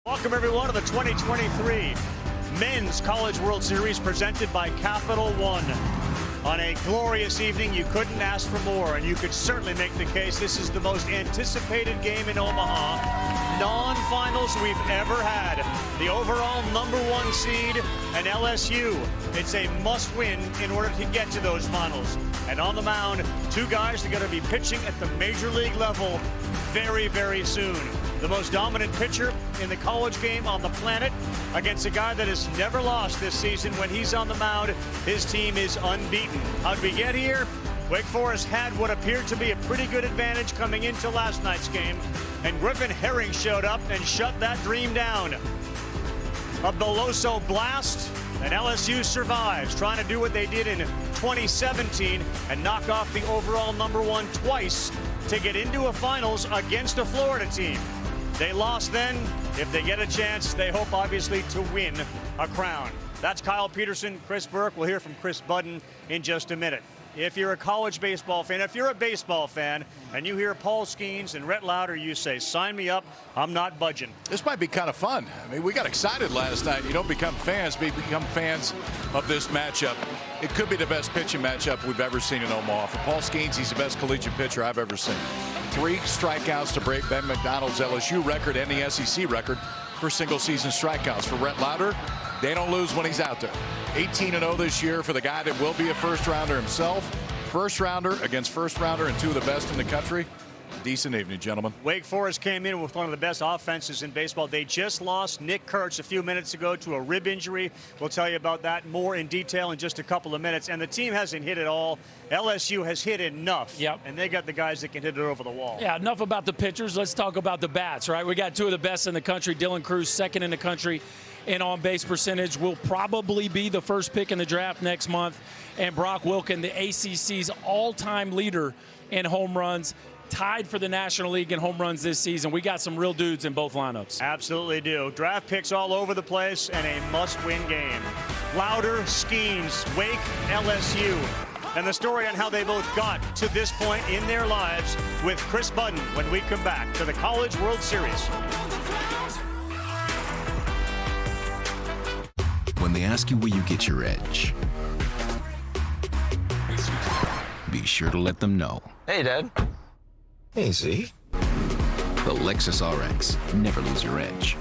Welcome, everyone, to the 2023 Men's College World Series presented by Capital One. On a glorious evening, you couldn't ask for more, and you could certainly make the case this is the most anticipated game in Omaha. Non-finals we've ever had. The overall #1 seed and LSU. It's a must-win in order to get to those finals. And on the mound, two guys that are going to be pitching at the major league level very, very soon. The most dominant pitcher in the college game on the planet against a guy that has never lost this season. When he's on the mound, his team is unbeaten. How'd we get here? Wake Forest had what appeared to be a pretty good advantage coming into last night's game, and Griffin Herring showed up and shut that dream down. A Beloso blast, and LSU survives, trying to do what they did in 2017 and knock off the overall #1 twice to get into a finals against a Florida team. They lost then. If they get a chance, they hope, obviously, to win a crown. That's Kyle Peterson, Chris Burke. We'll hear from Chris Budden in just a minute. If you're a college baseball fan, if you're a baseball fan, and you hear Paul Skenes and Rhett Lauder, you say, sign me up, I'm not budging. This might be kind of fun. I mean, we got excited last night. You don't become fans, but you become fans of this matchup. It could be the best pitching matchup we've ever seen in Omaha. For Paul Skenes, he's the best collegiate pitcher I've ever seen. 3 strikeouts to break Ben McDonald's LSU record and the SEC record for single-season strikeouts. For Rhett Lauder, they don't lose when he's out there. 18-0 this year for the guy that will be a first-rounder himself. First-rounder against first-rounder and two of the best in the country. Decent evening, gentlemen. Wake Forest came in with one of the best offenses in baseball. They just lost Nick Kurtz a few minutes ago to a rib injury. We'll tell you about that more in detail in just a couple of minutes. And the team hasn't hit it all. LSU has hit enough. Yep. And they got the guys that can hit it over the wall. Yeah, enough about the pitchers. Let's talk about the bats, right? We got two of the best in the country. Dylan Cruz, second in the country in on-base percentage, will probably be the first pick in the draft next month. And Brock Wilken, the ACC's all-time leader in home runs, tied for the National League in home runs this season. We got some real dudes in both lineups. Absolutely do. Draft picks all over the place and a must-win game. Lauder, Skenes, Wake, LSU. And the story on how they both got to this point in their lives with Chris Budden when we come back to the College World Series. When they ask you where you get your edge, be sure to let them know. Hey, Dad. Hey, Z. The Lexus RX. Never lose your edge.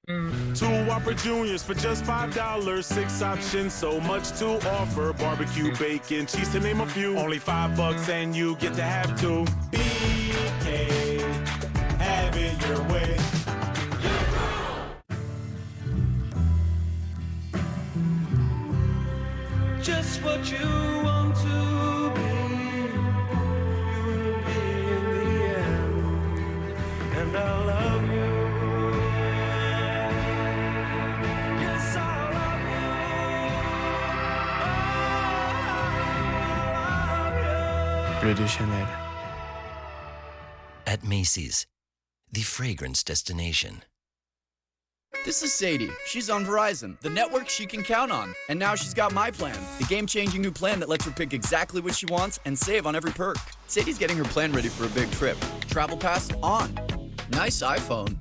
2 Whopper Juniors for just $5. 6 options, so much to offer. Barbecue, bacon, cheese to name a few. Only $5 and you get to have 2. BK, have it your way. Just what you want to be, you will be in the end, and I love you. Yes, I love you. Rio de Janeiro. At Macy's, the fragrance destination. This is Sadie. She's on Verizon, the network she can count on. And now she's got my plan, the game-changing new plan that lets her pick exactly what she wants and save on every perk. Sadie's getting her plan ready for a big trip. Travel pass on. Nice iPhone.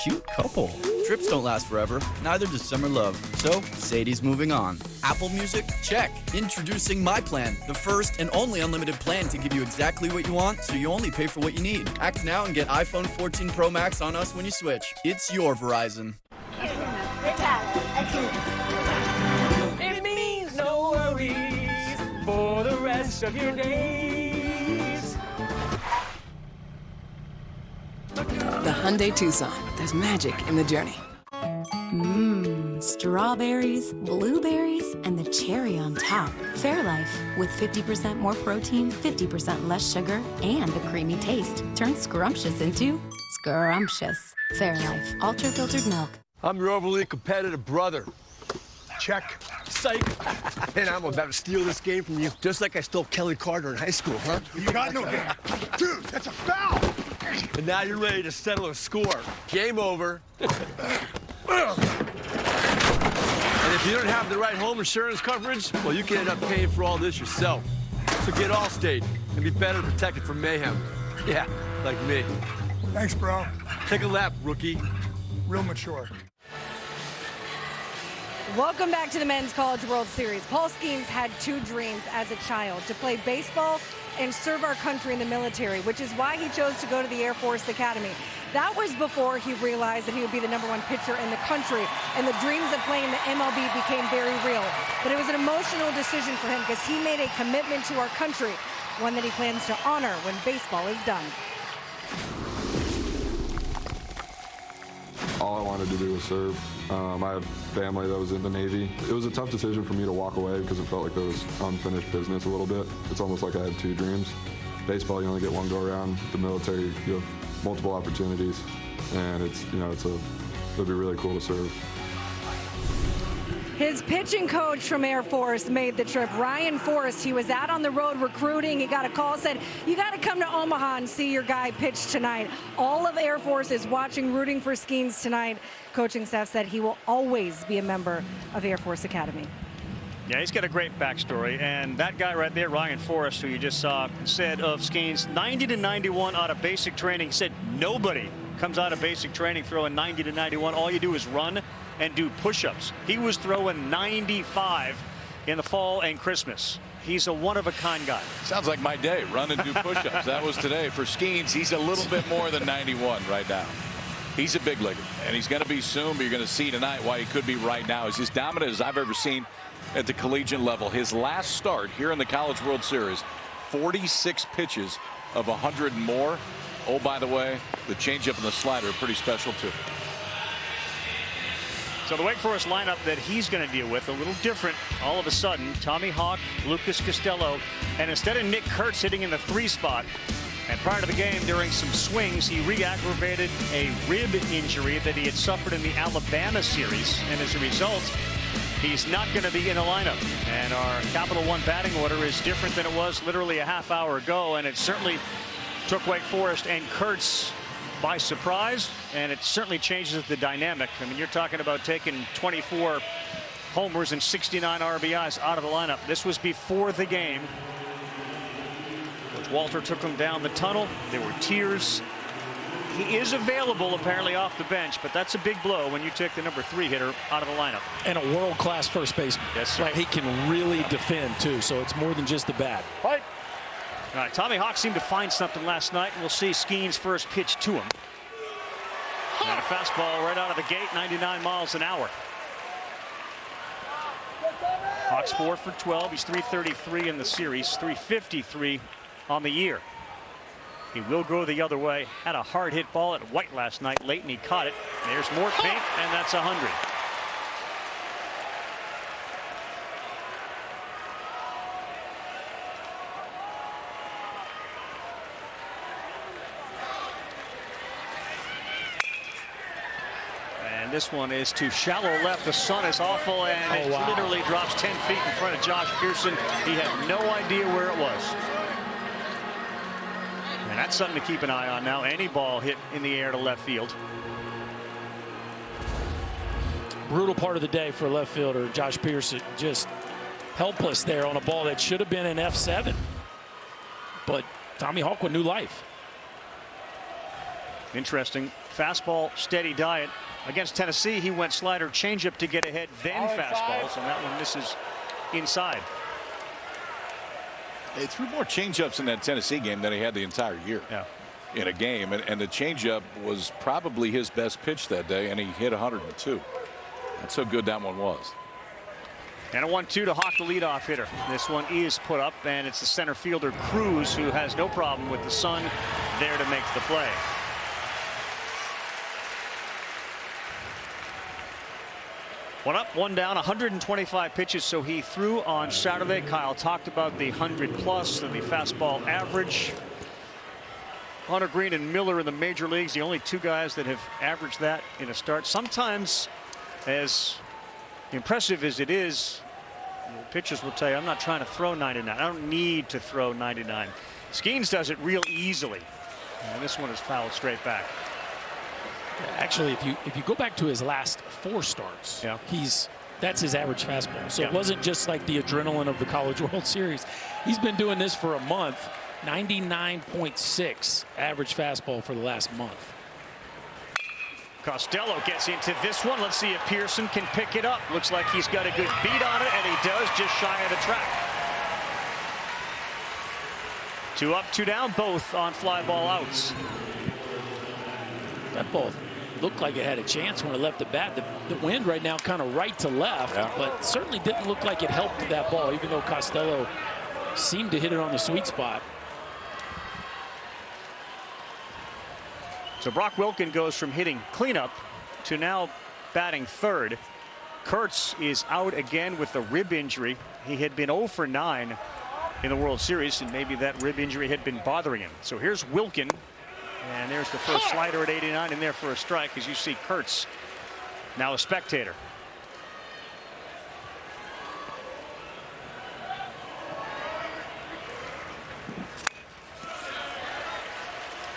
Cute couple. Trips don't last forever, neither does summer love. So, Sadie's moving on. Apple Music? Check. Introducing My Plan, the first and only unlimited plan to give you exactly what you want, so you only pay for what you need. Act now and get iPhone 14 Pro Max on us when you switch. It's your Verizon. It means no worries for the rest of your days. The Hyundai Tucson. There's magic in the journey. Strawberries, blueberries, and the cherry on top. Fairlife, with 50% more protein, 50% less sugar, and a creamy taste. Turn scrumptious into scrumptious. Fairlife, ultra-filtered milk. I'm your overly competitive brother. Check. Psych. And I'm about to steal this game from you, just like I stole Kelly Carter in high school, huh? You got no game. Dude, that's a foul. And now you're ready to settle a score. Game over. And if you don't have the right home insurance coverage, well, you can end up paying for all this yourself. So get Allstate and be better protected from mayhem. Yeah, like me. Thanks, bro. Take a lap, rookie. Real mature. Welcome back to the Men's College World Series. Paul Skenes had two dreams as a child: to play baseball and serve our country in the military, which is why he chose to go to the Air Force Academy. That was before he realized that he would be the #1 pitcher in the country, and the dreams of playing the MLB became very real. But it was an emotional decision for him because he made a commitment to our country, one that he plans to honor when baseball is done. All I wanted to do was serve. I have family that was in the Navy. It was a tough decision for me to walk away because it felt like there was unfinished business a little bit. It's almost like I had two dreams. Baseball, you only get one go around. The military, you have multiple opportunities, and it'll be really cool to serve. His pitching coach from Air Force made the trip. Ryan Forrest, he was out on the road recruiting. He got a call, said, you got to come to Omaha and see your guy pitch tonight. All of Air Force is watching, rooting for Skenes tonight. Coaching staff said he will always be a member of Air Force Academy. Yeah, he's got a great backstory, and that guy right there, Ryan Forrest, who you just saw, said of Skenes, 90 to 91 out of basic training. He said nobody comes out of basic training throwing 90 to 91. All you do is run and do push-ups. He was throwing 95 in the fall and Christmas. He's a one-of-a-kind guy. Sounds like my day. Run and do push-ups. That was today. For Skenes, he's a little bit more than 91 right now. He's a big leaguer, and he's going to be soon, but you're going to see tonight why he could be right now. He's as dominant as I've ever seen at the collegiate level. His last start here in the College World Series, 46 pitches of 100 and more. Oh, by the way, the changeup and the slider are pretty special, too. So the Wake Forest lineup that he's going to deal with, a little different all of a sudden. Tommy Hawk, Lucas Costello, and instead of Nick Kurtz hitting in the 3 spot, and prior to the game, during some swings, he re-aggravated a rib injury that he had suffered in the Alabama series, and as a result, he's not going to be in the lineup. And our Capital One batting order is different than it was literally a half hour ago, and it certainly took Wake Forest and Kurtz by surprise, and it certainly changes the dynamic. I mean, you're talking about taking 24 homers and 69 RBIs out of the lineup. This was before the game. Coach Walter took him down the tunnel. There were tears. He is available apparently off the bench, but that's a big blow when you take the #3 hitter out of the lineup. And a world-class first baseman. Yes, sir. Like, he can really defend, too, so it's more than just the bat. Fight. All right, Tommy Hawk seemed to find something last night, and we'll see Skenes' first pitch to him. And a fastball right out of the gate, 99 miles an hour. Hawks 4 for 12. He's 333 in the series, 353 on the year. He will go the other way. Had a hard hit ball at White last night late, and he caught it. There's more pink, and that's 100. And this one is to shallow left. The sun is awful, and it literally drops 10 feet in front of Josh Pearson. He had no idea where it was. And that's something to keep an eye on now. Any ball hit in the air to left field. Brutal part of the day for left fielder Josh Pearson. Just helpless there on a ball that should have been an F7. But Tommy Hawk with new life. Interesting. Fastball, steady diet. Against Tennessee, he went slider, changeup to get ahead, then fastballs, and that one misses inside. He threw more changeups in that Tennessee game than he had the entire year in a game, and the changeup was probably his best pitch that day, and he hit 102. That's how good that one was. And a 1-2 to Hawk, the leadoff hitter. This one is put up, and it's the center fielder Cruz, who has no problem with the sun there to make the play. One up, one down, 125 pitches. So he threw on Saturday. Kyle talked about the 100+ and the fastball average. Hunter Green and Miller in the major leagues, the only two guys that have averaged that in a start. Sometimes, as impressive as it is, pitchers will tell you, I'm not trying to throw 99. I don't need to throw 99. Skenes does it real easily. And this one is fouled straight back. Actually, if you go back to his last 4 starts, that's his average fastball. So it wasn't just like the adrenaline of the College World Series. He's been doing this for a month. 99.6 average fastball for the last month. Costello gets into this one. Let's see if Pearson can pick it up. Looks like he's got a good beat on it, and he does, just shy of the track. 2 up, 2 down, both on fly ball outs. That ball looked like it had a chance when it left the bat. The wind right now kind of right to left, but certainly didn't look like it helped that ball, even though Costello seemed to hit it on the sweet spot. So Brock Wilken goes from hitting cleanup to now batting third. Kurtz is out again with a rib injury. He had been 0 for 9 in the World Series, and maybe that rib injury had been bothering him. So here's Wilken, and there's the first slider at 89 in there for a strike, as you see Kurtz now a spectator.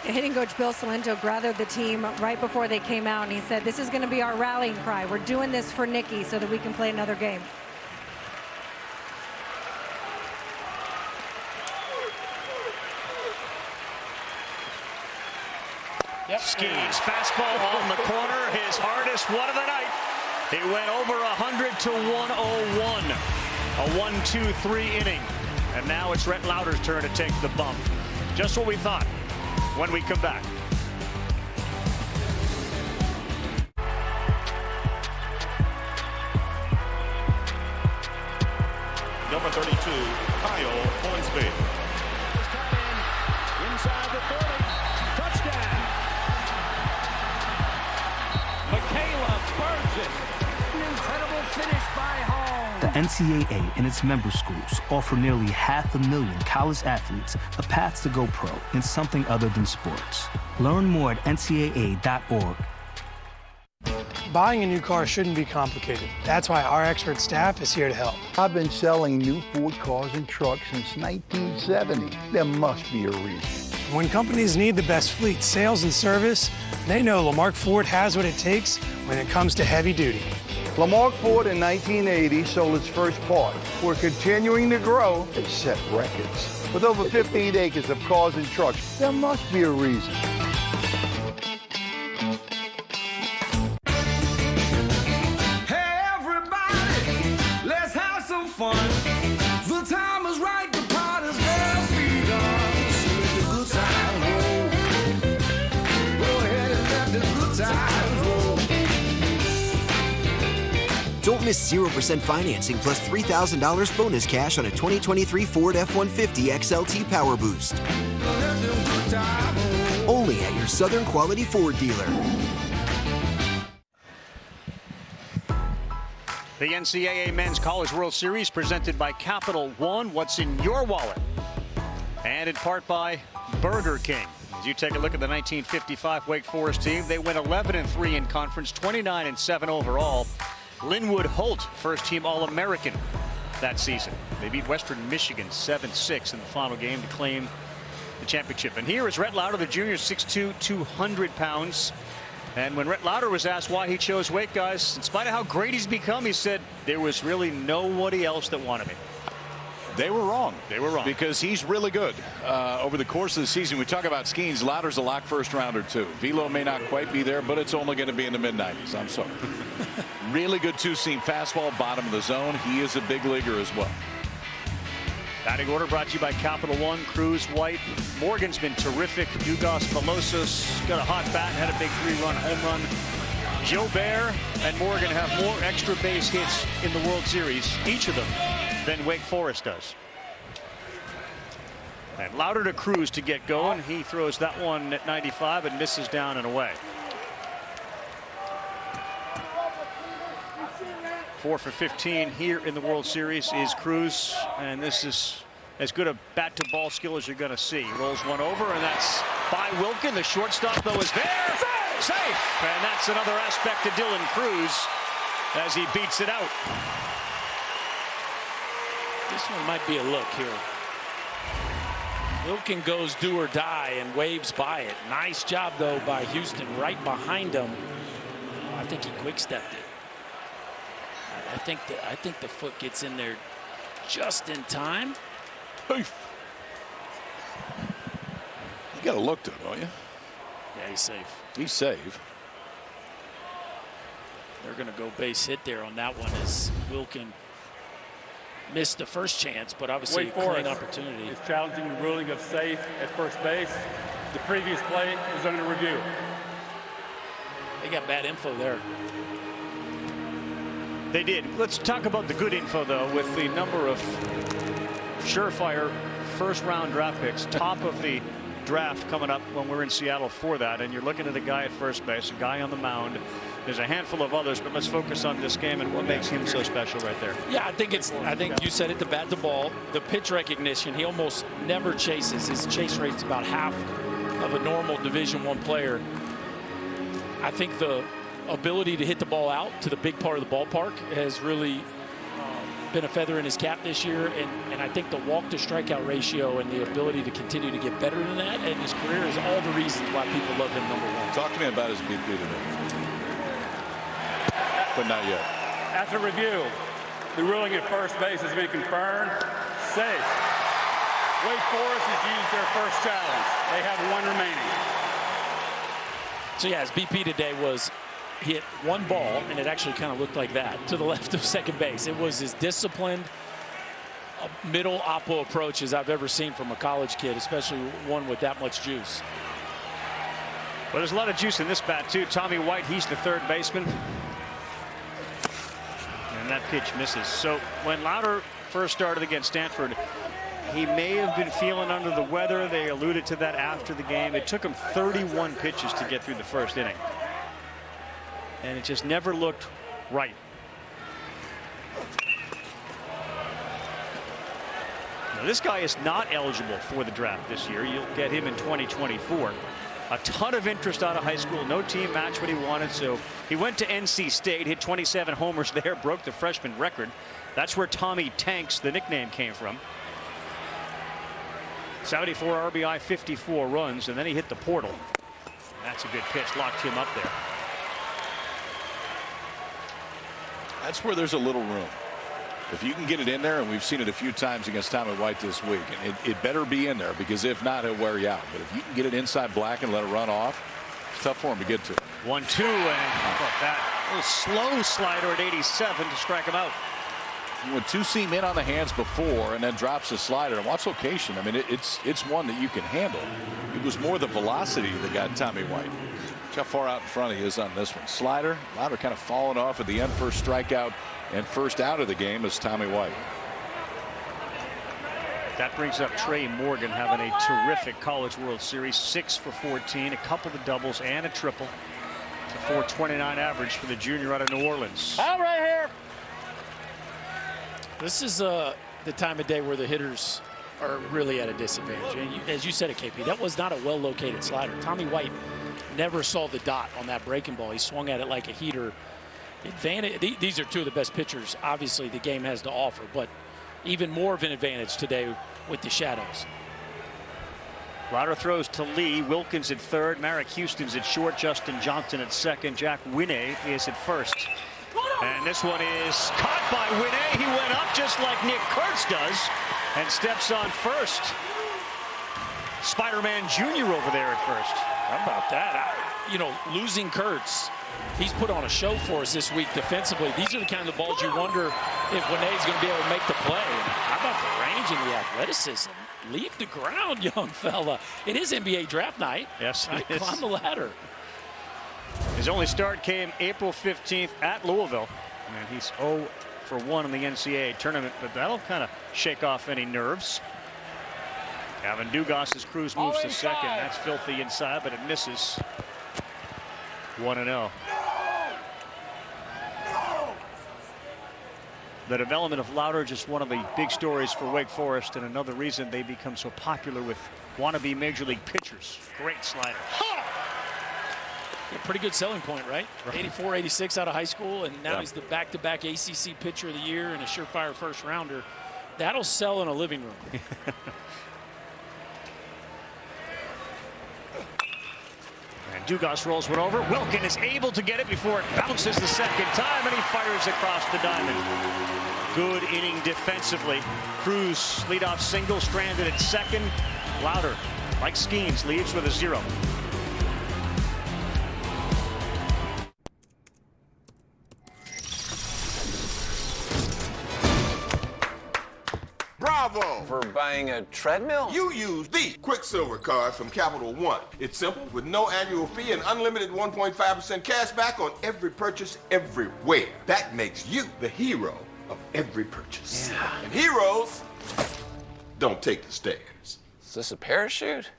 Hitting coach Bill Salento gathered the team right before they came out, and he said, this is going to be our rallying cry. We're doing this for Nicky so that we can play another game. Skenes fastball on the corner, his hardest one of the night. He went over 100 to 101. A 1-2-3 inning. And now it's Rhett Lauder's turn to take the bump. Just what we thought when we come back. Number 32, Kyle Hornsby. Inside the 30. Touchdown. Michaela Burgess. An incredible finish by Hall. The NCAA and its member schools offer nearly 500,000 college athletes a path to go pro in something other than sports. Learn more at ncaa.org. Buying a new car shouldn't be complicated. That's why our expert staff is here to help. I've been selling new Ford cars and trucks since 1970. There must be a reason. When companies need the best fleet, sales, and service, they know Lamarque Ford has what it takes when it comes to heavy duty. Lamarque Ford in 1980 sold its first part. We're continuing to grow and set records. With over 15 acres of cars and trucks, there must be a reason. Fun. The time is right, the party's just begun. So let the good times roll. Go ahead and let the good times roll. Don't miss 0% financing plus $3,000 bonus cash on a 2023 Ford F-150 XLT Power Boost. Only at your Southern Quality Ford dealer. The NCAA Men's College World Series presented by Capital One. What's in your wallet? And in part by Burger King. As you take a look at the 1955 Wake Forest team, they went 11-3 in conference, 29-7 overall. Linwood Holt, first team All-American that season. They beat Western Michigan 7-6 in the final game to claim the championship. And here is Rhett Lauder, the junior, 6'2", 200 pounds. And when Rhett Lauder was asked why he chose Wake, guys, in spite of how great he's become, he said there was really nobody else that wanted me. They were wrong. They were wrong. Because he's really good. Over the course of the season, we talk about Skenes. Lauder's a lock first rounder, too. Velo may not quite be there, but it's only going to be in the mid-90s. I'm sorry. Really good two-seam fastball, bottom of the zone. He is a big leaguer as well. Batting order brought to you by Capital One. Cruz, White. Morgan's been terrific. Yugos Pelosos got a hot bat and had a big 3-run home run. Joe Bear and Morgan have more extra base hits in the World Series, each of them, than Wake Forest does. And Lauder to Cruz to get going. He throws that one at 95 and misses down and away. 4 for 15 here in the World Series is Cruz, and this is as good a bat to ball skill as you're going to see. Rolls one over, and that's by Wilken. The shortstop though is there, safe, and that's another aspect to Dylan Cruz as he beats it out. This one might be a look here. Wilken goes do or die and waves by it. Nice job though by Houston right behind him. I think he quick stepped it. I think the foot gets in there just in time. Hey. You got to look to it, don't you? Yeah, he's safe. He's safe. They're going to go base hit there on that one as Wilkin missed the first chance, but obviously a clean opportunity. It's challenging the ruling of safe at first base. The previous play is under review. They got bad info there. They did. Let's talk about the good info, though, with the number of surefire first-round draft picks, top of the draft coming up when we're in Seattle for that, and you're looking at a guy at first base, a guy on the mound. There's a handful of others, but let's focus on this game and what makes him so special right there. Yeah, I think you said it, the bat to ball, the pitch recognition. He almost never chases. His chase rate's about half of a normal Division I player. I think the ability to hit the ball out to the big part of the ballpark has really been a feather in his cap this year, and I think the walk to strikeout ratio and the ability to continue to get better than that in his career is all the reasons why people love him #1. Talk to me about his BP today. But not yet. After review, the ruling at first base has been confirmed. Safe. Wake Forest has used their first challenge. They have one remaining. So yeah, his BP today was he hit one ball, and it actually kind of looked like that to the left of second base. It was as disciplined middle oppo approach as I've ever seen from a college kid, especially one with that much juice. Well, there's a lot of juice in this bat, too. Tommy White, he's the third baseman. And that pitch misses. So when Lauder first started against Stanford, he may have been feeling under the weather. They alluded to that after the game. It took him 31 pitches to get through the first inning. And it just never looked right. Now, this guy is not eligible for the draft this year. You'll get him in 2024. A ton of interest out of high school. No team matched what he wanted, so he went to NC State, hit 27 homers there, broke the freshman record. That's where Tommy Tanks, the nickname, came from. 74 RBI, 54 runs, and then he hit the portal. That's a good pitch, locked him up there. That's where there's a little room. If you can get it in there, and we've seen it a few times against Tommy White this week, and it better be in there, because if not, he'll wear you out. But if you can get it inside black and let it run off, it's tough for him to get to. 1-2, and how about that? A little slow slider at 87 to strike him out. He went two-seam in on the hands before and then drops the slider. And watch location. I mean, it's one that you can handle. It was more the velocity that got Tommy White. Watch how far out in front he is on this one. Slider, Lauder kind of falling off at the end. First strikeout and first out of the game is Tommy White. That brings up Trey Morgan having a terrific College World Series. 6 for 14, a couple of doubles and a triple. It's a 429 average for the junior out of New Orleans. Out right here. This is the time of day where the hitters are really at a disadvantage. And as you said it, KP, that was not a well-located slider. Tommy White never saw the dot on that breaking ball. He swung at it like a heater. These are two of the best pitchers, obviously, the game has to offer, but even more of an advantage today with the shadows. Lauder throws to Lee. Wilkins at third. Merrick Houston's at short. Justin Johnson at second. Jack Winne is at first. And this one is caught by Winne. He went up just like Nick Kurtz does and steps on first. Spider-Man Jr. over there at first. How about that? You know, losing Kurtz, he's put on a show for us this week defensively. These are the kind of balls you wonder if Winne's going to be able to make the play. How about the range and the athleticism? Leave the ground, young fella. It is NBA draft night. Yes, it is. Climb the ladder. His only start came April 15th at Louisville. And he's 0 for 1 in the NCAA tournament, but that'll kind of shake off any nerves. Gavin Dugas's Cruz moves to second. That's filthy inside, but it misses. 1-0. The development of Lauder, just one of the big stories for Wake Forest, and another reason they become so popular with wannabe major league pitchers. Great slider. A pretty good selling point, right? 84, 86 out of high school, and now he's the back-to-back ACC Pitcher of the Year and a surefire first-rounder. That'll sell in a living room. And Dugas rolls one over. Wilkin is able to get it before it bounces the second time, and he fires across the diamond. Good inning defensively. Cruz leadoff single, stranded at second. Lauder, like Skenes, leaves with a 0. Bravo! For buying a treadmill? You use the Quicksilver card from Capital One. It's simple, with no annual fee and unlimited 1.5% cash back on every purchase everywhere. That makes you the hero of every purchase. Yeah. And heroes don't take the stairs. Is this a parachute?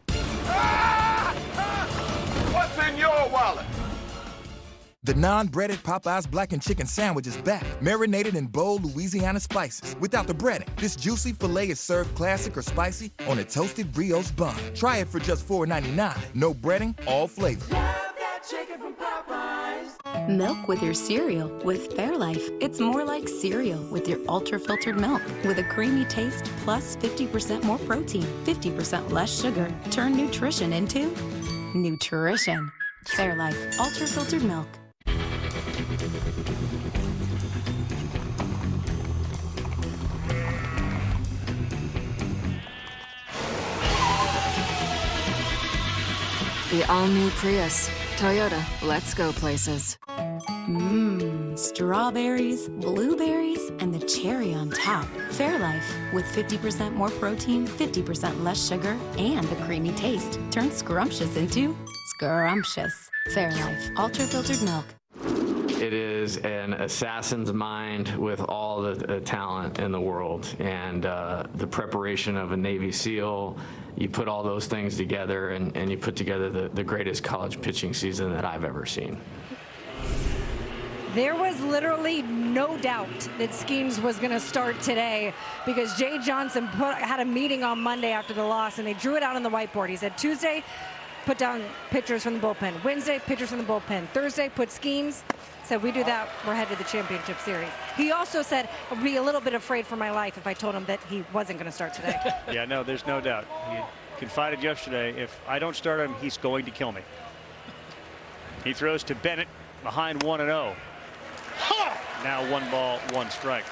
What's in your wallet? The non-breaded Popeyes Blackened Chicken Sandwich is back, marinated in bold Louisiana spices. Without the breading, this juicy filet is served classic or spicy on a toasted brioche bun. Try it for just $4.99. No breading, all flavor. Love that chicken from Popeyes. Milk with your cereal with Fairlife. It's more like cereal with your ultra-filtered milk with a creamy taste plus 50% more protein, 50% less sugar. Turn nutrition into nutrition. Fairlife ultra-filtered milk. The all-new Prius. Toyota, let's go places. Strawberries, blueberries, and the cherry on top. Fairlife, with 50% more protein, 50% less sugar, and a creamy taste. Turn scrumptious into scrumptious. Fairlife, ultra-filtered milk. It is an assassin's mind with all the talent in the world, and the preparation of a Navy SEAL. You put all those things together, and you put together the greatest college pitching season that I've ever seen. There was literally no doubt that Skenes was going to start today because Jay Johnson had a meeting on Monday after the loss, and they drew it out on the whiteboard. He said Tuesday, put down pitchers from the bullpen. Wednesday, pitchers from the bullpen. Thursday, put Skenes. Said, we do that, we're headed to the championship series. He also said, I'd be a little bit afraid for my life if I told him that he wasn't going to start today. Yeah, no, there's no doubt. He confided yesterday, if I don't start him, he's going to kill me. He throws to Bennett behind 1-0. Now 1 ball, 1 strike.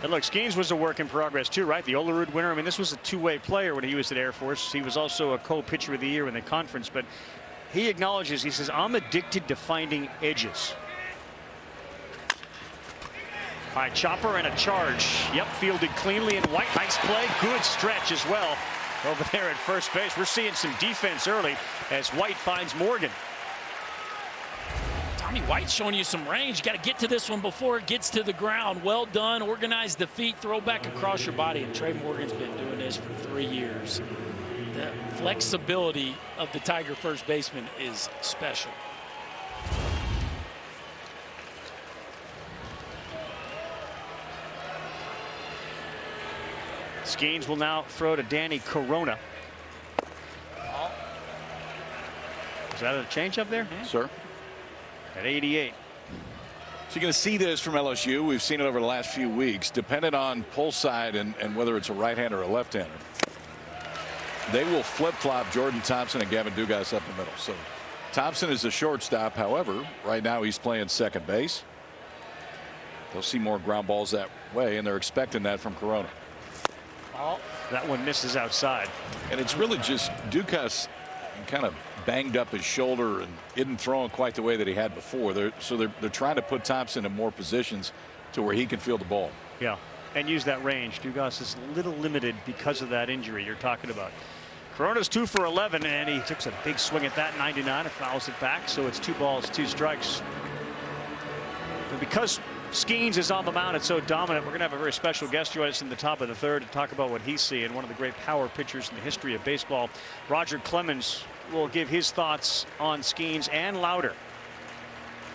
And look, Skenes was a work in progress too, right? The Olerud winner. I mean, this was a two-way player when he was at Air Force. He was also a co-pitcher of the year in the conference, but he acknowledges, he says, I'm addicted to finding edges. High chopper and a charge. Yep, fielded cleanly, and White, nice play. Good stretch as well over there at first base. We're seeing some defense early as White finds Morgan. Tommy White's showing you some range. You got to get to this one before it gets to the ground. Well done. Organize the feet. Throw back across your body. And Trey Morgan's been doing this for 3 years. The flexibility of the Tiger first baseman is special. Skenes will now throw to Danny Corona. Is that a change up there? Sir. At 88. So you're going to see this from LSU. We've seen it over the last few weeks, depending on pull side and whether it's a right-hander or a left-hander. They will flip-flop Jordan Thompson and Gavin Dugas up the middle. So Thompson is the shortstop. However, right now he's playing second base. They'll see more ground balls that way, and they're expecting that from Corona. Oh, that one misses outside. And it's really just Dugas kind of banged up his shoulder and isn't throwing quite the way that he had before. They're trying to put Thompson in more positions to where he can feel the ball. Yeah, and use that range. Dugas is a little limited because of that injury you're talking about. Corona's 2 for 11, and he took a big swing at that 99 and fouls it back, so it's 2 balls, 2 strikes. And because Skenes is on the mound, it's so dominant, we're going to have a very special guest join us in the top of the third to talk about what he's seeing. One of the great power pitchers in the history of baseball. Roger Clemens will give his thoughts on Skenes and Lauder.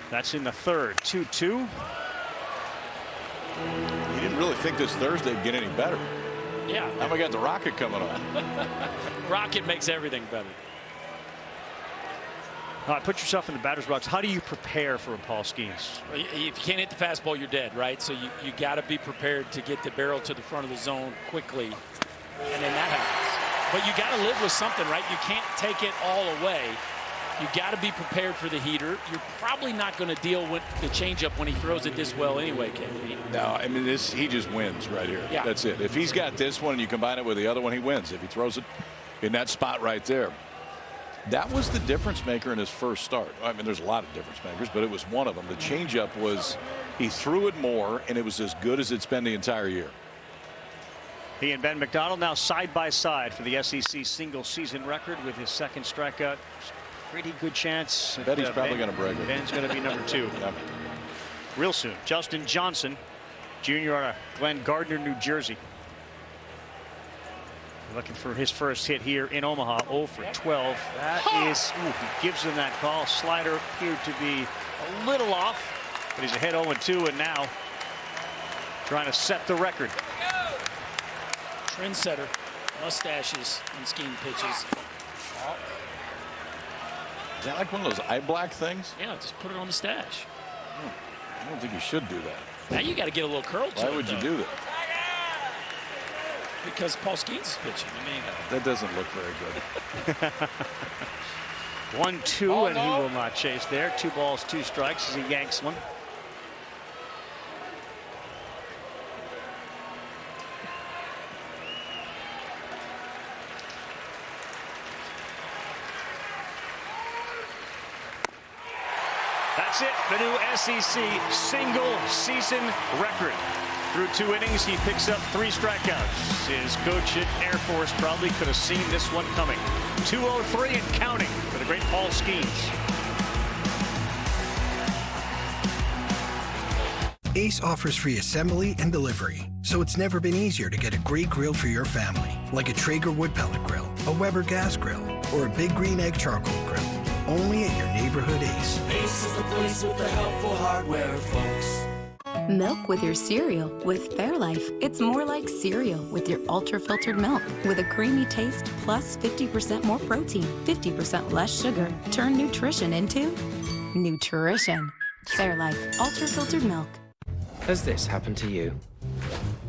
That's in the third. 2-2. You didn't really think this Thursday would get any better. Yeah. Now we got the Rocket coming on. Rocket makes everything better. All right, put yourself in the batter's box. How do you prepare for a Paul Skenes? If you can't hit the fastball, you're dead, right? So you got to be prepared to get the barrel to the front of the zone quickly, and then that happens. But you got to live with something, right? You can't take it all away. You got to be prepared for the heater. You're probably not going to deal with the changeup when he throws it this well anyway, Ken. No, I mean, he just wins right here. Yeah. That's it. If he's got this one and you combine it with the other one, he wins. If he throws it in that spot right there. That was the difference maker in his first start. I mean, there's a lot of difference makers, but it was one of them. The changeup was, he threw it more, and it was as good as it's been the entire year. He and Ben McDonald now side by side for the SEC single season record with his second strikeout. Pretty good chance. I bet he's probably going to break it. Ben's going to be number 2. Real soon. Justin Johnson, Jr. out of Glen Gardner, New Jersey. Looking for his first hit here in Omaha. 0 for 12. That is, he gives him that call. Slider appeared to be a little off, but he's ahead 0-2, and now trying to set the record. Trendsetter, mustaches and scheme pitches. Is that like one of those eye black things? Yeah, just put it on the stash. I don't think you should do that. Now you got to get a little curl to it. Why would you do that? Because Paul Skenes is pitching. I mean, that doesn't look very good. 1-2, and he will not chase there. 2 balls, 2 strikes as he yanks one. That's it, the new SEC single season record. Through 2 innings, he picks up 3 strikeouts. His coach at Air Force probably could have seen this one coming. 203 and counting for the great Paul Skenes. Ace offers free assembly and delivery, so it's never been easier to get a great grill for your family, like a Traeger wood pellet grill, a Weber gas grill, or a Big Green Egg charcoal grill. Only at your neighborhood Ace. Ace is the place with the helpful hardware, folks. Milk with your cereal with Fairlife. It's more like cereal with your ultra-filtered milk with a creamy taste plus 50% more protein, 50% less sugar. Turn nutrition into nutrition. Fairlife ultra-filtered milk. Has this happened to you?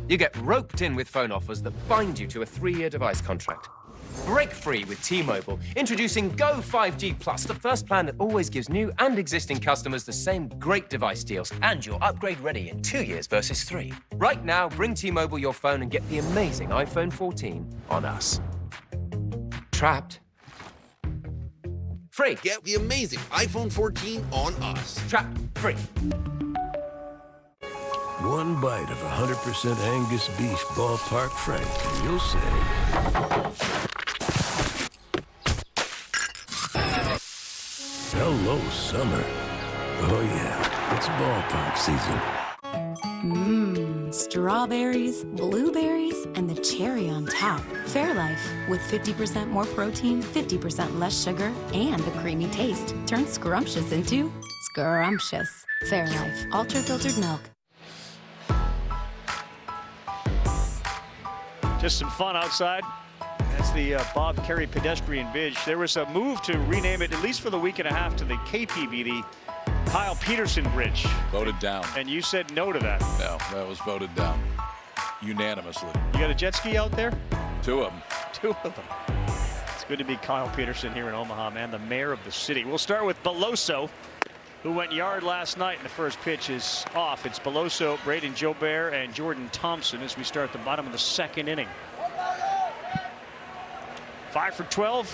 You get roped in with phone offers that bind you to a 3-year device contract. Break free with T-Mobile. Introducing Go 5G Plus, the first plan that always gives new and existing customers the same great device deals. And you're upgrade ready in 2 years versus 3. Right now, bring T-Mobile your phone and get the amazing iPhone 14 on us. Trapped. Free. Get the amazing iPhone 14 on us. Trapped. Free. One bite of 100% Angus beef ballpark frank, and you'll say, hello, summer. Oh, yeah, it's ballpark season. Strawberries, blueberries, and the cherry on top. Fairlife, with 50% more protein, 50% less sugar, and a creamy taste. Turn scrumptious into scrumptious. Fairlife, ultra-filtered milk. Just some fun outside. That's the Bob Carey Pedestrian Bridge. There was a move to rename it, at least for the week and a half, to the KPB, the Kyle Peterson Bridge. Voted down. And you said no to that. No, that was voted down unanimously. You got a jet ski out there? 2 of them. 2 of them. It's good to be Kyle Peterson here in Omaha, man, the mayor of the city. We'll start with Beloso, who went yard last night, and the first pitch is off. It's Beloso, Braden Jobert, and Jordan Thompson as we start the bottom of the 2nd inning. 5 for 12,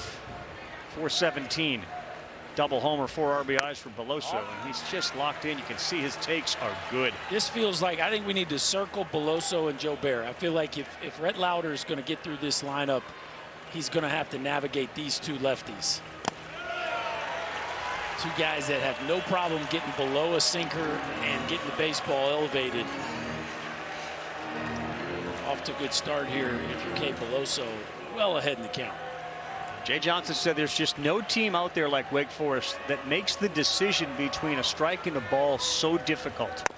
417. Double homer, 4 RBIs for Beloso, and he's just locked in. You can see his takes are good. This feels like, I think we need to circle Beloso and Jobert. I feel like if Rhett Lauder is going to get through this lineup, he's going to have to navigate these 2 lefties. 2 guys that have no problem getting below a sinker and getting the baseball elevated. Off to a good start here if you're Kate Beloso, well ahead in the count. Jay Johnson said there's just no team out there like Wake Forest that makes the decision between a strike and a ball so difficult.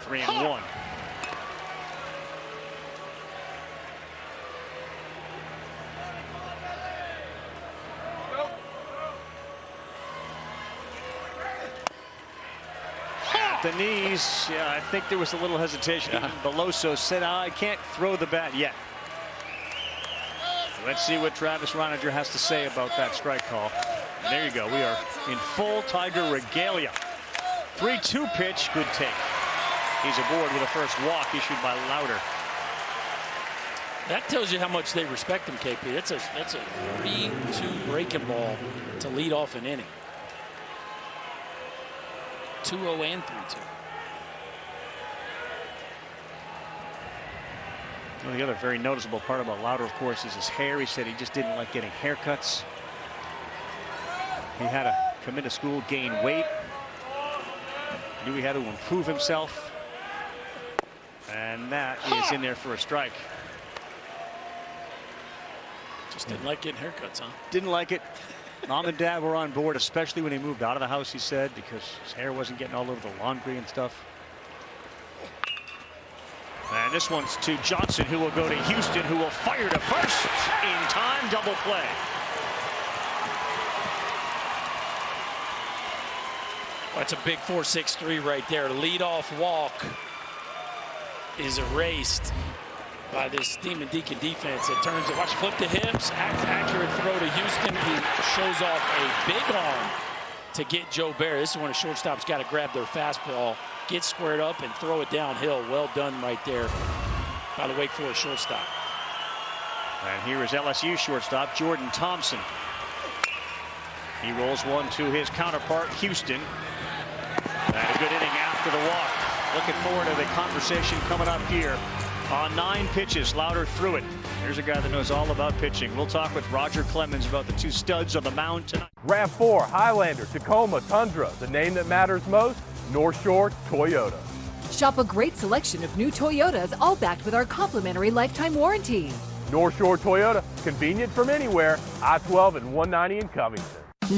3-1. At the knees, yeah, I think there was a little hesitation. Even Beloso said, I can't throw the bat yet. Let's see what Travis Reininger has to say about that strike call. And there you go. We are in full Tiger regalia. 3-2 pitch. Good take. He's aboard with a first walk issued by Lauder. That tells you how much they respect him, KP. That's a 3-2 breaking ball to lead off an inning. 2-0 and 3-2. Well, the other very noticeable part about Lauder, of course, is his hair. He said he just didn't like getting haircuts. He had to come into school, gain weight. Knew he had to improve himself. And that is in there for a strike. Just didn't like getting haircuts, huh? Didn't like it. Mom and Dad were on board, especially when he moved out of the house, he said, because his hair wasn't getting all over the laundry and stuff. And this one's to Johnson, who will go to Houston, who will fire to first in time. Double play. That's a big 4.63 right there. Leadoff walk is erased by this Demon Deacon defense. It turns it. Watch, flip the hips. Accurate throw to Houston. He shows off a big arm to get Joe Barry. This is when a shortstop's got to grab their fastball, get squared up, and throw it downhill. Well done right there by the Wake Forest shortstop. And here is LSU shortstop Jordan Thompson. He rolls one to his counterpart, Houston. And a good inning after the walk. Looking forward to the conversation coming up here. On 9 pitches, Lauder threw it. Here's a guy that knows all about pitching. We'll talk with Roger Clemens about the 2 studs on the mound tonight. RAV4, Highlander, Tacoma, Tundra. The name that matters most, North Shore Toyota. Shop a great selection of new Toyotas, all backed with our complimentary lifetime warranty. North Shore Toyota, convenient from anywhere. I-12 and 190 in Covington.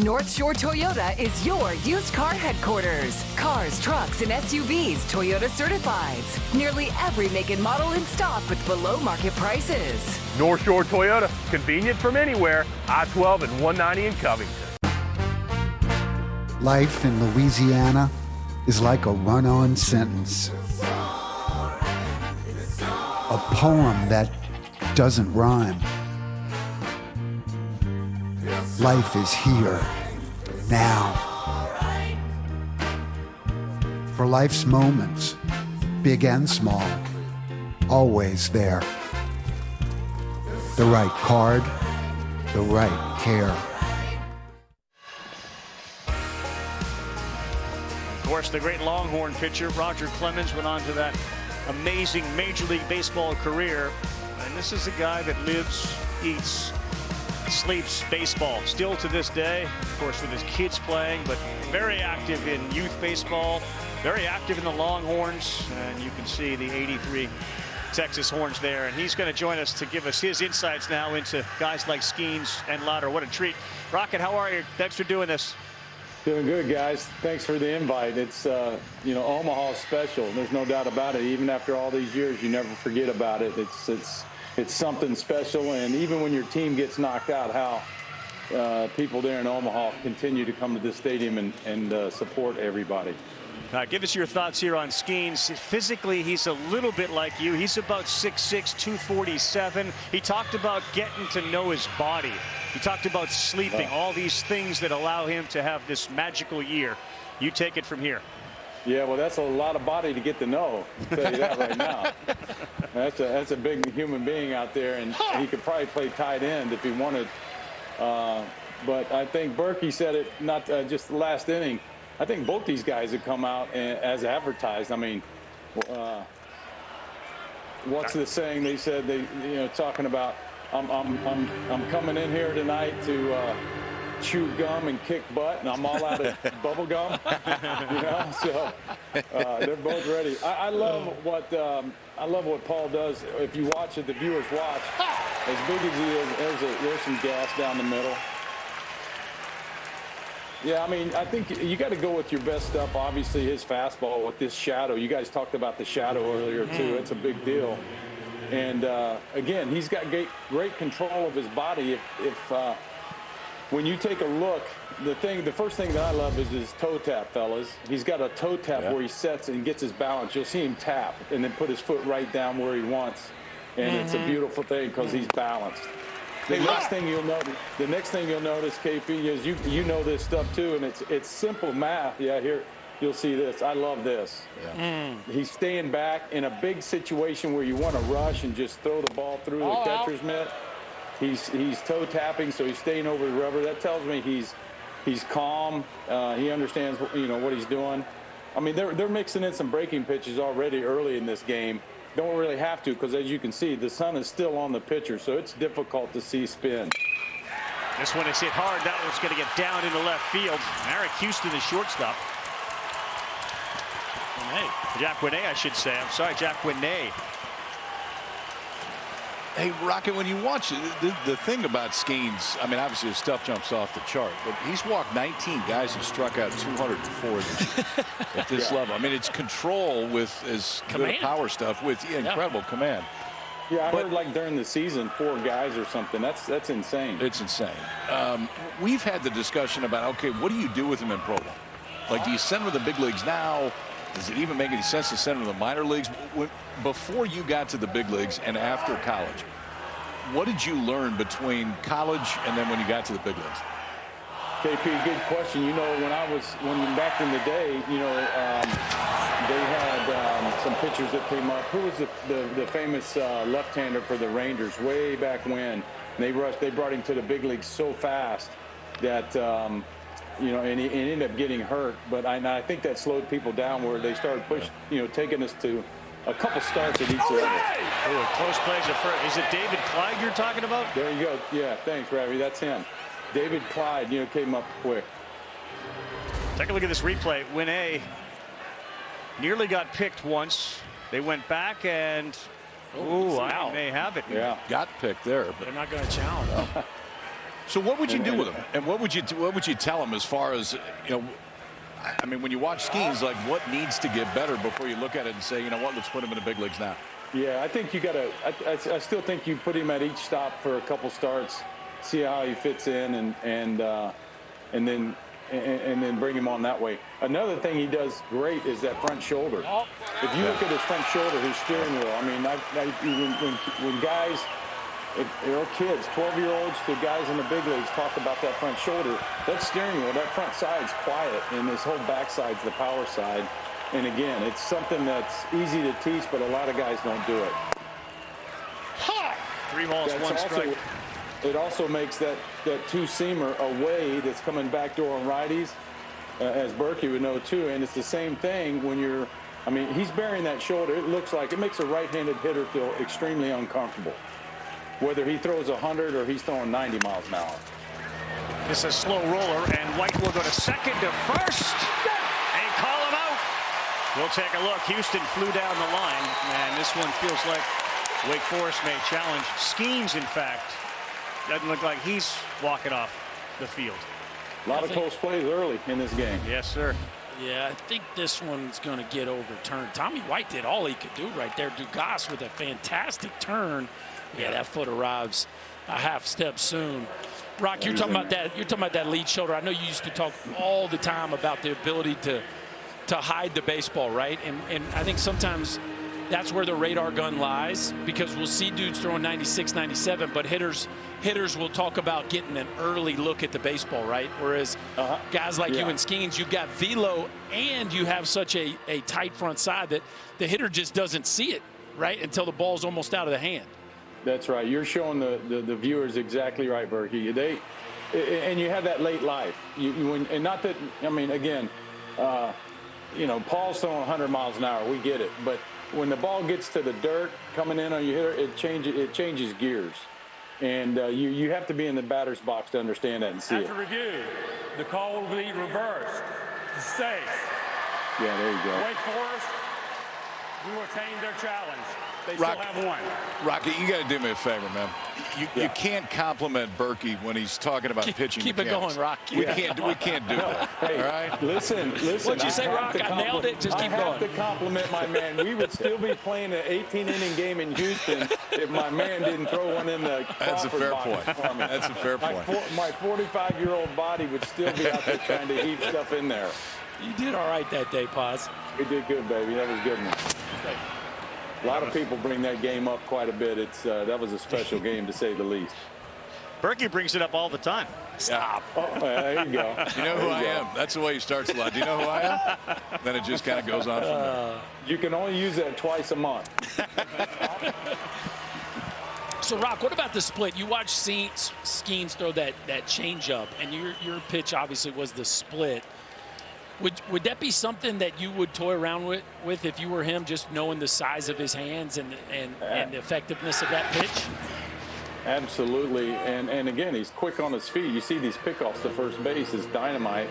North Shore Toyota is your used car headquarters. Cars, trucks, and SUVs, Toyota certifieds. Nearly every make and model in stock with below market prices. North Shore Toyota, convenient from anywhere. I-12 and 190 in Covington. Life in Louisiana is like a run-on sentence. A poem that doesn't rhyme. Life is here, now. For life's moments, big and small, always there. The right card, the right care. Of course, the great Longhorn pitcher, Roger Clemens, went on to that amazing Major League Baseball career. And this is a guy that lives, eats, sleeps baseball still to this day, of course, with his kids playing, but very active in youth baseball, very active in the Longhorns, and you can see the 83 Texas Horns there. And he's going to join us to give us his insights now into guys like Skenes and Lauder. What a treat. Rocket, how are you? Thanks for doing this. Doing good, guys. Thanks for the invite. It's, you know, Omaha's special. There's no doubt about it. Even after all these years, you never forget about it. It's something special, and even when your team gets knocked out, how people there in Omaha continue to come to this stadium and support everybody. Give us your thoughts here on Skenes. Physically, he's a little bit like you. He's about 6'6", 247. He talked about getting to know his body. He talked about sleeping, all these things that allow him to have this magical year. You take it from here. Yeah, well, that's a lot of body to get to know. I'll tell you that right now. That's a big human being out there, and he could probably play tight end if he wanted. But I think Berkey said it not just the last inning. I think both these guys have come out as advertised. I mean, what's the saying? They said talking about I'm coming in here tonight to chew gum and kick butt, and I'm all out of bubble gum. So they're both ready. I love what Paul does. If you watch it, the viewers watch. As big as he is, there's some gas down the middle. Yeah, I mean, I think you got to go with your best stuff. Obviously, his fastball with this shadow. You guys talked about the shadow earlier, too. It's a big deal. And, again, he's got great control of his body. When you take a look, the first thing that I love is his toe tap, fellas. He's got a toe tap where he sets and gets his balance. You'll see him tap and then put his foot right down where he wants. And it's a beautiful thing because he's balanced. The next thing you'll notice, KP, is you know this stuff too, and it's simple math. Yeah, here you'll see this. I love this. Yeah. He's staying back in a big situation where you want to rush and just throw the ball through the catcher's mitt. He's toe tapping, so he's staying over the rubber. That tells me he's calm. He understands what he's doing. I mean, they're mixing in some breaking pitches already early in this game. don't really have to, because as you can see, the sun is still on the pitcher, so it's difficult to see spin. This one is hit hard. That one's going to get down into left field. Merrick Houston, the shortstop. Jack Winney, I should say. I'm sorry, Jack Winney. Hey, Rocket, when you watch the thing about Skenes, I mean, obviously his stuff jumps off the chart, but he's walked 19 guys and struck out 204 this year at this level. I mean, it's control with his good power stuff with incredible command. Yeah, I heard like during the season, 4 guys or something. That's insane. It's insane. We've had the discussion about, okay, what do you do with him in pro ball? Like, do you send him to the big leagues now? Does it even make any sense to send him to the minor leagues? Before you got to the big leagues and after college, what did you learn between college and then when you got to the big leagues? KP, good question. You know, when back in the day, you know, they had some pitchers that came up. Who was the famous left-hander for the Rangers way back when? And they brought him to the big leagues so fast that you know, and he ended up getting hurt. But I think that slowed people down where they started taking us to a couple starts at each level. Oh, close plays at first. Is it David Clyde you're talking about? There you go. Yeah, thanks, Ravi. That's him. David Clyde, you know, came up quick. Take a look at this replay. Winney nearly got picked once. They went back and, I may have it. Yeah, got picked there. But they're not going to challenge. So what would you do with him? And what would you tell him as far as, you know, I mean, when you watch Skenes, like what needs to get better before you look at it and say, you know what, let's put him in the big leagues now? Yeah, I think you got to. I still think you put him at each stop for a couple starts, see how he fits in, and then bring him on that way. Another thing he does great is that front shoulder. If you look at his front shoulder, his steering wheel. I mean, when guys. Kids, 12-year-olds to guys in the big leagues talk about that front shoulder. That steering wheel, that front side's quiet, and this whole back side's the power side. And again, it's something that's easy to teach, but a lot of guys don't do it. 3 balls, 1 strike. It also makes that two-seamer away that's coming backdoor on righties, as Berkey would know too. And it's the same thing when you're. I mean, he's burying that shoulder. It looks like it makes a right-handed hitter feel extremely uncomfortable, whether he throws 100 or he's throwing 90 miles an hour. This is a slow roller, and White will go to second to first and call him out. We'll take a look. Houston flew down the line, and this one feels like Wake Forest may challenge. Skenes, in fact, doesn't look like he's walking off the field. A lot of close plays early in this game. Yes, sir. Yeah, I think this one's going to get overturned. Tommy White did all he could do right there. Dugas with a fantastic turn. Yeah, that foot arrives a half step soon. Rock, you're talking about that. You're talking about that lead shoulder. I know you used to talk all the time about the ability to hide the baseball, right? And I think sometimes that's where the radar gun lies, because we'll see dudes throwing 96, 97, but hitters will talk about getting an early look at the baseball, right? Whereas guys like you and Skenes, you've got velo and you have such a tight front side that the hitter just doesn't see it, right, until the ball's almost out of the hand. That's right. You're showing the viewers exactly right, Berkey. And you have that late life. And not that, I mean, again, you know, Paul's throwing 100 miles an hour. We get it. But when the ball gets to the dirt coming in on your hitter, it changes gears. And you have to be in the batter's box to understand that and see it. After review, the call will be reversed. Safe. Yeah, there you go. Wake Forest, we will retain their challenge. They still have one. Rocky, you got to do me a favor, man. You can't compliment Berkey when he's talking about pitching. Keep it going, Rock. We can't do that. Hey, all right? Listen. What'd you say, Rock? I nailed it. Just keep going. I have to compliment my man. We would still be playing an 18-inning game in Houston if my man didn't throw one in the That's a fair point. For me. That's a fair point. My 45-year-old body would still be out there trying to heap stuff in there. You did all right that day, Paz. We did good, baby. That was a good one. A lot of people bring that game up quite a bit. That was a special game, to say the least. Berkey brings it up all the time. Stop. Oh, there you go. You know who I am. That's the way he starts a lot. Do you know who I am? Then it just kind of goes on from there. You can only use that twice a month. So, Rock, what about the split? You watched Skenes throw that changeup, and your pitch obviously was the split. Would that be something that you would toy around with if you were him, just knowing the size of his hands and the effectiveness of that pitch? Absolutely, and again, he's quick on his feet. You see these pickoffs to first base is dynamite.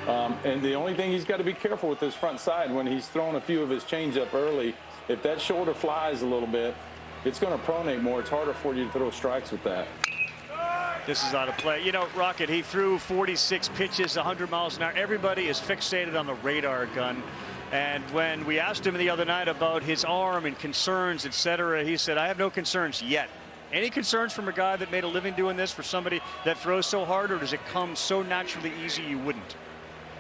And the only thing he's got to be careful with his front side when he's throwing a few of his changeup early, if that shoulder flies a little bit, it's going to pronate more. It's harder for you to throw strikes with that. This is out of play. You know, Rocket, he threw 46 pitches, 100 miles an hour. Everybody is fixated on the radar gun. And when we asked him the other night about his arm and concerns, etc., he said, I have no concerns yet. Any concerns from a guy that made a living doing this for somebody that throws so hard, or does it come so naturally easy you wouldn't?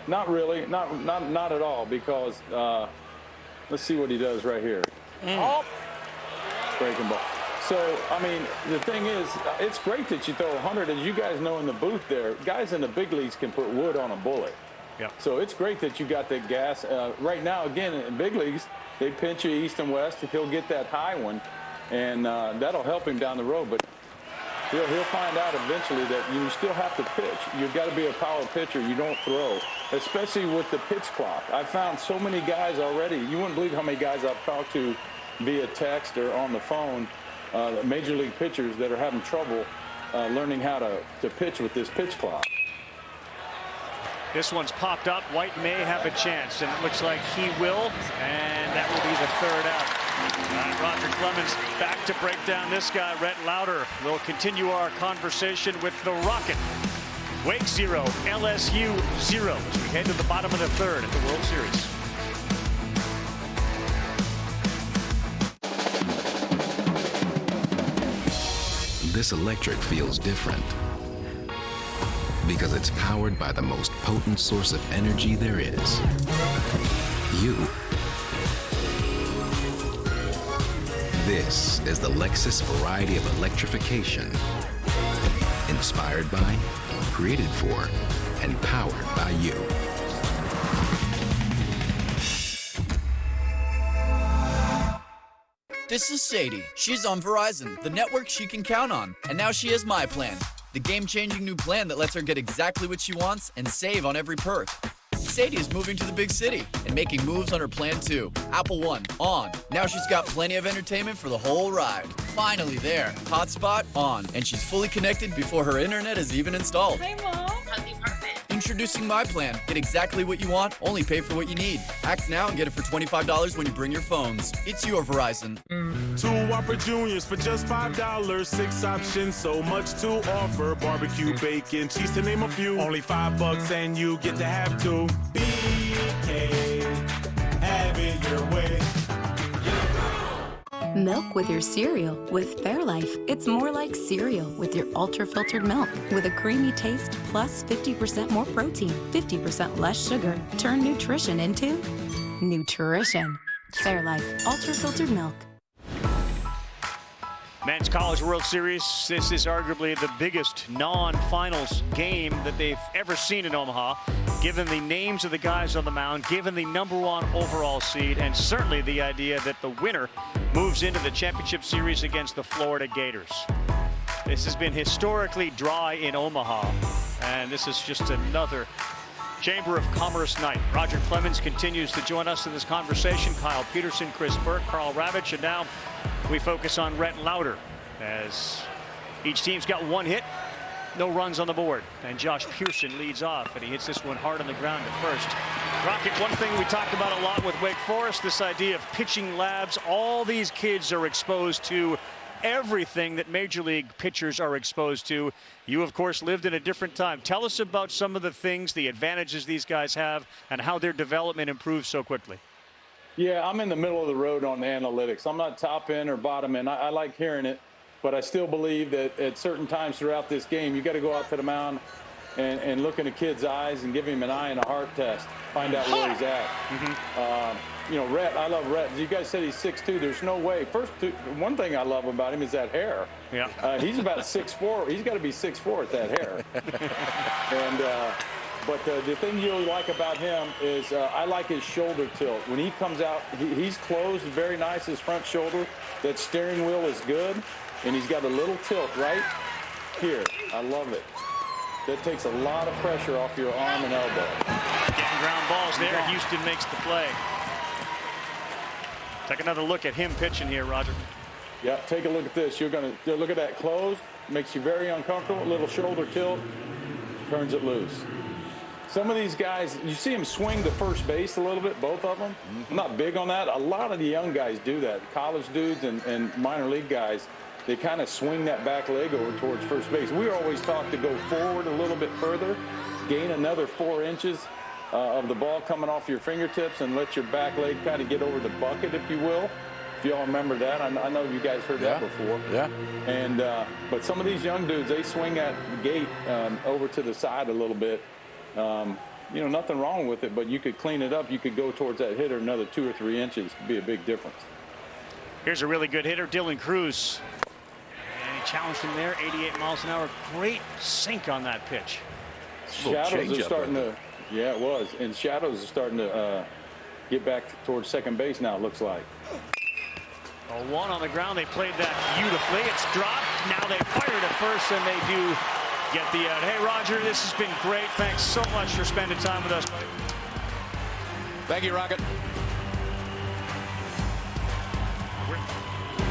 Not really. Not at all, because let's see what he does right here. Breaking ball. So, I mean, the thing is, it's great that you throw 100. As you guys know in the booth there, guys in the big leagues can put wood on a bullet. Yep. So it's great that you got that gas. Right now, again, in big leagues, they pinch you east and west. If he'll get that high one, and that'll help him down the road. But he'll find out eventually that you still have to pitch. You've got to be a power pitcher. You don't throw, especially with the pitch clock. I've found so many guys already. You wouldn't believe how many guys I've talked to via text or on the phone, major league pitchers that are having trouble learning how to pitch with this pitch clock. This one's popped up. White may have a chance, and it looks like he will, and that will be the third out. All right, Roger Clemens back to break down this guy. Rhett Lauder will continue our conversation with the Rocket. Wake 0, LSU 0 as we head to the bottom of the third at the World Series. This electric feels different because it's powered by the most potent source of energy there is. You. This is the Lexus variety of electrification. Inspired by, created for, and powered by you. This is Sadie. She's on Verizon, the network she can count on. And now she has my plan, the game-changing new plan that lets her get exactly what she wants and save on every perk. Sadie is moving to the big city and making moves on her plan too. Apple One, on. Now she's got plenty of entertainment for the whole ride. Finally there. Hotspot, on. And she's fully connected before her internet is even installed. Hey, Mom. How's the apartment? Introducing my plan. Get exactly what you want, only pay for what you need. Act now and get it for $25 when you bring your phones. It's your Verizon. 2 Whopper Juniors for just $5. 6 options, so much to offer. Barbecue, bacon, cheese to name a few. Only $5 and you get to have 2. BK, have it your way. Milk with your cereal with Fairlife. It's more like cereal with your ultra-filtered milk with a creamy taste plus 50% more protein, 50% less sugar. Turn nutrition into nutrition. Fairlife ultra-filtered milk. Men's College World Series. This is arguably the biggest non-finals game that they've ever seen in Omaha, given the names of the guys on the mound, given the #1 overall seed, and certainly the idea that the winner moves into the championship series against the Florida Gators. This has been historically dry in Omaha, and this is just another Chamber of Commerce night. Roger Clemens continues to join us in this conversation. Kyle Peterson, Chris Burke, Carl Ravitch, and now we focus on Rhett Lauder as each team's got 1 hit, no runs on the board. And Josh Pearson leads off, and he hits this one hard on the ground at first. Rocket, one thing we talked about a lot with Wake Forest, this idea of pitching labs. All these kids are exposed to everything that major league pitchers are exposed to. You, of course, lived in a different time. Tell us about some of the things, the advantages these guys have, and how their development improves so quickly. Yeah, I'm in the middle of the road on the analytics. I'm not top end or bottom end. I like hearing it, but I still believe that at certain times throughout this game, you got to go out to the mound and look in a kid's eyes and give him an eye and a heart test, find out where he's at. You know, Rhett, I love Rhett. You guys said he's 6'2". There's no way. One thing I love about him is that hair. Yeah. He's about 6'4". He's got to be 6'4" at that hair. And but the thing you really like about him is I like his shoulder tilt. When he comes out, he's closed very nice, his front shoulder. That steering wheel is good, and he's got a little tilt right here. I love it. That takes a lot of pressure off your arm and elbow. ground balls there. Houston makes the play. Take another look at him pitching here, Roger. Yeah, take a look at this. You're going to look at that close. Makes you very uncomfortable. A little shoulder tilt. Turns it loose. Some of these guys, you see them swing to first base a little bit, both of them. I'm not big on that. A lot of the young guys do that. College dudes and minor league guys, they kind of swing that back leg over towards first base. We were always taught to go forward a little bit further, gain another 4 inches of the ball coming off your fingertips and let your back leg kind of get over the bucket, if you will. If y'all remember that, I know you guys heard that before. Yeah. And but some of these young dudes, they swing that gate over to the side a little bit. You know, nothing wrong with it, but you could clean it up. You could go towards that hitter another 2 or 3 inches. It'd be a big difference. Here's a really good hitter, Dylan Cruz. And he challenged him there, 88 miles an hour. Great sink on that pitch. Shadows are starting to, yeah, it was. And Shadows are starting to get back towards second base now, it looks like. A 1 on the ground. They played that beautifully. It's dropped. Now they fire to first, and they do get the out. Hey, Roger, this has been great. Thanks so much for spending time with us. Thank you, Rocket.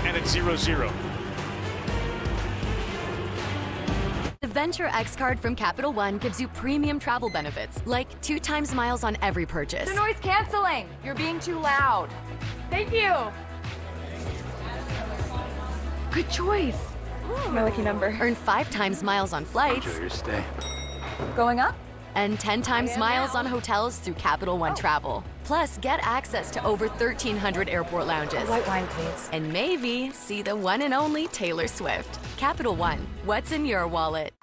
And it's 0-0. The Venture X card from Capital One gives you premium travel benefits, like 2 times miles on every purchase. The noise canceling. You're being too loud. Thank you. Good choice. Ooh, my lucky number. Earn 5 times miles on flights. Enjoy your stay. Going up? And 10 times miles on hotels through Capital One Travel. Plus, get access to over 1,300 airport lounges. White wine, please. And maybe see the one and only Taylor Swift. Capital One, what's in your wallet?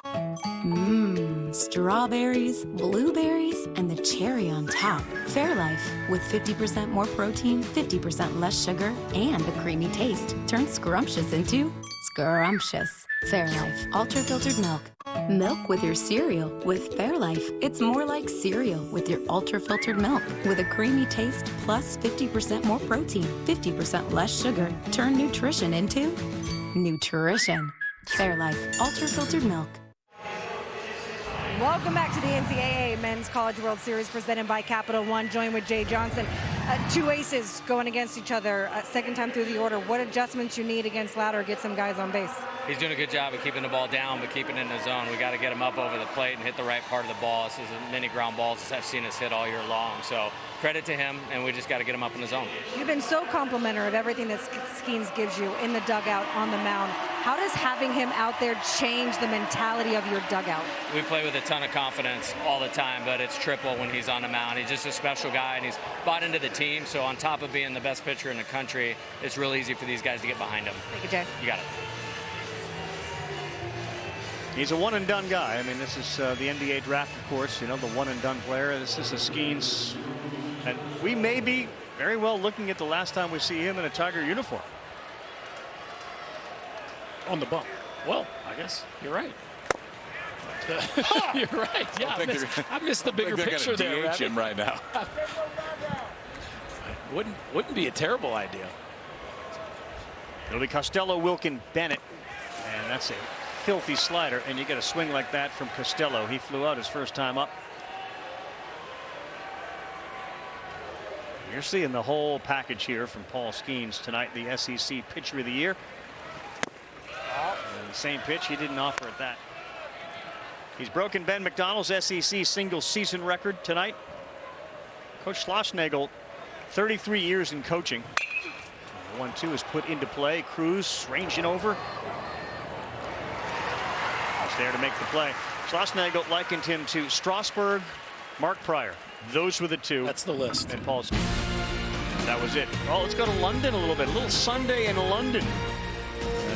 Strawberries, blueberries, and the cherry on top. Fairlife, with 50% more protein, 50% less sugar, and a creamy taste, turns scrumptious into scrumptious. Fairlife, ultra-filtered milk. Milk with your cereal. With Fairlife, it's more like cereal with your ultra-filtered milk. With a creamy taste plus 50% more protein, 50% less sugar. Turn nutrition into nutrition. Fairlife, ultra-filtered milk. Welcome back to the NCAA Men's College World Series presented by Capital One. Joined with Jay Johnson. 2 aces going against each other. Second time through the order. What adjustments you need against Louder to get some guys on base? He's doing a good job of keeping the ball down, but keeping it in the zone. We got to get him up over the plate and hit the right part of the ball. This is as many ground balls as I've seen us hit all year long. So credit to him, and we just got to get him up in the zone. You've been so complimentary of everything that Skenes gives you in the dugout, on the mound. How does having him out there change the mentality of your dugout? We play with a ton of confidence all the time, but it's triple when he's on the mound. He's just a special guy, and he's bought into the team. So on top of being the best pitcher in the country, it's real easy for these guys to get behind him. Thank you, Jay. You got it. He's a one-and-done guy. I mean, this is the NBA draft, of course. You know, the one-and-done player. This is a Skenes. And we may be very well looking at the last time we see him in a Tiger uniform. On the bump. Well, I guess you're right. You're right. Yeah, I missed the bigger picture there. DH him right now. Wouldn't be a terrible idea. It'll be Costello, Wilkin, Bennett. And that's a filthy slider. And you get a swing like that from Costello. He flew out his first time up. You're seeing the whole package here from Paul Skenes tonight, the SEC Pitcher of the Year. And the same pitch, he didn't offer at that. He's broken Ben McDonald's SEC single season record tonight. Coach Schlossnagel, 33 years in coaching. 1-2 is put into play. Cruz ranging over. He's there to make the play. Schlossnagel likened him to Strasburg, Mark Pryor. Those were the two. That's the list. And Paul Skenes. That was it. Oh, let's go to London a little bit. A little Sunday in London.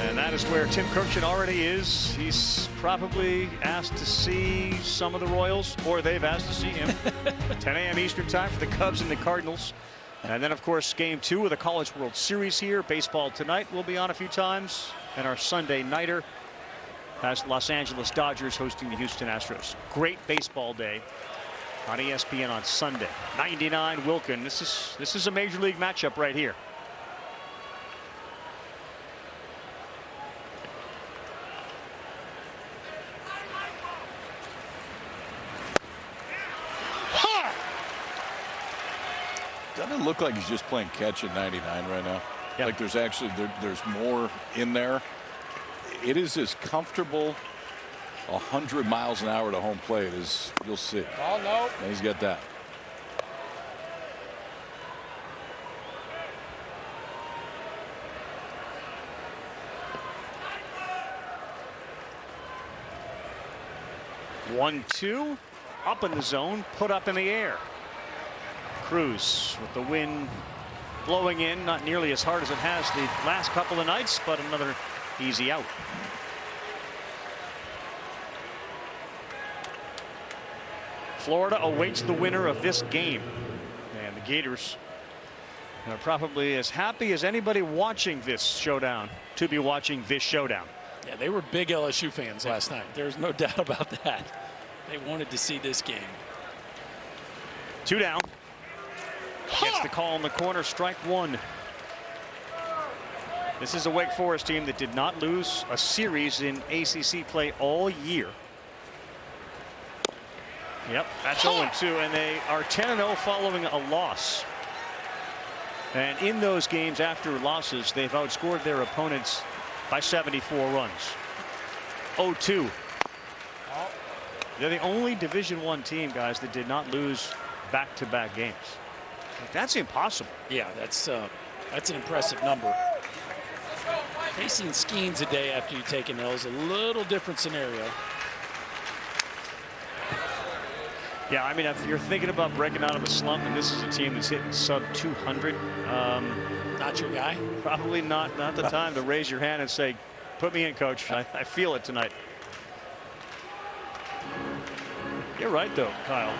And that is where Tim Kurkjian already is. He's probably asked to see some of the Royals, or they've asked to see him. 10 a.m. Eastern time for the Cubs and the Cardinals. And then, of course, Game 2 of the College World Series here. Baseball tonight will be on a few times. And our Sunday nighter has Los Angeles Dodgers hosting the Houston Astros. Great baseball day on ESPN on Sunday. 99 Wilkin. This is a major league matchup right here. Doesn't it look like he's just playing catch at 99 right now? Yep. Like there's actually there's more in there. It is as comfortable 100 miles an hour to home plate as you'll see. Oh, no. And he's got that. One, two, up in the zone, put up in the air. Cruz with the wind blowing in, not nearly as hard as it has the last couple of nights, but another easy out. Florida awaits the winner of this game, and the Gators are probably as happy as anybody watching this showdown to be watching this showdown. Yeah, they were big LSU fans last night. There's no doubt about that. They wanted to see this game. 2 down. Gets the call in the corner, strike one. This is a Wake Forest team that did not lose a series in ACC play all year. Yep, that's 0-2, and they are 10-0 following a loss. And in those games after losses, they've outscored their opponents by 74 runs. 0-2. They're the only Division I team, guys, that did not lose back-to-back games. That's impossible. Yeah, that's an impressive number. Facing Skenes a day after you take an L is a little different scenario. Yeah, I mean, if you're thinking about breaking out of a slump, and this is a team that's hitting sub 200, not your guy. Probably not the time to raise your hand and say, "Put me in, coach. I feel it tonight." You're right, though, Kyle.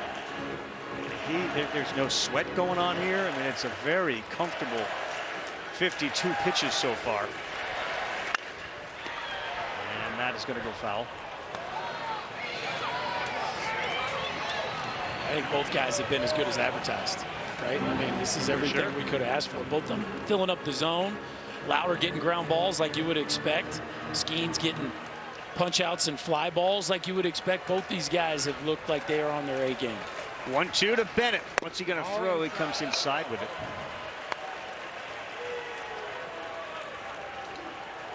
There's no sweat going on here. I mean, it's a very comfortable 52 pitches so far, and that is going to go foul. I think both guys have been as good as advertised, right? I mean, this is everything we could have asked for. Both of them filling up the zone. Lauer getting ground balls like you would expect. Skenes getting punch outs and fly balls like you would expect. Both these guys have looked like they are on their A game. 1-2 to Bennett. What's he going to throw? He comes inside with it.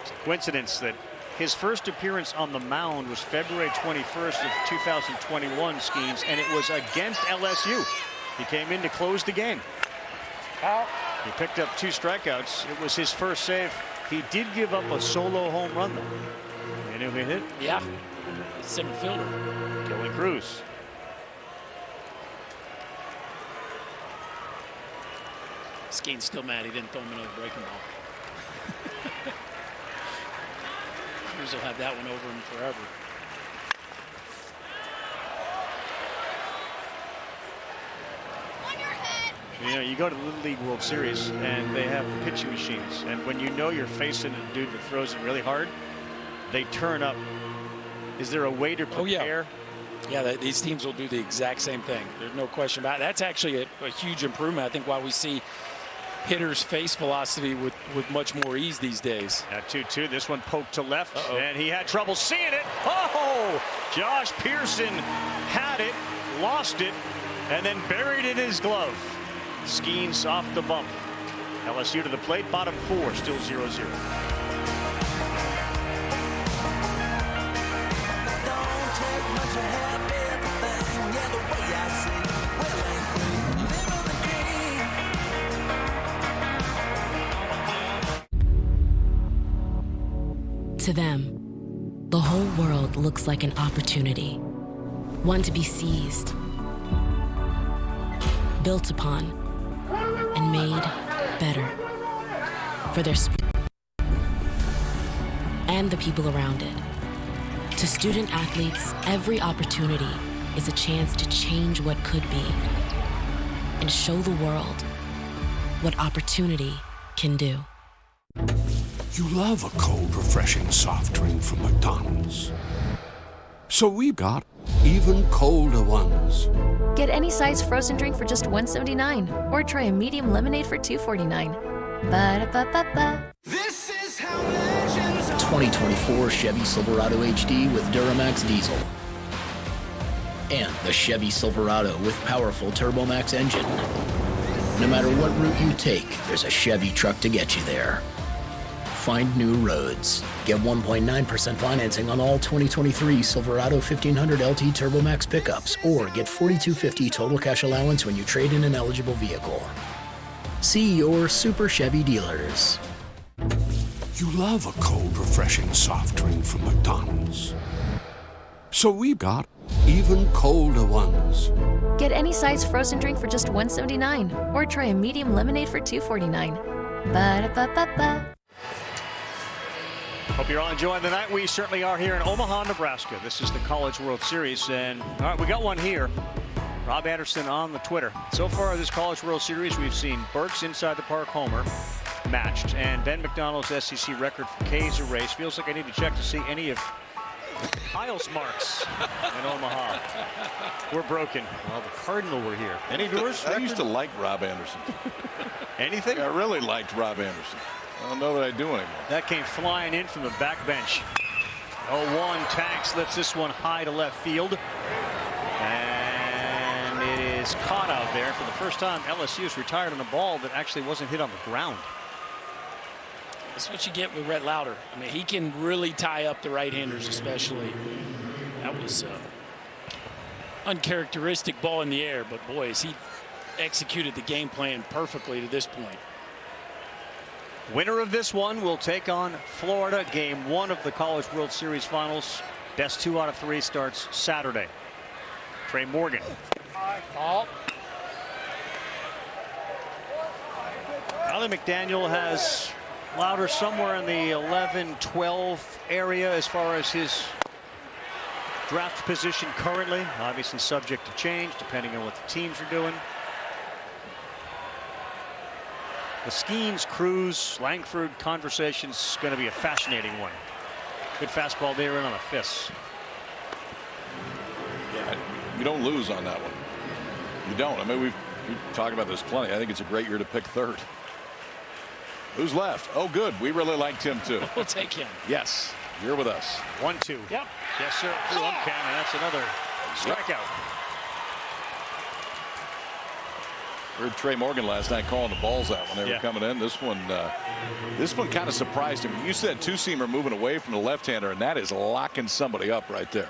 It's a coincidence that his first appearance on the mound was February 21st of 2021, Skenes, and it was against LSU. He came in to close the game. He picked up 2 strikeouts. It was his first save. He did give up a solo home run, though. You know who he hit? Yeah, center fielder. Dylan Cruz. Skenes still mad he didn't throw him another breaking ball. Cruz will have that one over him forever. You know, you go to the Little League World Series and they have pitching machines, and when you know you're facing a dude that throws it really hard, they turn up. Is there a way to prepare? Yeah, these teams will do the exact same thing. There's no question about it. That's actually a huge improvement. I think why we see hitters face velocity with much more ease these days. At 2-2, this one poked to left, and he had trouble seeing it. Oh, Josh Pearson had it, lost it, and then buried it in his glove. Skenes off the bump. LSU to the plate, bottom 4, still 0-0. To them, the whole world looks like an opportunity, one to be seized, built upon, and made better for their and the people around it. To student athletes, every opportunity is a chance to change what could be and show the world what opportunity can do. You love a cold, refreshing soft drink from McDonald's. So we got even colder ones. Get any size frozen drink for just $1.79 or try a medium lemonade for $2.49. Ba-da-ba-ba-ba. This is how legends are. 2024 Chevy Silverado HD with Duramax diesel. And the Chevy Silverado with powerful TurboMax engine. No matter what route you take, there's a Chevy truck to get you there. Find new roads. Get 1.9% financing on all 2023 Silverado 1500 LT Turbo Max pickups, or get $4,250 total cash allowance when you trade in an eligible vehicle. See your Super Chevy dealers. You love a cold, refreshing soft drink from McDonald's. So we've got even colder ones. Get any size frozen drink for just $1.79, or try a medium lemonade for $2.49. Ba-da-ba-ba-ba. Hope you're all enjoying the night. We certainly are here in Omaha, Nebraska. This is the College World Series, and all right, we got one here. Rob Anderson on the Twitter. So far this College World Series, we've seen Burke's inside the park homer matched, and Ben McDonald's SEC record for K's erased. Feels like I need to check to see any of Kyle's marks in Omaha. We're broken. Well, the Cardinal were here. Any doors? I used to like Rob Anderson. Anything? I really liked Rob Anderson. I don't know that I do anymore. That came flying in from the back bench. 0-1. Tanks lifts this one high to left field. And it is caught out there. For the first time, LSU's retired on a ball that actually wasn't hit on the ground. That's what you get with Rhett Lauder. I mean, he can really tie up the right-handers, especially. That was uncharacteristic ball in the air, but boy, has he executed the game plan perfectly to this point. Winner of this one will take on Florida. Game 1 of the College World Series Finals. Best 2 out of 3 starts Saturday. Trey Morgan. Ball. Allie McDaniel has Lauder somewhere in the 11-12 area as far as his draft position currently. Obviously subject to change depending on what the teams are doing. The Skenes, Cruz, Langford conversation is going to be a fascinating one. Good fastball there in on the fist. Yeah, you don't lose on that one. You don't. I mean, we've talked about this plenty. I think it's a great year to pick third. Who's left? Oh, good. We really liked him, too. We'll take him. Yes. You're with us. 1-2. Yep. Yes, sir. Through Umkan, and that's another strikeout. Heard Trey Morgan last night calling the balls out when they were coming in. This one kind of surprised him. You said two-seamer moving away from the left-hander, and that is locking somebody up right there.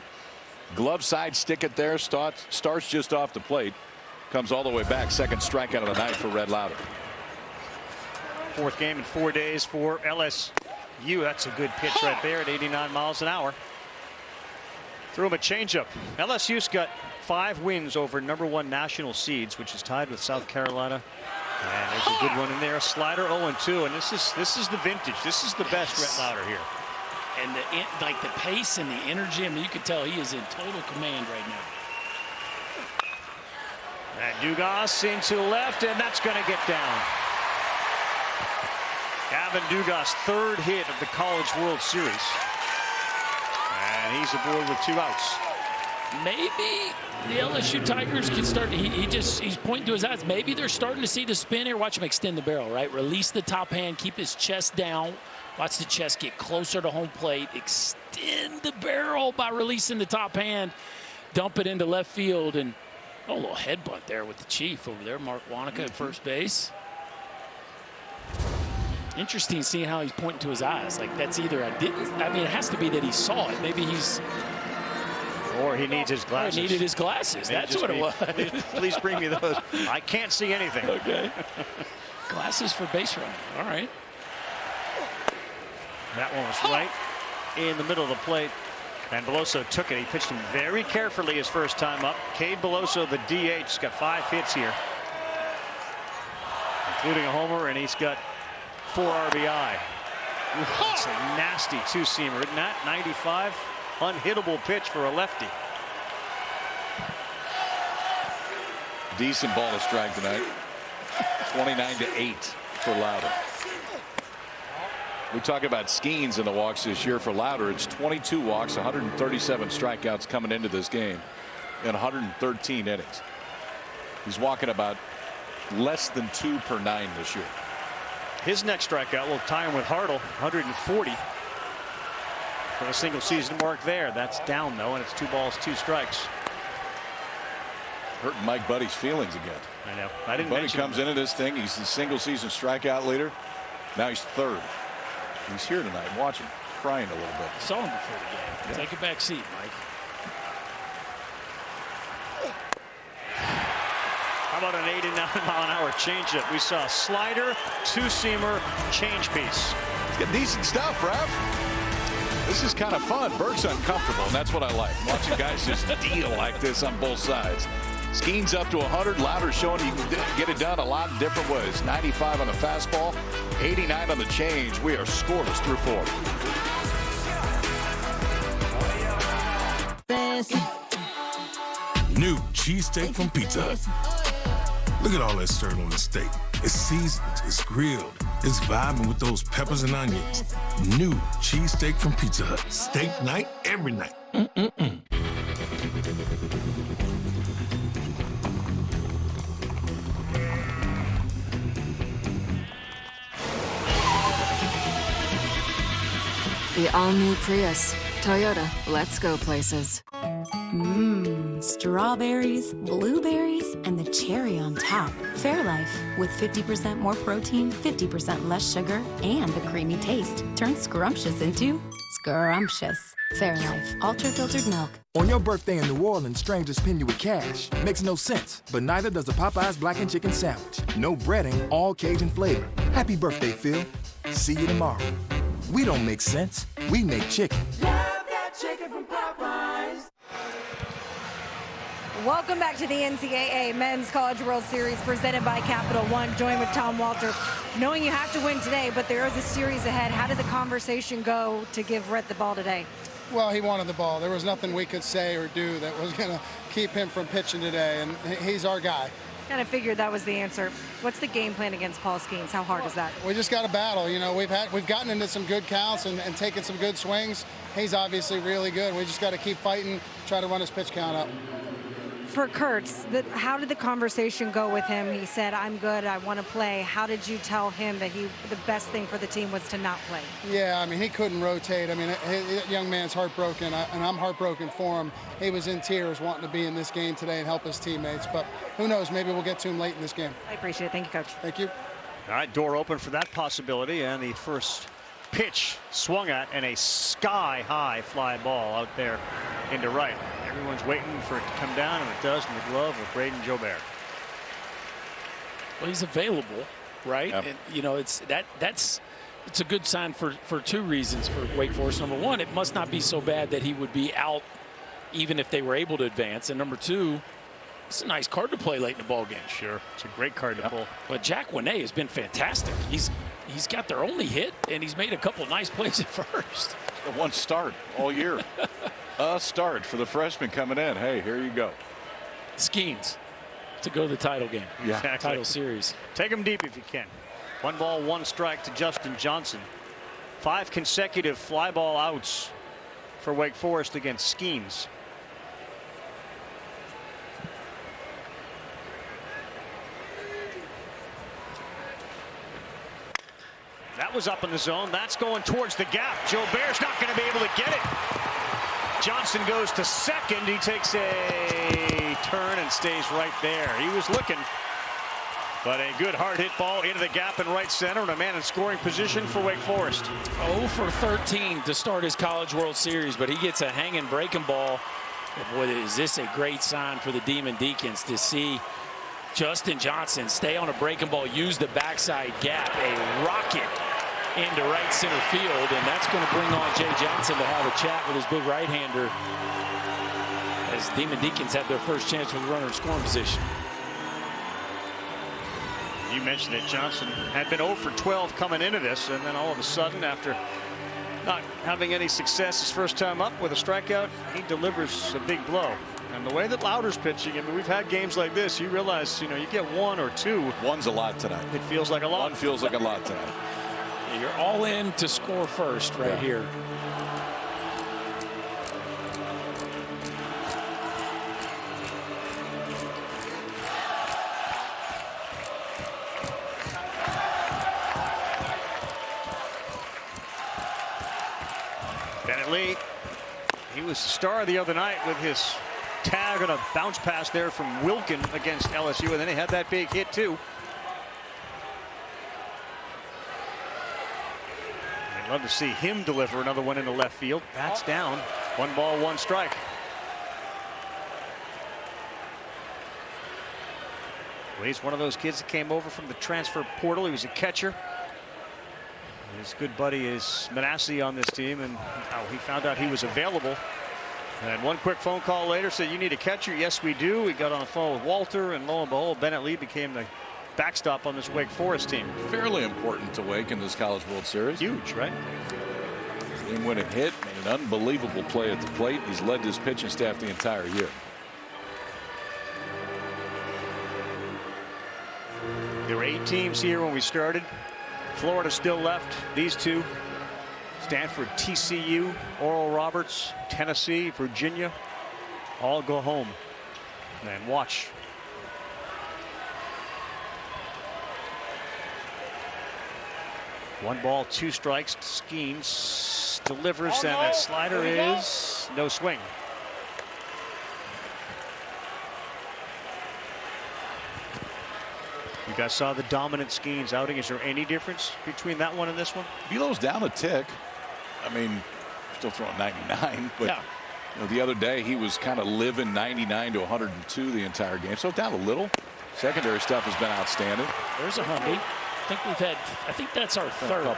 Glove side, stick it there. Starts just off the plate. Comes all the way back. Second strikeout of the night for Red Lauder. 4th game in 4 days for LSU. That's a good pitch right there at 89 miles an hour. Threw him a changeup. LSU's got 5 wins over #1 national seeds, which is tied with South Carolina. And there's a good one in there. A slider 0-2, and this is the vintage. This is the best Rhett Lauder here. And the pace and the energy. I mean, you could tell he is in total command right now. And Dugas into left, and that's going to get down. Gavin Dugas' 3rd hit of the College World Series. And he's aboard with 2 outs. Maybe the LSU Tigers can start. He's pointing to his eyes. Maybe they're starting to see the spin here. Watch him extend the barrel, right? Release the top hand, keep his chest down. Watch the chest get closer to home plate. Extend the barrel by releasing the top hand. Dump it into left field. And a little headbutt there with the Chief over there. Mark Wanaka at first base. Interesting seeing how he's pointing to his eyes. Like that's either I mean, it has to be that he saw it. Maybe he's. Or he needs his glasses. Or he needed his glasses. Maybe That's what it was. Please bring me those. I can't see anything. Okay. Glasses for base running. All right. That one was right in the middle of the plate. And Beloso took it. He pitched him very carefully his first time up. Cade Beloso, the DH, has got 5 hits here, including a homer, and he's got 4 RBI. That's a nasty 2-seamer, isn't that? 95. Unhittable pitch for a lefty. Decent ball to strike tonight. 29-8 for Lauder. We talk about Skenes in the walks this year for Lauder. It's 22 walks, 137 strikeouts coming into this game in 113 innings. He's walking about less than 2 per 9 this year. His next strikeout will tie him with Hartle, 140. For a single season mark there. That's down though, and it's 2 balls, 2 strikes. Hurting Mike Buddy's feelings again. I know. I didn't Buddy mention comes into this thing. He's the single-season strikeout leader. Now he's third. He's here tonight. Watch him crying a little bit. Saw him before the game. Yeah. Take a back seat, Mike. How about an 89-mile-an-hour changeup? We saw slider, two-seamer, change piece. He's got decent stuff, Ref. This is kind of fun. Burke's uncomfortable, and that's what I like. Watching guys just deal like this on both sides. Skenes up to 100. Lauder showing you can get it done a lot of different ways. 95 on the fastball, 89 on the change. We are scoreless through 4. New cheesesteak from Pizza Hut. Look at all that sirloin steak. It's seasoned, it's grilled, it's vibing with those peppers and onions. New cheesesteak from Pizza Hut. Steak night, every night. The all-new Prius. Toyota, let's go places. Strawberries, blueberries, and the cherry on top. Fairlife, with 50% more protein, 50% less sugar, and a creamy taste, turns scrumptious into scrumptious. Fairlife, ultra-filtered milk. On your birthday in New Orleans, strangers pin you with cash. Makes no sense, but neither does a Popeye's Blackened Chicken Sandwich. No breading, all Cajun flavor. Happy birthday, Phil. See you tomorrow. We don't make sense. We make chicken. Love that chicken from Popeyes. Welcome back to the NCAA Men's College World Series presented by Capital One. Joined with Tom Walter. Knowing you have to win today, but there is a series ahead. How did the conversation go to give Rhett the ball today? Well, he wanted the ball. There was nothing we could say or do that was going to keep him from pitching today, and he's our guy. Kind of figured that was the answer. What's the game plan against Paul Skenes? How hard is that? We just got to battle. You know, we've gotten into some good counts and taken some good swings. He's obviously really good. We just got to keep fighting, try to run his pitch count up. For Kurtz, how did the conversation go with him? He said, I'm good, I want to play. How did you tell him that the best thing for the team was to not play? Yeah, I mean, he couldn't rotate. I mean, that young man's heartbroken, and I'm heartbroken for him. He was in tears wanting to be in this game today and help his teammates. But who knows, maybe we'll get to him late in this game. I appreciate it. Thank you, Coach. Thank you. All right, door open for that possibility, and the first pitch swung at, and a sky-high fly ball out there into right. Everyone's waiting for it to come down, and it does in the glove of Braden Jobert. Well, he's available, right? Yep. And, you know, it's a good sign for two reasons for Wake Forest. Number one, it must not be so bad that he would be out even if they were able to advance. And number two, it's a nice card to play late in the ball game. Sure, it's a great card to pull. But Jack Winney has been fantastic. He's got their only hit, and he's made a couple nice plays at first. One start all year. A start for the freshman coming in. Hey, here you go. Skenes to go to the title game. Yeah, exactly. Title series. Take them deep if you can. 1 ball, 1 strike to Justin Johnson. 5 consecutive fly ball outs for Wake Forest against Skenes. That was up in the zone. That's going towards the gap. Jobert's not going to be able to get it. Johnson goes to second. He takes a turn and stays right there. He was looking, but a good hard hit ball into the gap in right center, and a man in scoring position for Wake Forest. 0 for 13 to start his College World Series, but he gets a hanging breaking ball. And boy, is this a great sign for the Demon Deacons to see Justin Johnson stay on a breaking ball, use the backside gap, a rocket into right center field, and that's going to bring on Jay Johnson to have a chat with his big right-hander as Demon Deacons have their first chance with a runner in scoring position. You mentioned that Johnson had been 0 for 12 coming into this, and then all of a sudden, after not having any success his first time up with a strikeout, he delivers a big blow. And the way that Lauder's pitching, I mean, we've had games like this. You realize, you know, you get 1 or 2. One's a lot tonight. It feels like a lot. One feels like a lot tonight. You're all in to score first right here. Bennett Lee, he was the star the other night with his tag on a bounce pass there from Wilkin against LSU, and then he had that big hit too. I'd love to see him deliver another one into left field. Bats down. 1 ball, 1 strike. Well, he's one of those kids that came over from the transfer portal. He was a catcher. His good buddy is Manasseh on this team, and he found out he was available. And one quick phone call later said, "You need a catcher?" "Yes, we do." We got on the phone with Walter, and lo and behold, Bennett Lee became the backstop on this Wake Forest team. Fairly important to Wake in this College World Series. Huge, right? Game-winning hit, made an unbelievable play at the plate. He's led this pitching staff the entire year. There were 8 teams here when we started. Florida still left. These 2. Stanford, TCU, Oral Roberts, Tennessee, Virginia, all go home. And watch. One ball, 2 strikes. Skenes delivers, and that slider is no swing. You guys saw the dominant Skenes outing. Is there any difference between that one and this one? Velo's down a tick. I mean, still throwing 99, but you know, the other day he was kind of living 99 to 102 the entire game, so down a little. Secondary stuff has been outstanding. There's a Humby. I think that's our third.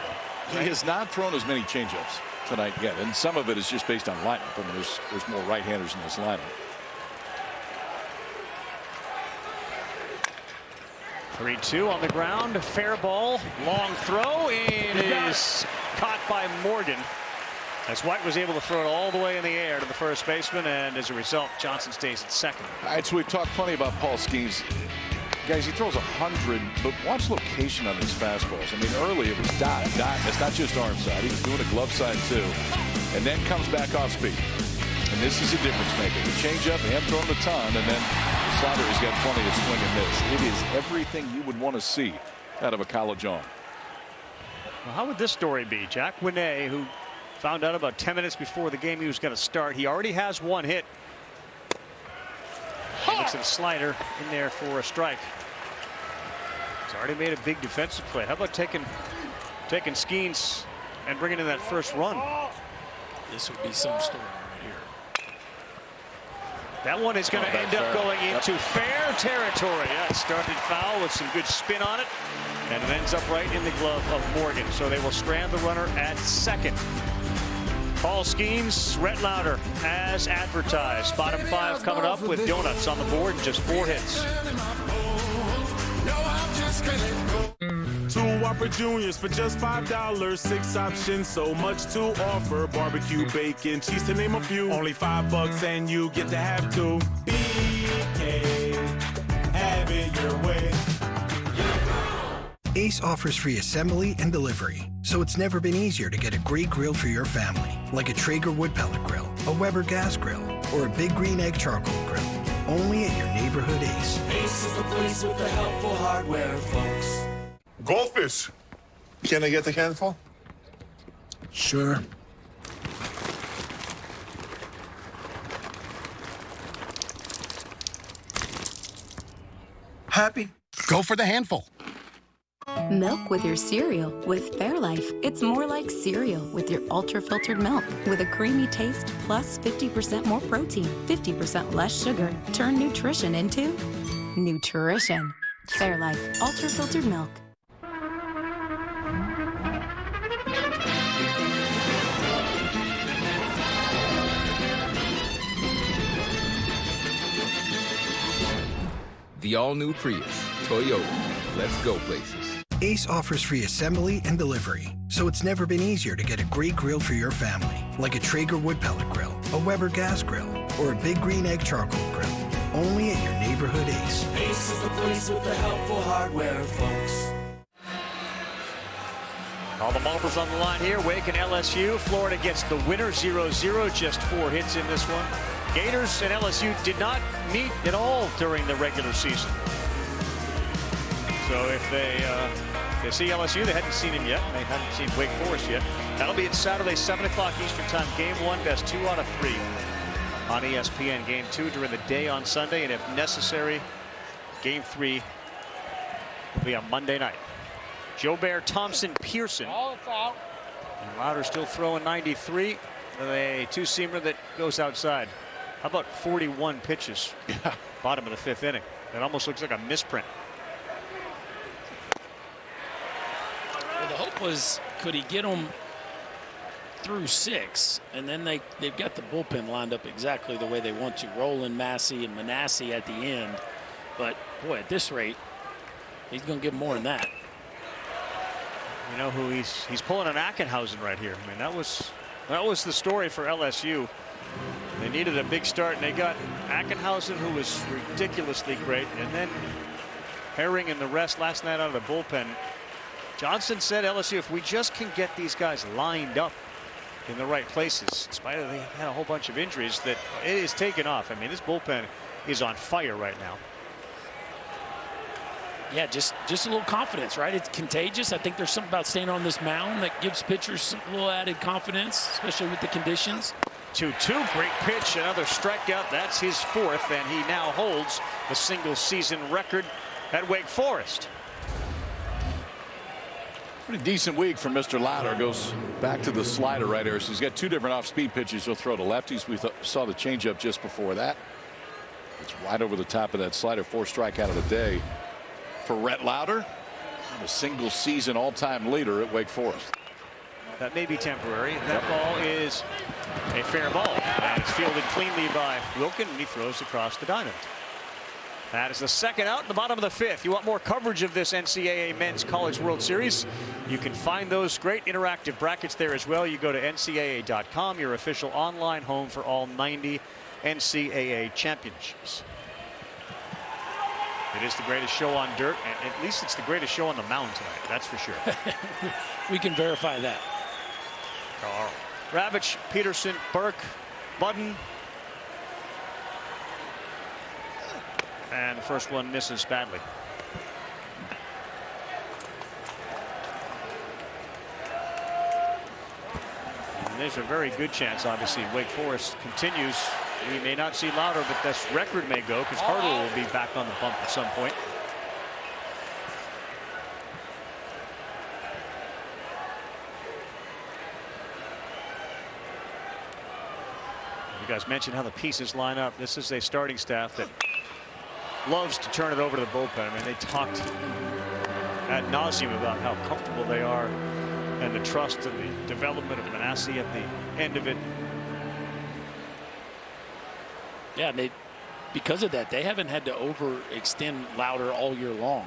He has not thrown as many changeups tonight yet, and some of it is just based on lineup. I mean, there's more right-handers in this lineup. 3-2 on the ground. Fair ball. Long throw. And it is caught by Morgan, as White was able to throw it all the way in the air to the first baseman, and as a result, Johnson stays at second. All right, so we've talked plenty about Paul Skenes. Guys, he throws 100, but watch location on his fastballs. I mean, early it was dot. It's not just arm side. He was doing a glove side too, and then comes back off speed. And this is a difference maker. The changeup, he hasn't thrown a ton, and then the slider, he's got plenty of swing and miss. It is everything you would want to see out of a college arm. Well, how would this story be? Jack Winney, who found out about 10 minutes before the game he was going to start. He already has 1 hit. He looks at a slider in there for a strike. He's already made a big defensive play. How about taking Skenes and bringing in that first run? This would be some story right here. That one is going to end up going into fair territory. Yeah, it started foul with some good spin on it, and it ends up right in the glove of Morgan. So they will strand the runner at second. Paul Skenes, Rhett Lauder as advertised. Bottom 5 coming up with donuts on the board and just 4 hits. 2 Whopper Juniors for just $5. 6 options, so much to offer. Barbecue, bacon, cheese to name a few. Only $5 and you get to have 2. BK, have it your way. Ace offers free assembly and delivery, so it's never been easier to get a great grill for your family, like a Traeger wood pellet grill, a Weber gas grill, or a Big Green Egg charcoal grill. Only at your neighborhood Ace. Ace is the place with the helpful hardware, folks. Goldfish. Can I get a handful? Sure. Happy? Go for the handful. Milk with your cereal with Fairlife. It's more like cereal with your ultra-filtered milk with a creamy taste plus 50% more protein, 50% less sugar. Turn nutrition into nutrition. Fairlife ultra-filtered milk. The all-new Prius. Toyota. Let's go places. Ace offers free assembly and delivery, so it's never been easier to get a great grill for your family, like a Traeger wood pellet grill, a Weber gas grill, or a Big Green Egg charcoal grill. Only at your neighborhood Ace. Ace is the place with the helpful hardware, folks. All the multiples on the line here. Wake and LSU. Florida gets the winner 0-0. Just 4 hits in this one. Gators and LSU did not meet at all during the regular season. So if they see LSU, they hadn't seen him yet. They hadn't seen Wake Forest yet. That'll be at Saturday, 7 o'clock Eastern Time. Game 1, best 2 out of 3. on ESPN. Game 2 during the day on Sunday, and if necessary, Game 3 will be on Monday night. Jobert, Thompson, Pearson. And Lauder still throwing 93 with a two-seamer that goes outside. How about 41 pitches? Bottom of the 5th inning. That almost looks like a misprint. Well, the hope was, could he get them through 6, and then they've got the bullpen lined up exactly the way they want to. Roland, Massey, and Manassi at the end. But boy, at this rate, he's going to give more than that. You know who he's pulling an Ackenhausen right here. I mean, that was the story for LSU. They needed a big start, and they got Ackenhausen, who was ridiculously great, and then Herring and the rest last night out of the bullpen. Johnson said, LSU, if we just can get these guys lined up in the right places, in spite of they had a whole bunch of injuries, that it is taken off. I mean, this bullpen is on fire right now. Yeah, just a little confidence, right? It's contagious. I think there's something about staying on this mound that gives pitchers a little added confidence, especially with the conditions. 2-2, great pitch, another strikeout. That's his 4th, and he now holds the single-season record at Wake Forest. Pretty decent week for Mr. Lauder. Goes back to the slider right here. So he's got 2 different off-speed pitches. He'll throw to lefties. We saw the changeup just before that. It's right over the top of that slider. 4 strikeout of the day for Rhett Lauder, a single-season all-time leader at Wake Forest. That may be temporary. That ball is a fair ball, and it's fielded cleanly by Wilkin, and he throws across the diamond. That is the second out in the bottom of the 5th. You want more coverage of this NCAA Men's College World Series? You can find those great interactive brackets there as well. You go to ncaa.com, your official online home for all 90 NCAA championships. It is the greatest show on dirt, and at least it's the greatest show on the mound tonight. That's for sure. We can verify that. Ravitch, Peterson, Burke, Budden. And the first one misses badly. And there's a very good chance, obviously, Wake Forest continues. We may not see Lauder, but this record may go because Hartle will be back on the bump at some point. You guys mentioned how the pieces line up. This is a starting staff that loves to turn it over to the bullpen. I mean, they talked ad nauseum about how comfortable they are and the trust and the development of Manassi at the end of it. Yeah, because of that, they haven't had to overextend Lauder all year long.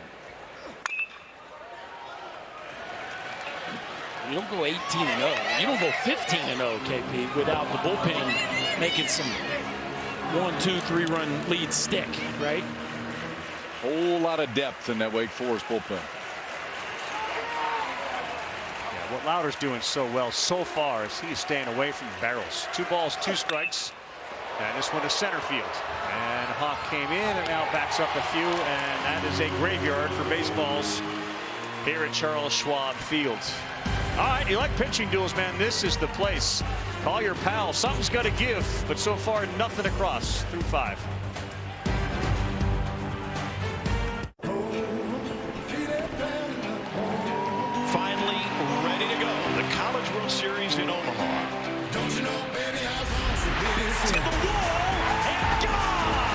You don't go 18-0. You don't go 15-0, KP, without the bullpen making some 1, 2, 3-run leads stick, right? Whole lot of depth in that Wake Forest bullpen. Yeah, what Lauder's doing so well so far is he's staying away from barrels. 2 balls, 2 strikes. And this one to center field. And Hawk came in and now backs up a few. And that is a graveyard for baseballs here at Charles Schwab Field. All right, you like pitching duels, man. This is the place. Call your pal. Something's got to give. But so far, nothing across through 5. Finally ready to go. The College World Series in Omaha. Don't you know, baby, I was born for this. To the wall and gone!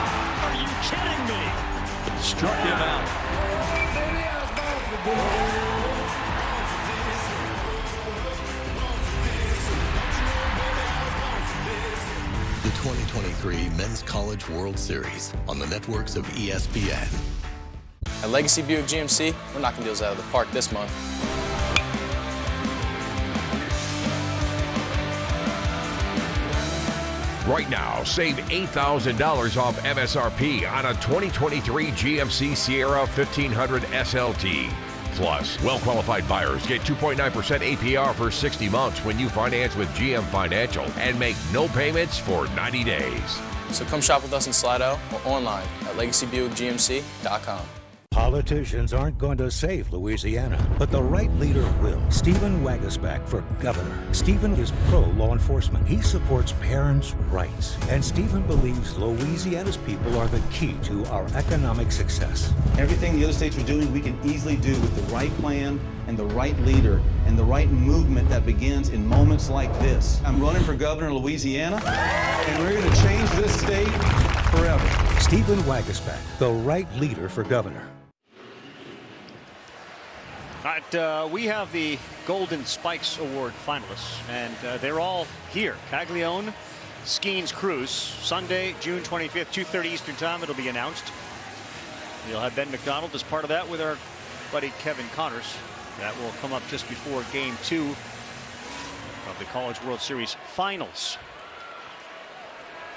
Are you kidding me? Struck him out. Baby, I was born for this. The 2023 Men's College World Series on the networks of ESPN. At Legacy Buick GMC, we're knocking deals out of the park this month. Right now, save $8,000 off MSRP on a 2023 GMC Sierra 1500 SLT. Plus, well-qualified buyers get 2.9% APR for 60 months when you finance with GM Financial and make no payments for 90 days. So come shop with us in Slidell or online at LegacyBuickGMC.com. Politicians aren't going to save Louisiana, but the right leader will. Stephen Wagasback for governor. Stephen is pro-law enforcement. He supports parents' rights. And Stephen believes Louisiana's people are the key to our economic success. Everything the other states are doing, we can easily do with the right plan and the right leader and the right movement that begins in moments like this. I'm running for governor of Louisiana, and we're going to change this state forever. Stephen Wagasback, the right leader for governor. All right, we have the Golden Spikes Award finalists, and they're all here. Caglione, Skenes, Cruz. Sunday, June 25th, 2:30 Eastern Time. It'll be announced. You'll have Ben McDonald as part of that with our buddy Kevin Connors. That will come up just before Game 2 of the College World Series Finals.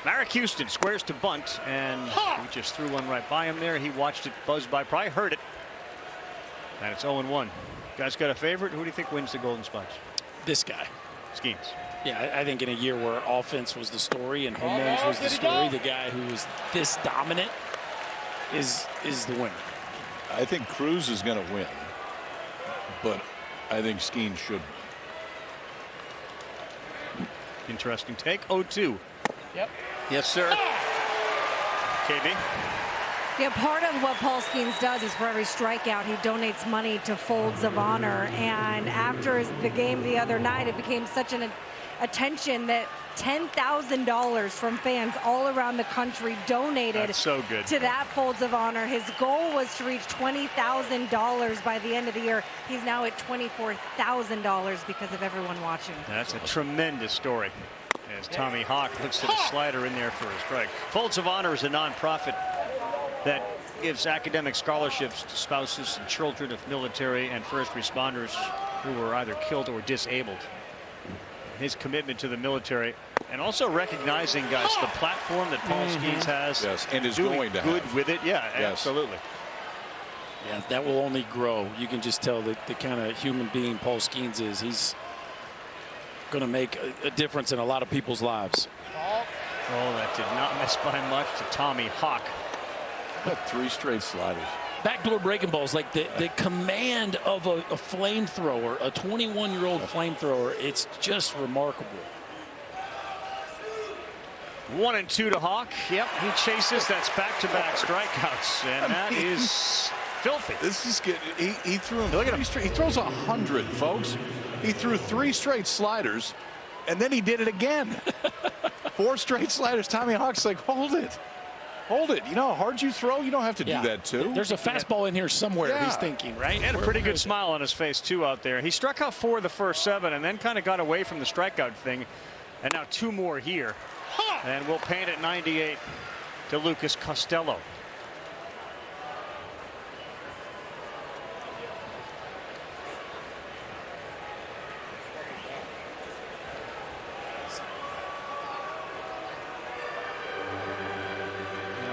Marek Houston squares to bunt, and he just threw one right by him there. He watched it buzz by, probably heard it. And it's 0-1. Guys got a favorite? Who do you think wins the Golden Spikes? This guy. Skenes. Yeah, I think in a year where offense was the story and home runs was the story, the guy who was this dominant is the winner. I think Cruz is going to win, but I think Skenes should. Interesting take. 0-2. Yep. Yes, sir. KB. Yeah, part of what Paul Skenes does is for every strikeout, he donates money to Folds of Honor. And after the game the other night, it became such an attention that $10,000 from fans all around the country donated to that Folds of Honor. His goal was to reach $20,000 by the end of the year. He's now at $24,000 because of everyone watching. That's a tremendous story. As Tommy Hawk looks at a slider in there for a strike. Folds of Honor is a nonprofit that gives academic scholarships to spouses and children of military and first responders who were either killed or disabled. His commitment to the military, and also recognizing, guys, the platform that Paul Skenes has. Yes, and is doing going to good have. with it. Yeah, yes. Absolutely. Yeah, that will only grow. You can just tell that the kind of human being Paul Skenes is. He's going to make a difference in a lot of people's lives. Oh, that did not miss by much to Tommy Hawk. About 3 straight sliders. Backdoor breaking balls, like the command of a flamethrower, a 21-year-old flamethrower. It's just remarkable. 1-2 to Hawk. Yep, he chases. That's back-to-back strikeouts, and that is filthy. This is good. He threw him. Look at him. He throws 100, folks. He threw 3 straight sliders, and then he did it again. 4 straight sliders. Tommy Hawk's like, hold it. Hold it. You know how hard you throw? You don't have to do that, too. There's a fastball in here somewhere, he's thinking, right? He had a pretty good smile on his face, too, out there. He struck out 4 of the first 7 and then kind of got away from the strikeout thing. And now 2 more here. And we'll paint at 98 to Lucas Costello.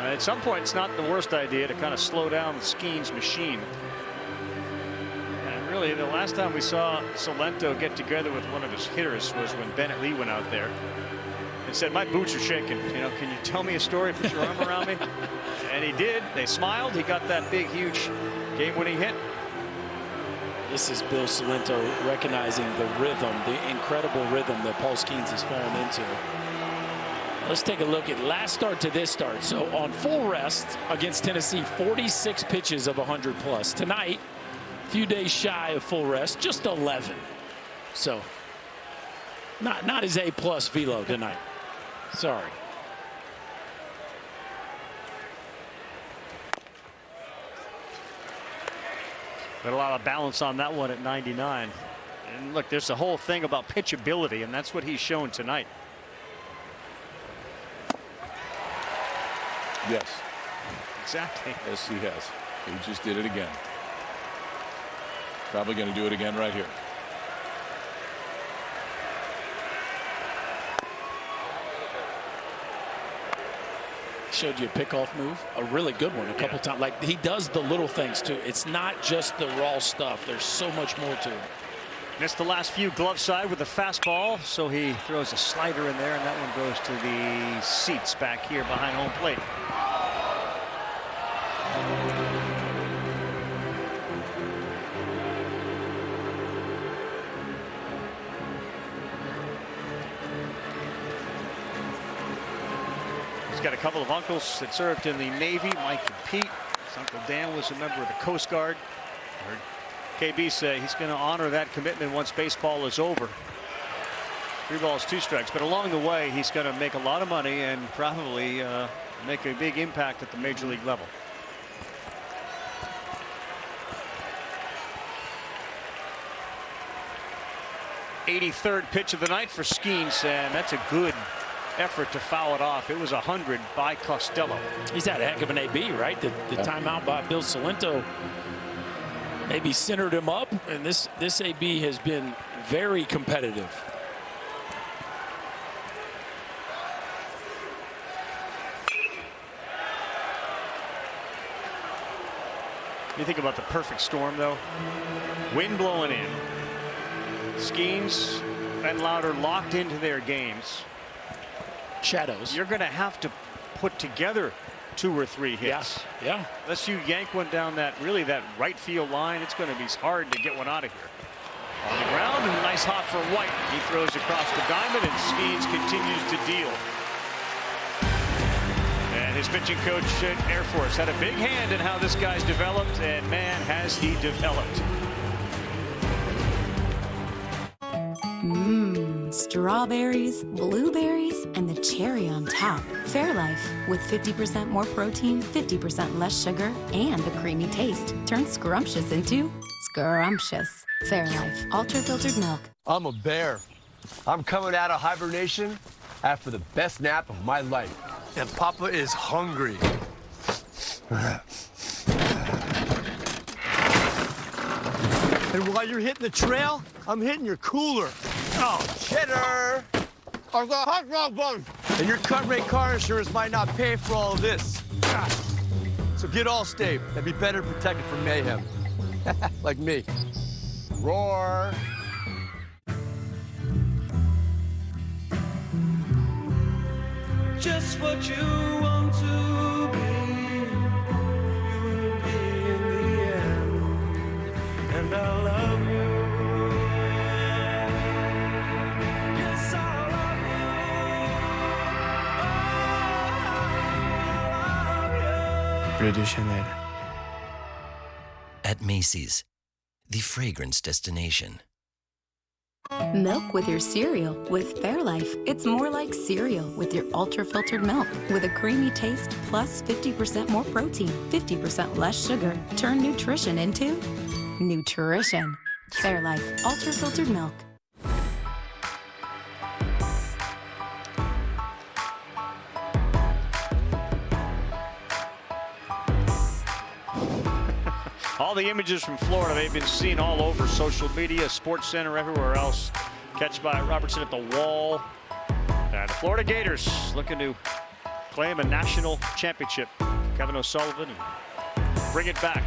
At some point, it's not the worst idea to kind of slow down the Skenes machine. And really, the last time we saw Salento get together with one of his hitters was when Bennett Lee went out there and said, "My boots are shaking. You know, can you tell me a story? Put your arm around me." And he did. They smiled. He got that big, huge game-winning hit. This is Bill Salento recognizing the rhythm, the incredible rhythm that Paul Skenes has fallen into. Let's take a look at last start to this start. So on full rest against Tennessee, 46 pitches of 100 plus. Tonight, a few days shy of full rest, just 11. So not his A+ velo tonight. Sorry. But a lot of balance on that one at 99. And look, there's a whole thing about pitchability, and that's what he's shown tonight. Yes. Exactly. Yes, he has. He just did it again. Probably going to do it again right here. Showed you a pickoff move, a really good one a couple times. Like, he does the little things too. It's not just the raw stuff. There's so much more to it. Missed the last few glove side with the fastball, so he throws a slider in there, and that one goes to the seats back here behind home plate. got a couple of uncles that served in the Navy, Mike and Pete. His Uncle Dan was a member of the Coast Guard. I heard KB say he's going to honor that commitment once baseball is over. 3 balls, 2 strikes. But along the way, he's going to make a lot of money and probably make a big impact at the major league level. '83rd pitch of the night for Skenes, and that's a good effort to foul it off. It was 100 by Costello. He's had a heck of an AB, right? The timeout by Bill Salento maybe centered him up, and this AB has been very competitive. You think about the perfect storm, though. Wind blowing in. Skenes and Lauder locked into their games. Shadows. You're going to have to put together 2 or 3 hits. Yeah. Unless you yank one down that right field line, it's going to be hard to get one out of here. On the ground, and a nice hop for White. He throws across the diamond, and Skenes continues to deal. And his pitching coach at Air Force had a big hand in how this guy's developed, and man, has he developed. Strawberries, blueberries, and the cherry on top. Fairlife, with 50% more protein, 50% less sugar, and a creamy taste, turns scrumptious into scrumptious. Fairlife, ultra-filtered milk. I'm a bear. I'm coming out of hibernation after the best nap of my life. And Papa is hungry. And while you're hitting the trail, I'm hitting your cooler. Oh, cheddar! I've got a hot dog bun. And your cut rate car insurance might not pay for all of this. So get Allstate and be better protected from mayhem. Like me. Roar! Just what you want to be, you will be in the end. And I love you. Yes, I love you. Bleu de Chanel. At Macy's, the fragrance destination. Milk with your cereal. With Fairlife, it's more like cereal with your ultra-filtered milk. With a creamy taste plus 50% more protein, 50% less sugar. Turn nutrition into nutrition. Fairlife, ultra-filtered milk. All the images from Florida, they've been seen all over social media, Sports Center, everywhere else. Catch by Robertson at the wall. And the Florida Gators looking to claim a national championship. Kevin O'Sullivan and bring it back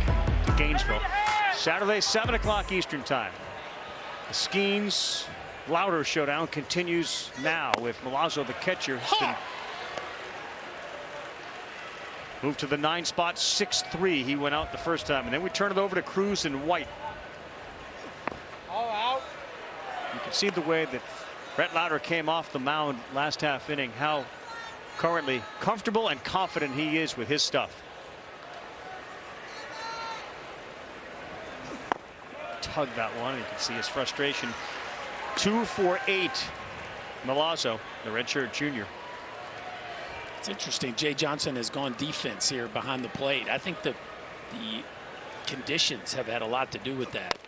to Gainesville. Saturday, 7 o'clock Eastern time. The Skenes Lauder showdown continues now with Milazzo, the catcher, has been moved to the 9 spot, 6-3. He went out the first time, and then we turn it over to Cruz and White. All out. You can see the way that Brett Lauder came off the mound last half inning, how currently comfortable and confident he is with his stuff. Tug that one, and you can see his frustration. 2 for 8. Milazzo, the redshirt junior. It's interesting. Jay Johnson has gone defense here behind the plate. I think the conditions have had a lot to do with that.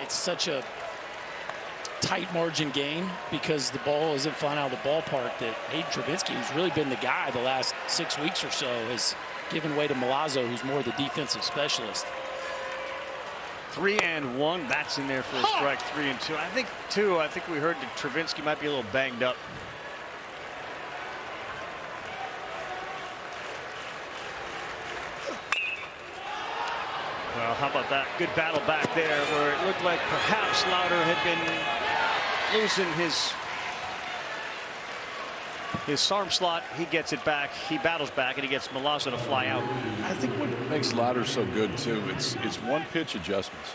It's such a tight margin game because the ball isn't flying out of the ballpark that Hayden Travinski, who's really been the guy the last 6 weeks or so, has given way to Milazzo, who's more the defensive specialist. 3-1. That's in there for a strike. 3-2. I think we heard that Travinski might be a little banged up. Well, how about that? Good battle back there where it looked like perhaps Lauder had been losing his arm slot. He gets it back. He battles back, and he gets Milazzo to fly out. I think what makes Lauder so good, too, it's one-pitch adjustments.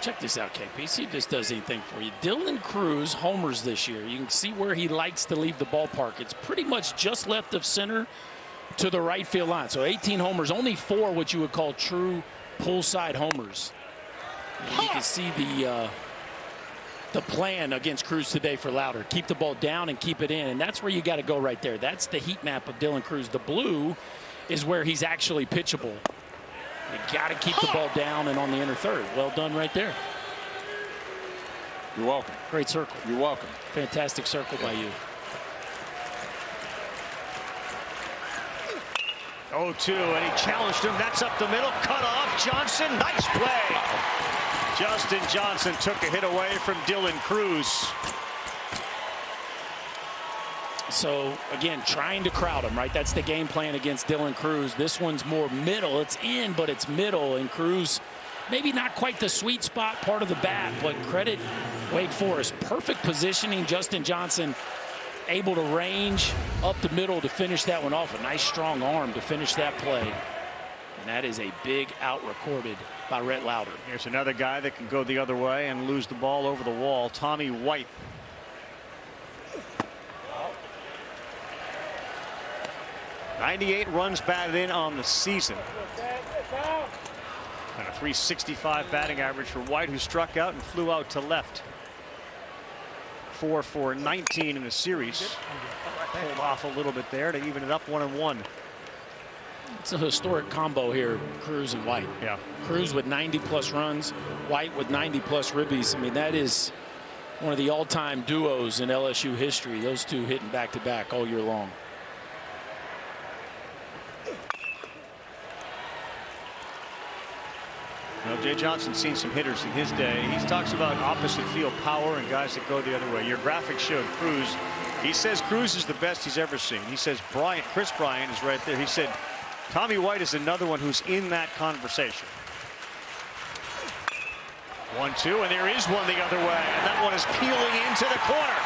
Check this out, KP. See if this does anything for you. Dylan Cruz homers this year. You can see where he likes to leave the ballpark. It's pretty much just left of center to the right field line. So 18 homers, only 4 what you would call true pull-side homers. And you can see the plan against Cruz today for Lauder. Keep the ball down and keep it in, and that's where you got to go right there. That's the heat map of Dylan Cruz. The blue is where he's actually pitchable. You got to keep the ball down and on the inner third. Well done right there. You're welcome. Great circle. You're welcome. Fantastic circle by you. 0-2, and he challenged him. That's up the middle. Cut off. Johnson. Nice play. Justin Johnson took a hit away from Dylan Cruz. So, again, trying to crowd him, right? That's the game plan against Dylan Cruz. This one's more middle. It's in, but it's middle. And Cruz, maybe not quite the sweet spot part of the bat, but credit Wake Forest. Perfect positioning. Justin Johnson able to range up the middle to finish that one off. A nice strong arm to finish that play. And that is a big out recorded by Rhett Lauder. Here's another guy that can go the other way and lose the ball over the wall. Tommy White. '98 runs batted in on the season. And a .365 batting average for White, who struck out and flew out to left. 4 for 19 in the series. Pulled off a little bit there to even it up 1-1. It's a historic combo here, Cruz and White. Yeah. Cruz with 90+ runs, White with 90+ ribbies. I mean, that is one of the all-time duos in LSU history. Those two hitting back-to-back all year long. Well, Jay Johnson's seen some hitters in his day. He talks about opposite field power and guys that go the other way. Your graphic showed Cruz. He says Cruz is the best he's ever seen. He says Chris Bryant is right there. He said Tommy White is another one who's in that conversation. 1-2, and there is one the other way, and that one is peeling into the corner.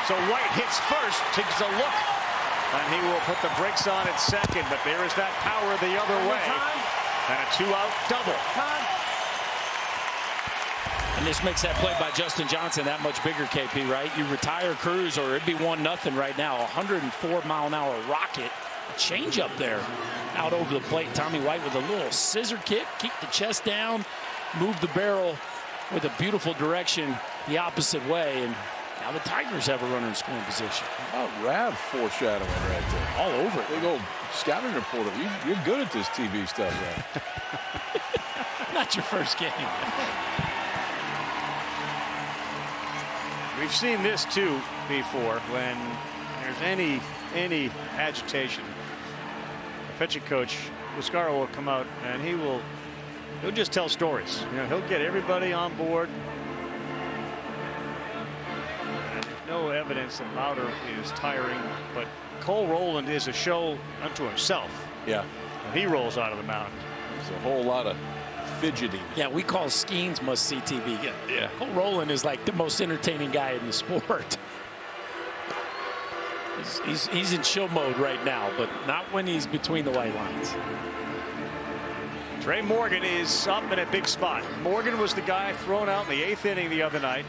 So White hits first, takes a look, and he will put the brakes on at second, but there is that power the other way. And a 2-out double. And this makes that play by Justin Johnson that much bigger, KP, right? You retire Cruz, or it'd be 1-0 right now. 104-mile-an-hour rocket. A change up there out over the plate. Tommy White with a little scissor kick. Keep the chest down. Move the barrel with a beautiful direction the opposite way. And now the Tigers have a runner in scoring position. How about Rav foreshadowing right there? All over it. Big old scouting reporter. You're good at this TV stuff, Rav. Not your first game. We've seen this too before when there's any agitation. The pitching coach Wiscaro will come out and he'll just tell stories. You know, he'll get everybody on board. And there's no evidence that Lauder is tiring, but Cole Rowland is a show unto himself. Yeah. When he rolls out of the mound. There's a whole lot of fidgeting. Yeah, we call Skenes must-see TV. Yeah. Cole Rowland is like the most entertaining guy in the sport. He's in show mode right now, but not when he's between the white lines. Trey Morgan is up in a big spot. Morgan was the guy thrown out in the 8th inning the other night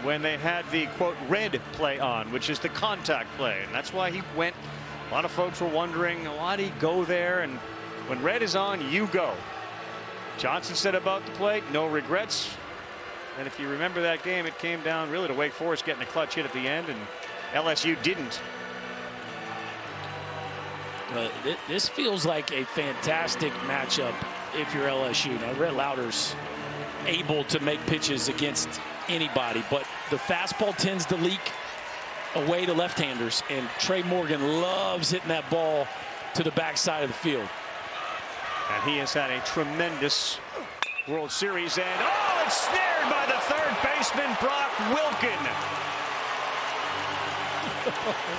when they had the, quote, red play on, which is the contact play. And that's why he went. A lot of folks were wondering, why did he go there? And when red is on, you go. Johnson said about the play, no regrets. And if you remember that game, it came down really to Wake Forest getting a clutch hit at the end, and LSU didn't. This feels like a fantastic matchup if you're LSU. Now, Rhett Lauder's able to make pitches against anybody, but the fastball tends to leak away to left-handers, and Trey Morgan loves hitting that ball to the backside of the field. And he has had a tremendous World Series, and oh, it's snared by the third baseman, Brock Wilken.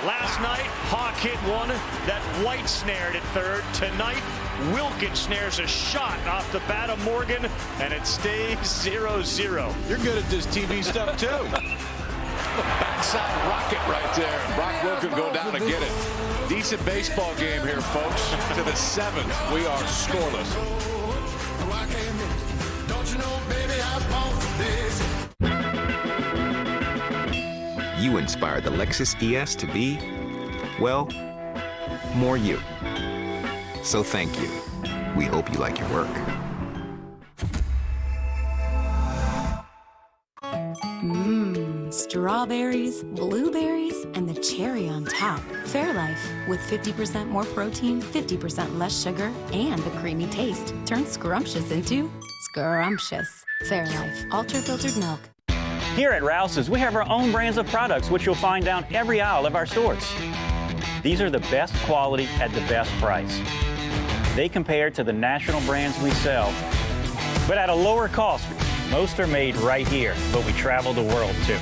Last night, Hawk hit one that White snared at third. Tonight, Wilken snares a shot off the bat of Morgan, and it stays 0-0. You're good at this TV stuff, too. Backside rocket right there. Brock Wilken go down and get it. Decent baseball game here, folks. To the 7th, we are scoreless. Don't you know, baby, I was born for this. you inspired the Lexus ES to be, well, more you. So thank you. We hope you like your work. Strawberries, blueberries, and the cherry on top. Fairlife, with 50% more protein, 50% less sugar, and a creamy taste, turns scrumptious into scrumptious. Fairlife, ultra-filtered milk. Here at Rouse's, we have our own brands of products, which you'll find down every aisle of our stores. These are the best quality at the best price. They compare to the national brands we sell, but at a lower cost. Most are made right here, but we travel the world too.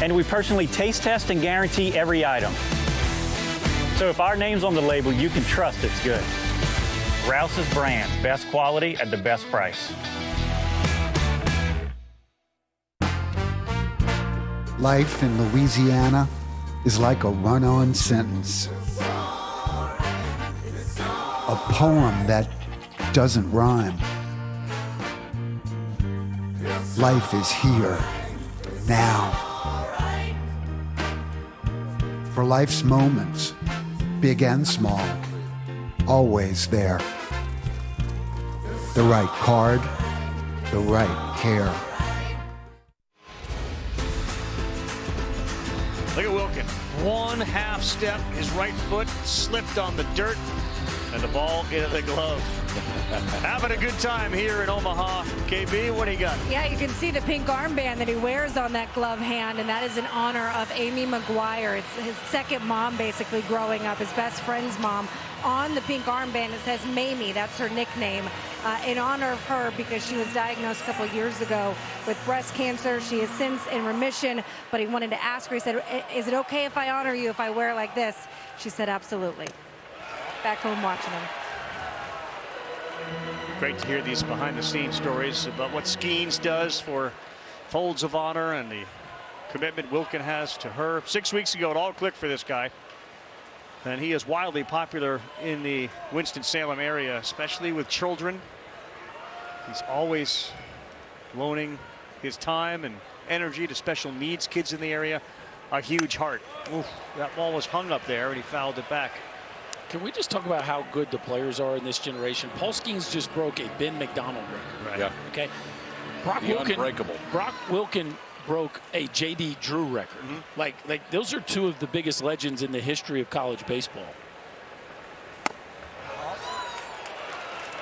And we personally taste test and guarantee every item. So if our name's on the label, you can trust it's good. Rouse's brand, best quality at the best price. Life in Louisiana is like a run-on sentence. A poem that doesn't rhyme. Life is here, now. For life's moments, big and small, always there. The right card, the right care. Look at Wilkin. One half step, his right foot slipped on the dirt, and the ball into the glove. Having a good time here in Omaha. KB, what do you got? Yeah, you can see the pink armband that he wears on that glove hand, and that is in honor of Amy McGuire. It's his second mom, basically, growing up, his best friend's mom. On the pink armband, it says Mamie. That's her nickname, in honor of her, because she was diagnosed a couple years ago with breast cancer. She is since in remission, but he wanted to ask her, he said, is it okay if I honor you if I wear it like this? She said, absolutely. Back home watching him. Great to hear these behind-the-scenes stories about what Skenes does for Folds of Honor and the commitment Wilkin has to her. 6 weeks ago, it all clicked for this guy. And he is wildly popular in the Winston-Salem area, especially with children. He's always loaning his time and energy to special needs kids in the area. A huge heart. Oof, that ball was hung up there, and he fouled it back. Can we just talk about how good the players are in this generation? Paul Skenes just broke a Ben McDonald record. Right. Yeah. Okay. Brock Wilkin broke a J.D. Drew record. Mm-hmm. Like those are two of the biggest legends in the history of college baseball.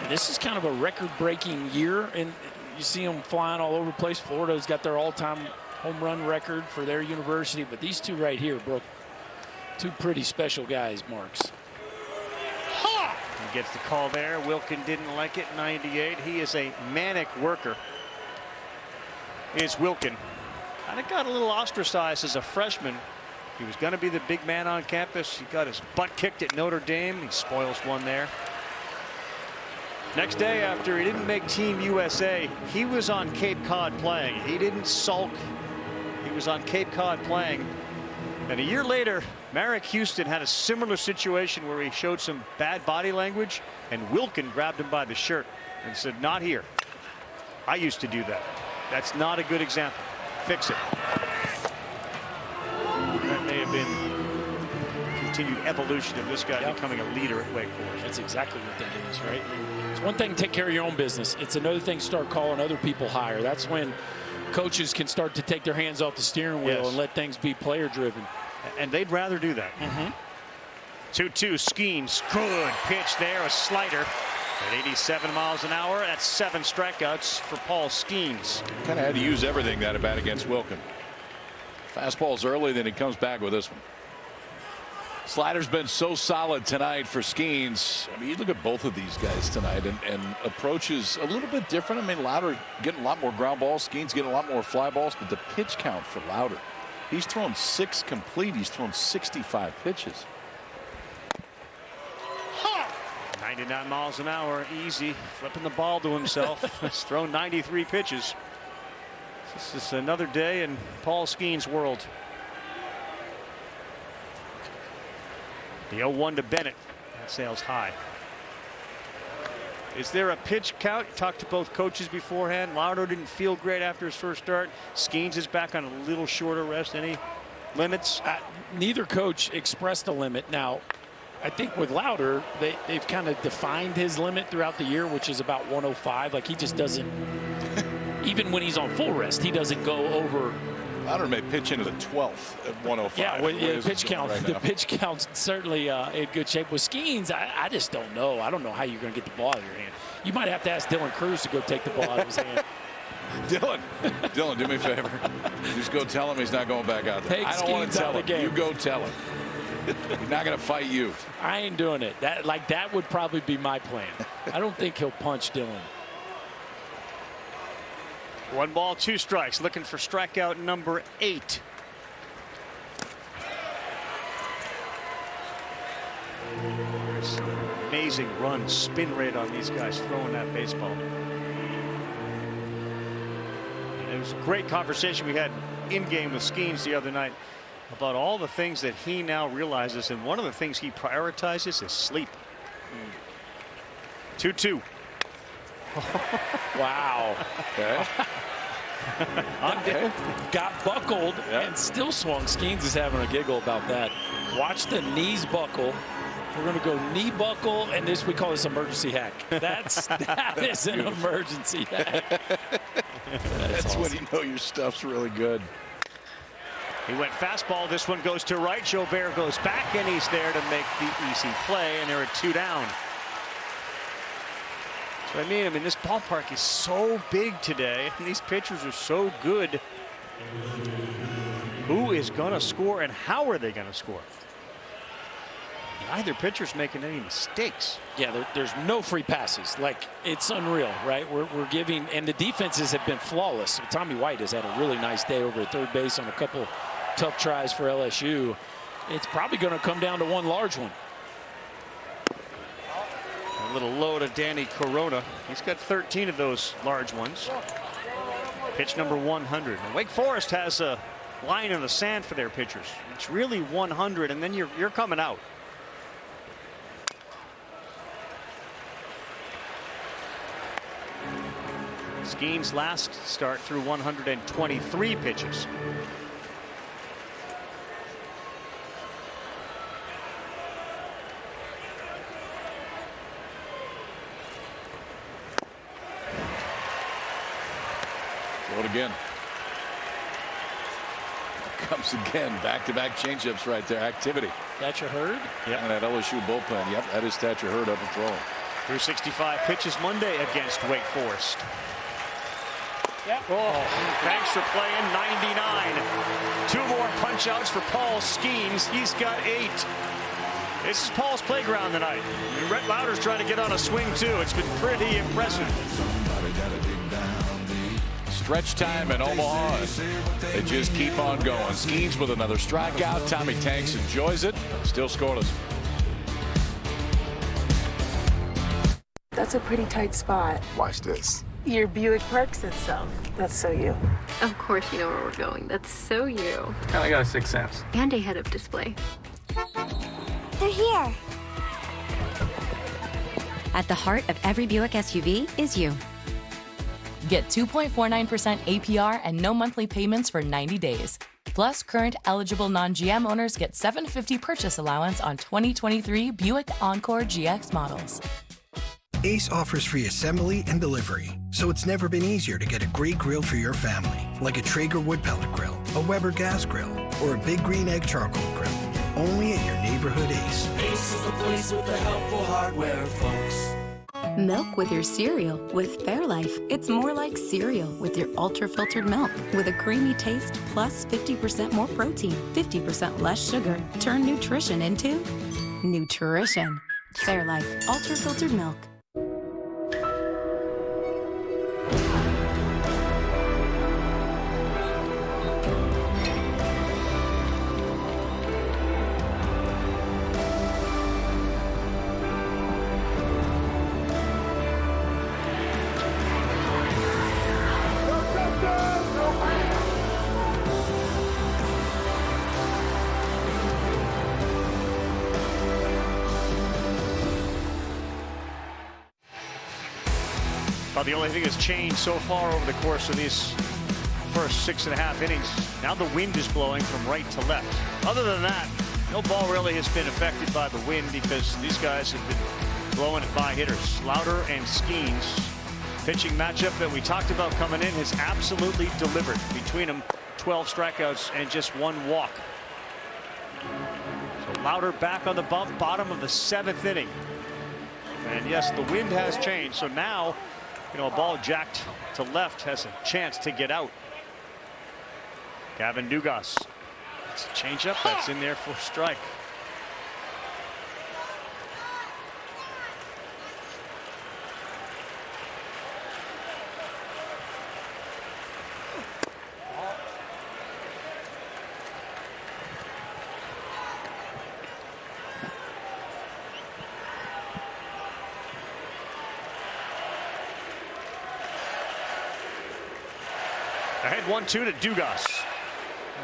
And this is kind of a record-breaking year, and you see them flying all over the place. Florida's got their all-time home run record for their university, but these two right here broke two pretty special guys' marks. He gets the call there. Wilkin didn't like it. 98. He is a manic worker. Is Wilkin. Kind of got a little ostracized as a freshman. He was going to be the big man on campus. He got his butt kicked at Notre Dame. He spoils one there. Next day, after he didn't make Team USA, he was on Cape Cod playing. He didn't sulk. He was on Cape Cod playing. And a year later, Merrick Houston had a similar situation where he showed some bad body language, and Wilkin grabbed him by the shirt and said, "Not here. I used to do that. That's not a good example. Fix it." That may have been continued evolution of this guy becoming a leader at Wake Forest. That's exactly what that is, right? It's one thing to take care of your own business. It's another thing to start calling other people higher. That's when coaches can start to take their hands off the steering wheel and let things be player driven. And they'd rather do that. 2-2 Skenes. Good pitch there. A slider at 87 miles an hour. That's 7 strikeouts for Paul Skenes. Kind of had to use everything that at bat against Wilkin. Fastballs early, then he comes back with this one. Slider's been so solid tonight for Skenes. I mean, you look at both of these guys tonight, and approach is a little bit different. I mean, Lauder getting a lot more ground balls. Skenes getting a lot more fly balls, but the pitch count for Lauder. He's thrown 6 complete. He's thrown 65 pitches. 99 miles an hour, easy. Flipping the ball to himself. He's thrown 93 pitches. This is another day in Paul Skenes' world. The 0-1 to Bennett. That sails high. Is there a pitch count? Talked to both coaches beforehand. Lauder didn't feel great after his first start. Skenes is back on a little shorter rest than he limits? Neither coach expressed a limit. Now, I think with Lauder, they've kind of defined his limit throughout the year, which is about 105. Like, he just doesn't, even when he's on full rest, he doesn't go over. Lauder may pitch into the 12th at 105. Yeah, the pitch count. Right The pitch count's certainly in good shape. With Skenes, I just don't know. I don't know how you're going to get the ball out of your hand. You might have to ask Dylan Cruz to go take the ball out of his hand. Dylan, do me a favor. Just go tell him he's not going back out there. Take I don't want to Skenes out tell of the him. game. You go tell him. He's not going to fight you. I ain't doing it. That would probably be my plan. I don't think he'll punch Dylan. 1 ball, 2 strikes. Looking for strikeout number 8. There's amazing run, spin rate on these guys throwing that baseball. And it was a great conversation we had in game with Skenes the other night about all the things that he now realizes, and one of the things he prioritizes is sleep. 2-2. Wow. Okay. Got buckled and still swung. Skenes is having a giggle about that. Watch the knees buckle. We're going to go knee buckle, and we call this emergency hack. That is an emergency hack. That's awesome. when you know your stuff's really good. He went fastball. This one goes to right. Jobert goes back, and he's there to make the easy play, and they're at 2 down. That's what I mean. This ballpark is so big today, and these pitchers are so good. Who is going to score, and how are they going to score? Neither pitcher's making any mistakes. Yeah, there's no free passes. Like, it's unreal, right? We're giving, and the defenses have been flawless. Tommy White has had a really nice day over at third base on a couple tough tries for LSU. It's probably going to come down to one large one. A little low to Danny Corona. He's got 13 of those large ones. Pitch number 100. And Wake Forest has a line in the sand for their pitchers. It's really 100, and then you're coming out. Skenes' last start through 123 pitches. Throw it again. Comes again. Back-to-back changeups right there. Activity. Thatcher Hurd? Yeah. And that LSU bullpen. Yep, that is Thatcher Hurd up and throwing. Through 65 pitches Monday against Wake Forest. Yep. Oh, thanks for playing. 99. 2 more punch outs for Paul Skenes. He's got 8. This is Paul's playground tonight. And Rhett Lauder's trying to get on a swing too. It's been pretty impressive. Stretch time in Omaha. They just keep on going. Skenes with another strikeout. Tommy Tanks enjoys it. Still scoreless. That's a pretty tight spot. Watch this. Your Buick parks itself. That's so you. Of course you know where we're going. That's so you. I got a 6th sense. And a head-up display. They're here. At the heart of every Buick SUV is you. Get 2.49% APR and no monthly payments for 90 days. Plus, current eligible non-GM owners get $750 purchase allowance on 2023 Buick Encore GX models. Ace offers free assembly and delivery, so it's never been easier to get a great grill for your family, like a Traeger wood pellet grill, a Weber gas grill, or a Big Green Egg charcoal grill. Only at your neighborhood Ace. Ace is the place with the helpful hardware, folks. Milk with your cereal with Fairlife. It's more like cereal with your ultra-filtered milk with a creamy taste plus 50% more protein, 50% less sugar. Turn nutrition into nutrition. Fairlife ultra-filtered milk. Well, the only thing that's changed so far over the course of these first 6.5 innings. Now the wind is blowing from right to left. Other than that, no ball really has been affected by the wind because these guys have been blowing it by hitters. Lauder and Skenes. Pitching matchup that we talked about coming in has absolutely delivered. Between them, 12 strikeouts and just 1 walk. So Lauder back on the bump, bottom of the 7th inning. And yes, the wind has changed. So now, a ball jacked to left has a chance to get out. Gavin Dugas. It's a changeup that's in there for strike. Ahead 1-2 to Dugas.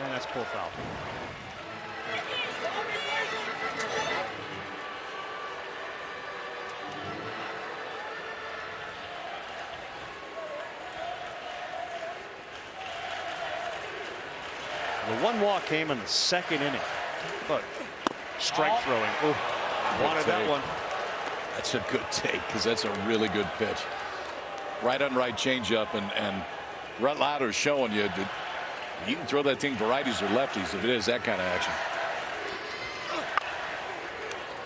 And that's pull foul. The 1 walk came in the 2nd inning. But strike throwing. Oh, wanted that one. That's a good take because that's a really good pitch. Right on right changeup, and Rhett Lauder's showing you that you can throw that thing to righties or lefties if it is that kind of action.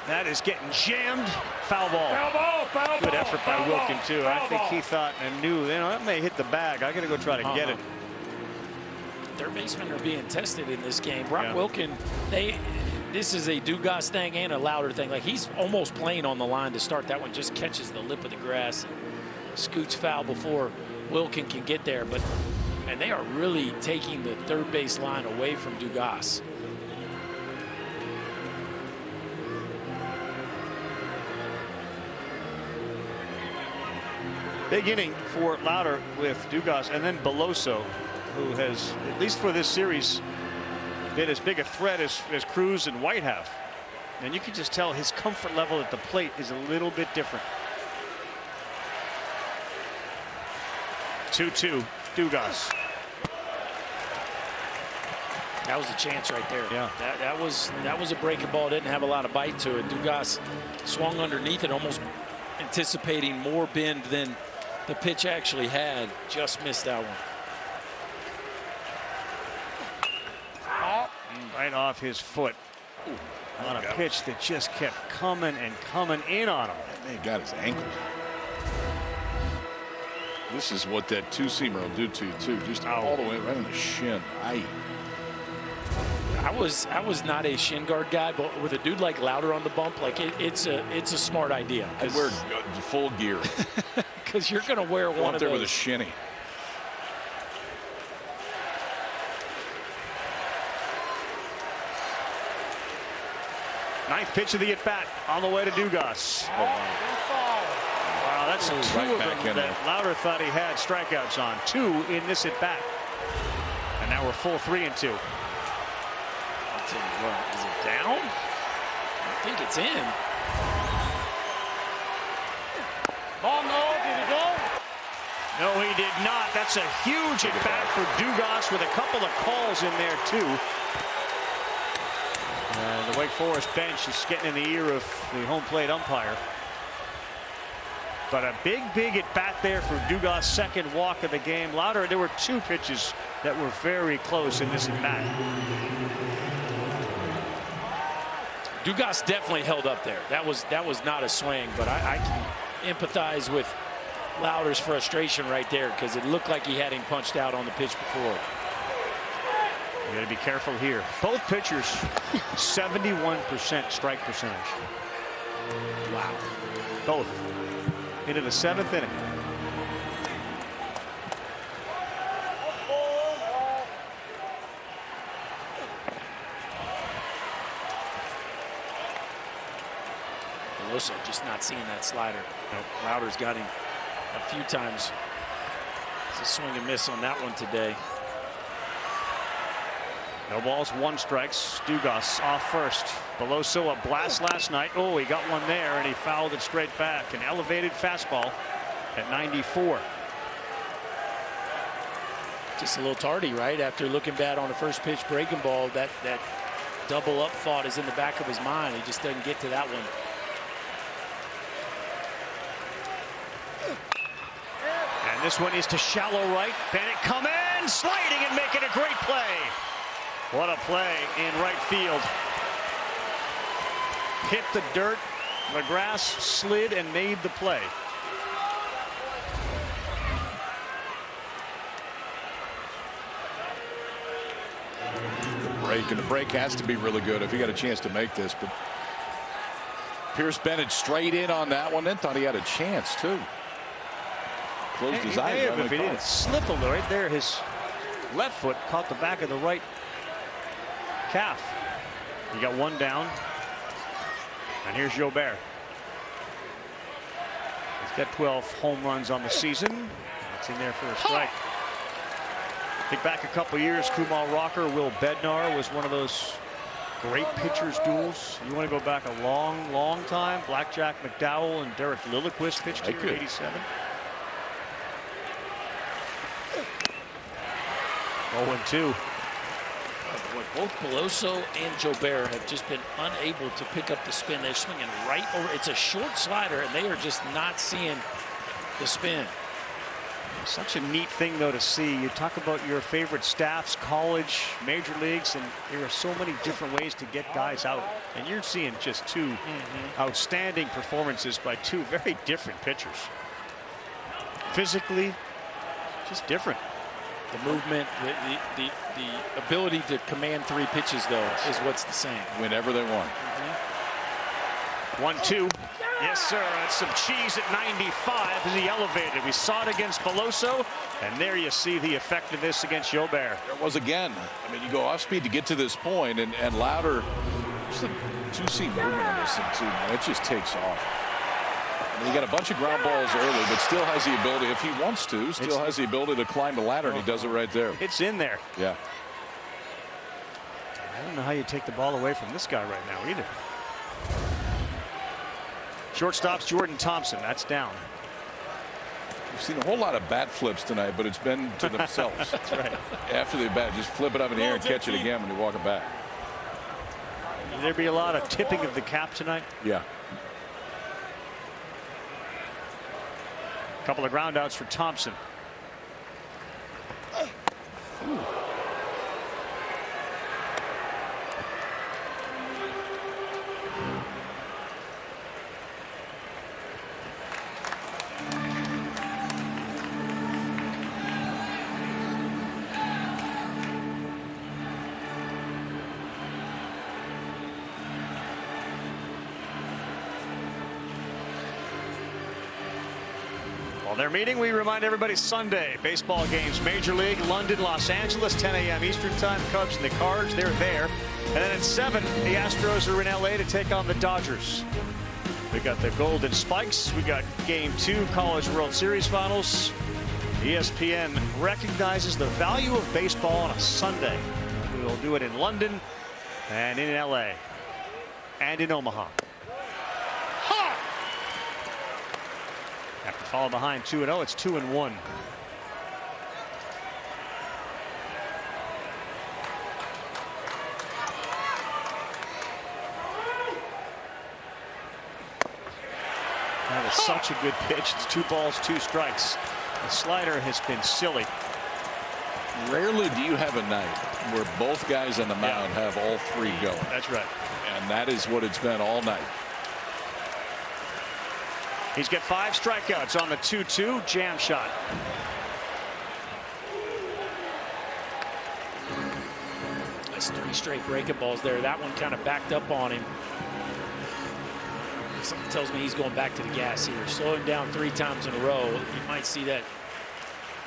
That is getting jammed. Foul ball. Foul ball. Foul Good ball. effort by Foul Wilkin ball. too. Foul I think ball. he thought and knew, that may hit the bag. I got to go try to get it. Their basemen are being tested in this game. Brock Wilkin, this is a Dugas thing and a Lauder thing. Like, he's almost playing on the line to start that one. Just catches the lip of the grass and scoots foul before Wilkin can get there. And they are really taking the third base line away from Dugas. Big inning for Lauder with Dugas, and then Beloso, who has, at least for this series, been as big a threat as Cruz and White have. And you can just tell his comfort level at the plate is a little bit different. 2-2, Dugas. That was a chance right there. Yeah. That was a breaking ball. Didn't have a lot of bite to it. Dugas swung underneath it, almost anticipating more bend than the pitch actually had. Just missed that one. Right off his foot. On a pitch that just kept coming and coming in on him. He got his ankle. This is what that two-seamer will do to you too. Just all the way right on the shin. I was not a shin guard guy, but with a dude like Lauder on the bump, like it's a smart idea. I'd wear full gear. Because you're going to wear one of there those. with a shinny. Ninth pitch of the at-bat on the way to Dugas. Oh, wow, that's two right of back them in that there. Lauder thought he had strikeouts on. 2 in this at-bat. And now we're full 3-2. I'll tell you what, is it down? I think it's in. Ball no, did it go? No, he did not. That's a huge at-bat for Dugas with a couple of calls in there, too. And the Wake Forest bench is getting in the ear of the home plate umpire. But a big at-bat there for Dugas' second walk of the game. Lauder, there were 2 pitches that were very close in this at-bat. Dugas definitely held up there. That was not a swing, but I can empathize with Lauder's frustration right there because it looked like he had him punched out on the pitch before. You got to be careful here. Both pitchers, 71% strike percentage. Wow. Both. Into the 7th inning. Beloso just not seeing that slider. Nope. Lauder's got him a few times. It's a swing and miss on that one today. No balls, 1 strikes. Dugas off first. Beloso a blast last night. Oh, he got one there and he fouled it straight back. An elevated fastball at 94. Just a little tardy, right? After looking bad on the first pitch breaking ball, that double up thought is in the back of his mind. He just doesn't get to that one. And this one is to shallow right. Bennett come in, sliding and making a great play. What a play in right field. Hit the dirt, the grass slid and made the play. And the break has to be really good if he got a chance to make this. But Pierce Bennett straight in on that one. Then thought he had a chance too. Closed his eyes. If he didn't slip a little right there, his left foot caught the back of the right calf. You got one down. And here's Jobert. He's got 12 home runs on the season. It's in there for a strike. Think back a couple years, Kumar Rocker, Will Bednar was one of those great pitchers duels. You want to go back a long, long time. Blackjack McDowell and Derek Lilliquist pitched here in '87. 0-2. Both Beloso and Jobert have just been unable to pick up the spin. They're swinging right over. It's a short slider, and they are just not seeing the spin. Such a neat thing, though, to see. You talk about your favorite staffs, college, major leagues, and there are so many different ways to get guys out. And you're seeing just two outstanding performances by two very different pitchers. Physically, just different. The movement, the ability to command three pitches, though, is what's the same. Whenever they want. 1-2. Yes, sir. That's some cheese at 95 as he elevated. We saw it against Beloso, and there you see the effectiveness against Jobert. There was again. I mean, you go off speed to get to this point, and Louder, just a two-seat movement on this thing, too, man. It just takes off. I mean, he got a bunch of ground balls early, but still has the ability, if he wants to, has the ability to climb the ladder, and he does it right there. It's in there. Yeah. I don't know how you take the ball away from this guy right now either. Shortstop's Jordan Thompson. That's down. We've seen a whole lot of bat flips tonight, but it's been to themselves. That's right. After they bat, just flip it up in the air and catch it again when they walk it back. Will there be a lot of tipping of the cap tonight? Yeah. A couple of ground outs for Thompson. Ooh. While they're meeting, we remind everybody Sunday baseball games, Major League, London, Los Angeles, 10 a.m. Eastern time. Cubs and the Cards, they're there. And then at 7, the Astros are in LA to take on the Dodgers. We got the Golden Spikes. We got Game 2 College World Series Finals. ESPN recognizes the value of baseball on a Sunday. We will do it in London and in LA and in Omaha. After falling behind 2-0, it's 2-1. That is such a good pitch. It's 2 balls, 2 strikes. The slider has been silly. Rarely do you have a night where both guys on the mound have all 3 going. That's right. And that is what it's been all night. He's got 5 strikeouts on the 2-2 jam shot. That's 3 straight breaking balls there. That one kind of backed up on him. Something tells me he's going back to the gas here. Slow him down 3 times in a row. You might see that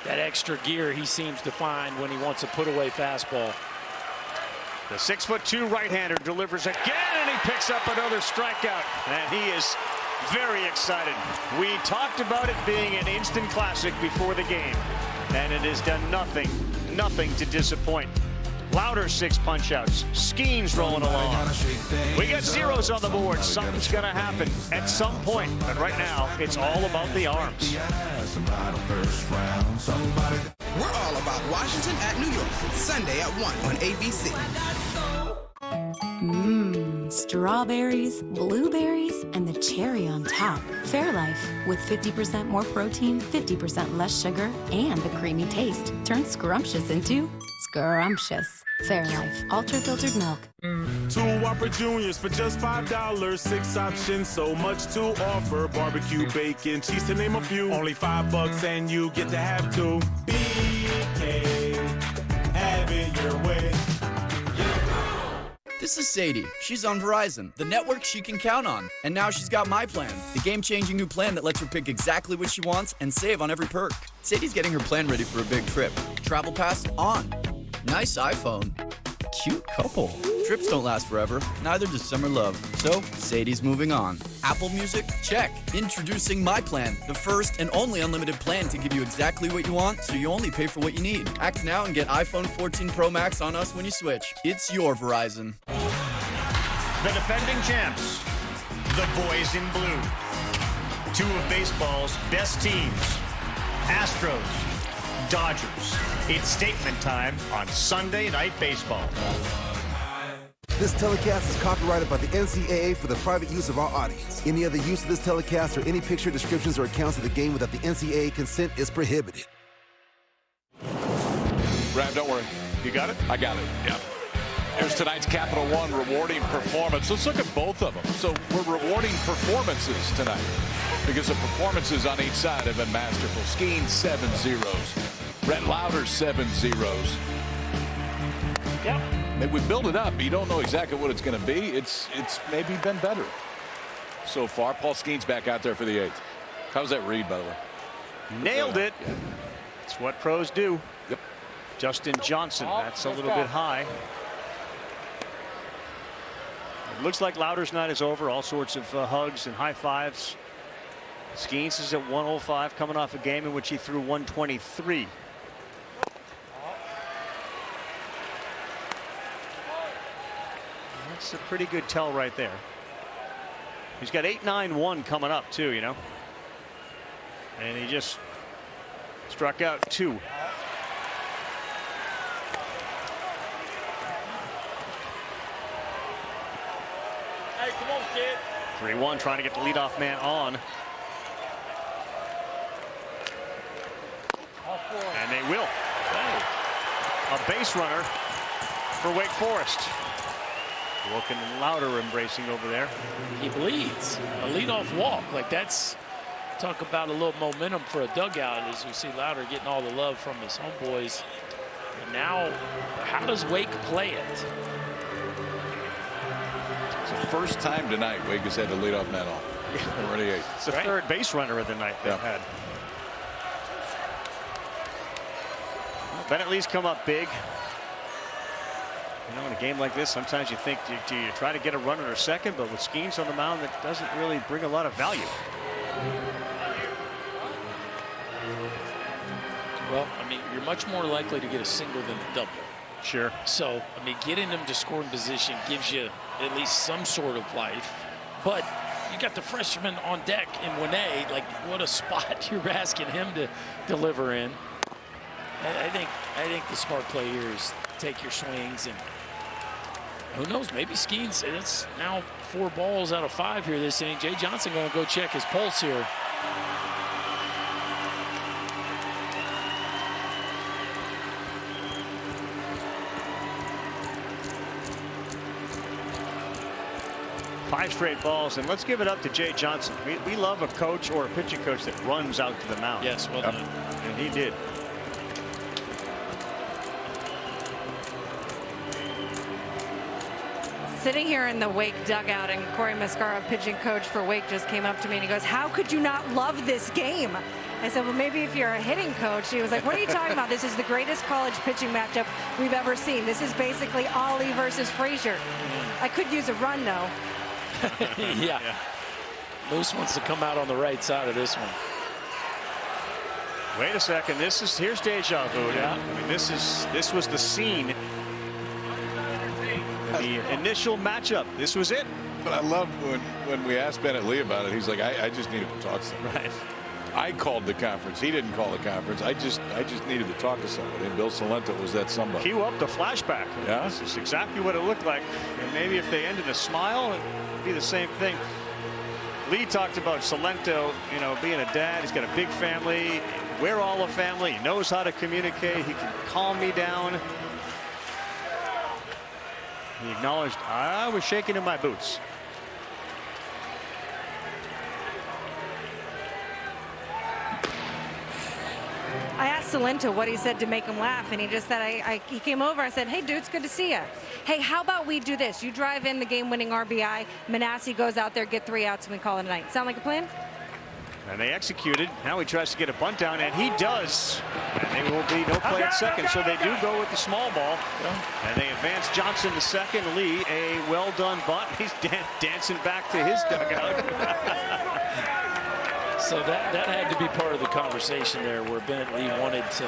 extra gear he seems to find when he wants a put away fastball. The 6'2" right-hander delivers again, and he picks up another strikeout. And he is very excited. We talked about it being an instant classic before the game, and it has done nothing to disappoint. Louder 6 punch-outs. Skenes rolling along. We got zeros on the board. Something's going to happen at some point, but right now it's all about the arms. We're all about Washington at New York, Sunday at 1 on ABC. Strawberries, blueberries, and the cherry on top. Fairlife, with 50% more protein, 50% less sugar, and a creamy taste, turns scrumptious into scrumptious. Fairlife, ultra-filtered milk. 2 Whopper Juniors for just $5. 6 options, so much to offer. Barbecue, bacon, cheese to name a few. Only $5 and you get to have 2. BK, have it your way. This is Sadie. She's on Verizon, the network she can count on. And now she's got My Plan, the game-changing new plan that lets her pick exactly what she wants and save on every perk. Sadie's getting her plan ready for a big trip. Travel pass on. Nice iPhone. Cute couple. Trips don't last forever, neither does summer love. So, Sadie's moving on. Apple Music? Check. Introducing My Plan, the first and only unlimited plan to give you exactly what you want, so you only pay for what you need. Act now and get iPhone 14 Pro Max on us when you switch. It's your Verizon. The defending champs, the boys in blue. 2 of baseball's best teams, Astros, Dodgers. It's statement time on Sunday Night Baseball. This telecast is copyrighted by the NCAA for the private use of our audience. Any other use of this telecast or any picture, descriptions, or accounts of the game without the NCAA consent is prohibited. Brad, don't worry. You got it? I got it, yeah. Here's tonight's Capital One rewarding performance. Let's look at both of them. So we're rewarding performances tonight because the performances on each side have been masterful. Skenes 7 zeros. Brett Lauder 7 zeros. Yep. We build it up. You don't know exactly what it's going to be. It's maybe been better so far. Paul Skenes back out there for the 8th. How's that read, by the way? Nailed it. Yeah. It's what pros do. Yep. Justin Johnson. That's a little bit high. It looks like Lauder's night is over. All sorts of hugs and high fives. Skenes is at 105, coming off a game in which he threw 123. That's a pretty good tell right there. He's got 8-9-1 coming up too, you know. And he just struck out 2. Hey, come on, kid. 3-1, trying to get the leadoff man on. And they will. A base runner for Wake Forest. Wilken and Lauder embracing over there. He bleeds. A leadoff walk. Like, that's, talk about a little momentum for a dugout as we see Lauder getting all the love from his homeboys. And now, how does Wake play it? It's the first time tonight Wake has had the leadoff man on. Already 8. It's the third base runner of the night they've had. Bennett Lee's come up big. You know, in a game like this, sometimes you think, do you try to get a run under second? But with Skenes on the mound, that doesn't really bring a lot of value. Well, I mean, you're much more likely to get a single than a double. Sure. So, I mean, getting them to scoring position gives you at least some sort of life. But you got the freshman on deck in Winay. Like, what a spot you're asking him to deliver in. I think the smart play here is take your swings, and who knows, maybe Skenes, it's now 4 balls out of 5 here this inning. Jay Johnson going to go check his pulse here. Five straight balls, and let's give it up to Jay Johnson. We love a coach or a pitching coach that runs out to the mound. Yes, well done. And he did. Sitting here in the Wake dugout, and Corey Mascara, pitching coach for Wake, just came up to me and he goes, "How could you not love this game?" I said, "Well, maybe if you're a hitting coach." He was like, "What are you talking about? This is the greatest college pitching matchup we've ever seen. This is basically Ollie versus Frazier." I could use a run, though. Yeah. Moose wants to come out on the right side of this one. Wait a second. Here's deja vu. Yeah. I mean, this was the scene. The initial matchup. This was it. But I love when we asked Bennett Lee about it. He's like, I just needed to talk to him. Right. I called the conference. He didn't call the conference. I just needed to talk to somebody. And Bill Salento was that somebody. Cue up the flashback. Yeah. This is exactly what it looked like. And maybe if they ended a smile, it would be the same thing. Lee talked about Salento, you know, being a dad. He's got a big family. We're all a family. He knows how to communicate. He can calm me down. He acknowledged I was shaking in my boots. I asked Salento what he said to make him laugh, and he just said, he came over. I said, hey, dude, it's good to see you. Hey, how about we do this? You drive in the game-winning RBI. Manasseh goes out there, get 3 outs, and we call it a night. Sound like a plan? And they executed. Now he tries to get a bunt down, and he does. And there will be no play at second, so they do go with the small ball. And they advance Johnson to second. Lee, a well-done bunt. He's dancing back to his dugout. So that had to be part of the conversation there, where Bennett Lee wanted to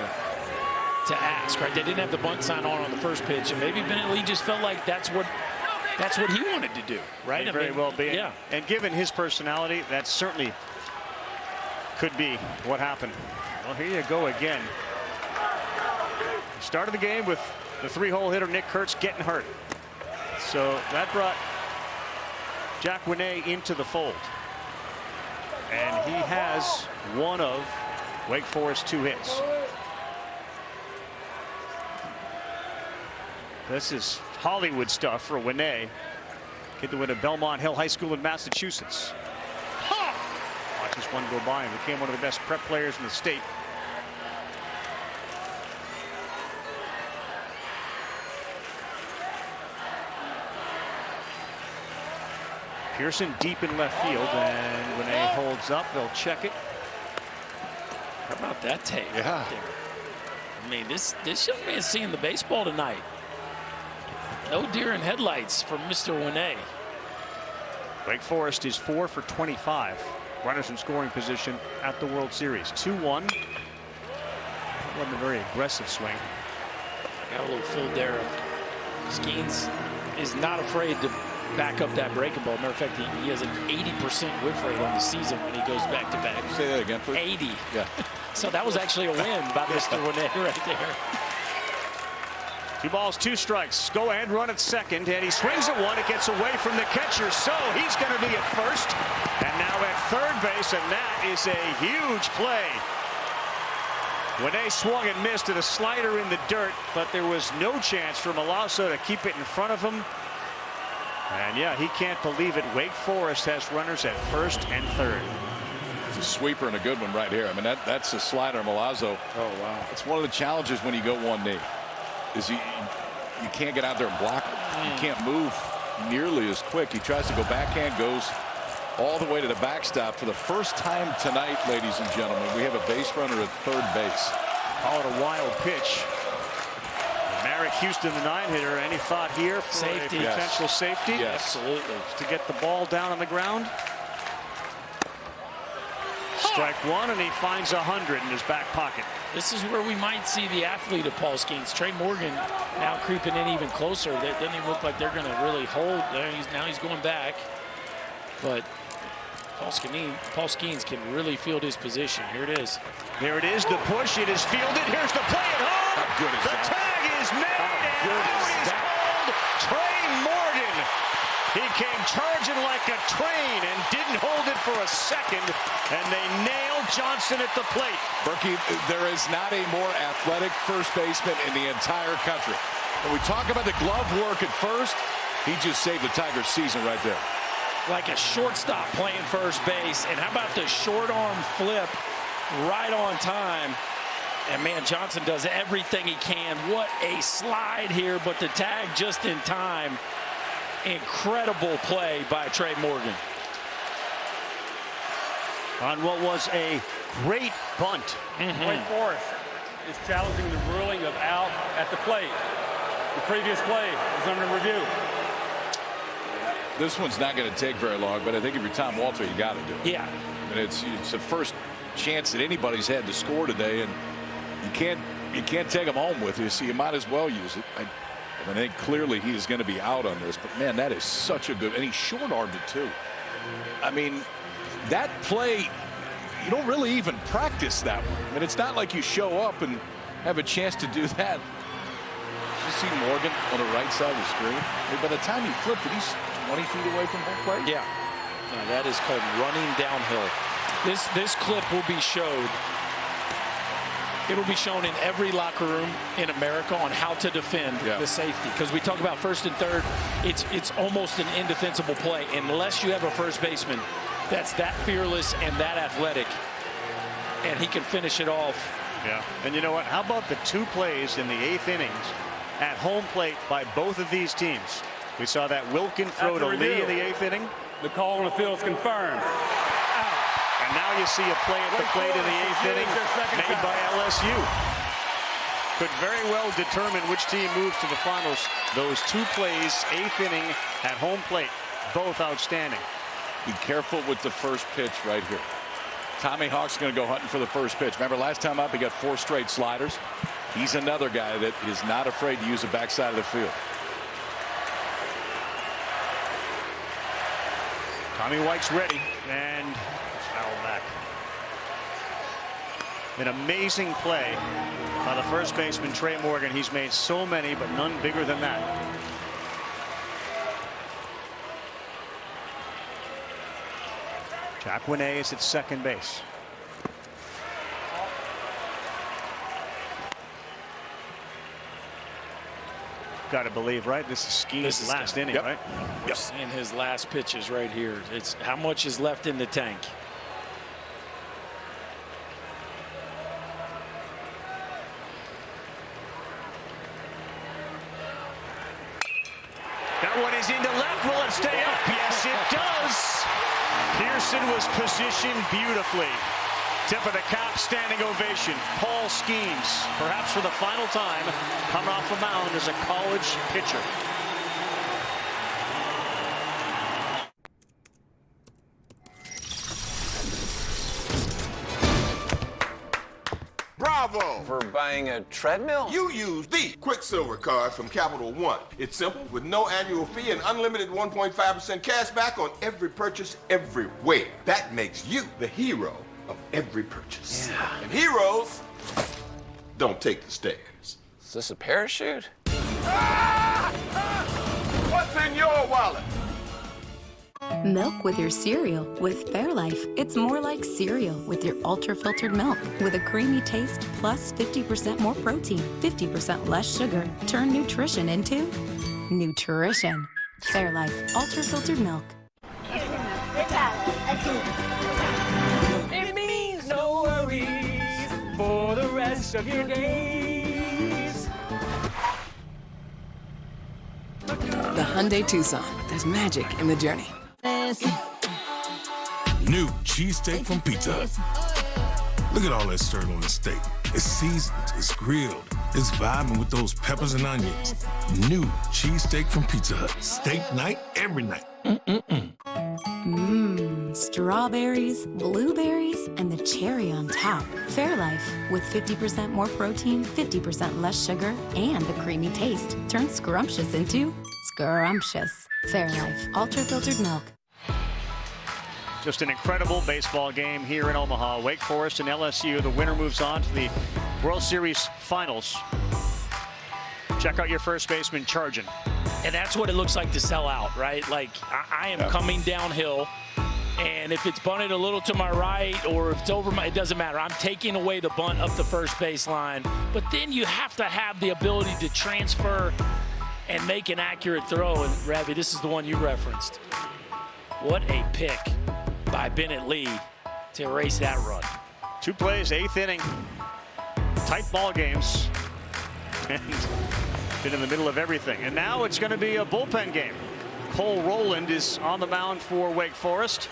ask. Right, they didn't have the bunt sign on the first pitch, and maybe Bennett Lee just felt like that's what he wanted to do. Right, very well be. Yeah. And given his personality, that certainly could be what happened. Well, here you go again. Started the game with the 3-hole hitter Nick Kurtz getting hurt, so that brought Jack Winney into the fold. And he has one of Wake Forest's 2 hits. This is Hollywood stuff for Winney. Kid that went to Belmont Hill High School in Massachusetts. Watch this one go by and became one of the best prep players in the state. Pearson deep in left field, and when A holds up, they'll check it. How about that tape? Yeah. Right there? I mean, this young man's seeing the baseball tonight. No deer in headlights from Mr. Winney. Wake Forest is 4 for 25. Runners in scoring position at the World Series. 2-1. Wasn't a very aggressive swing. Got a little full there. Skenes is not afraid to back up that breaking ball. Matter of fact, he has an 80% whiff rate on the season when he goes back to back. Say that again, please. 80. Yeah. So that was actually a win by Mr. Winney right there. 2 balls, 2 strikes. Go ahead, run at second, and he swings at one. It gets away from the catcher, so he's going to be at first, and now at third base, and that is a huge play. Winney swung and missed at a slider in the dirt, but there was no chance for Milazzo to keep it in front of him. And yeah, he can't believe it. Wake Forest has runners at first and third. It's a sweeper and a good one right here. I mean, that's a slider, Milazzo. Oh, wow. It's one of the challenges when you go one knee, is you can't get out there and block it. You can't move nearly as quick. He tries to go backhand, goes all the way to the backstop. For the first time tonight, ladies and gentlemen, we have a base runner at third base. Call it a wild pitch. Merrick Houston, the 9-hitter. Any thought here for safety? A potential safety? Yes. Absolutely. To get the ball down on the ground. Strike one, and he finds 100 in his back pocket. This is where we might see the athlete of Paul Skenes. Trey Morgan now creeping in even closer. That doesn't even look like they're going to really hold. Now he's going back. But Paul Skenes can really field his position. Here it is. Here it is, the push. It is fielded. Here's the play at home. How good is the that? tag is made, and out is called Trey Morgan. He came charging like a train and didn't hold it for a second, and they nailed Johnson at the plate. Berkey, there is not a more athletic first baseman in the entire country. When we talk about the glove work at first, he just saved the Tigers' season right there. Like a shortstop playing first base. And how about the short arm flip right on time? And man, Johnson does everything he can. What a slide here, but the tag just in time. Incredible play by Trey Morgan. On what was a great bunt. Wake Forest is challenging the ruling of out at the plate. The previous play is under review. This one's not going to take very long, but I think if you're Tom Walter, you got to do it. Yeah. And it's the first chance that anybody's had to score today, and you can't take them home with you, so you might as well use it. I think clearly he is going to be out on this, but man, that is such a good, and he short-armed it too. I mean, that play, you don't really even practice that one. I mean, it's not like you show up and have a chance to do that. You see Morgan on the right side of the screen. I mean, by the time he flipped it, he's 20 feet away from home plate. Yeah. That is called running downhill. This clip will be showed. It'll be shown in every locker room in America on how to defend the safety. Because we talk about first and third, it's almost an indefensible play unless you have a first baseman that's that fearless and that athletic, and he can finish it off. Yeah, and you know what? How about the 2 plays in the 8th innings at home plate by both of these teams? We saw that Wilkin throw to Lee in the 8th inning. The call on the field is confirmed. And now you see a play at the plate in the 8th inning made by LSU. Could very well determine which team moves to the finals. Those 2 plays, 8th inning at home plate, both outstanding. Be careful with the first pitch right here. Tommy Hawk's going to go hunting for the first pitch. Remember, last time up, he got 4 straight sliders. He's another guy that is not afraid to use the backside of the field. Tommy White's ready, and it's fouled back. An amazing play by the first baseman, Trey Morgan. He's made so many, but none bigger than that. Jacqueline is at second base. Got to believe, right? This is Skenes' last inning, right? Yep. Seeing his last pitches right here. It's how much is left in the tank. That one is into left. Will it stay up? Yes, it does. Pearson was positioned beautifully. Tip of the cap, standing ovation. Paul Skenes, perhaps for the final time, coming off the mound as a college pitcher. Bravo! For buying a treadmill? You use the Quicksilver card from Capital One. It's simple, with no annual fee and unlimited 1.5% cash back on every purchase everywhere. That makes you the hero of every purchase. Yeah. And heroes don't take the stairs. Is this a parachute? What's in your wallet? Milk with your cereal. With Fairlife, it's more like cereal with your ultra-filtered milk. With a creamy taste plus 50% more protein, 50% less sugar. Turn nutrition into nutrition. Fairlife, ultra-filtered milk. It means no worries for the rest of your days. The Hyundai Tucson. There's magic in the journey. New cheesesteak from Pizza Hut. Look at all that sirloin steak. It's seasoned, it's grilled, it's vibing with those peppers and onions. New cheesesteak from Pizza Hut. Steak night, every night. Strawberries, blueberries, and the cherry on top. Fairlife, with 50% more protein, 50% less sugar, and the creamy taste. Turn scrumptious into scrumptious. Fairlife, ultra-filtered milk. Just an incredible baseball game here in Omaha. Wake Forest and LSU. The winner moves on to the World Series Finals. Check out your first baseman charging. And that's what it looks like to sell out, right? Like, I am coming downhill, and if it's bunted a little to my right or if it's over my, it doesn't matter. I'm taking away the bunt up the first baseline. But then you have to have the ability to transfer and make an accurate throw. And, Ravi, this is the one you referenced. What a pick by Bennett Lee to erase that run. 2 plays, 8th inning. Tight ball games. And been in the middle of everything. And now it's going to be a bullpen game. Cole Rowland is on the mound for Wake Forest.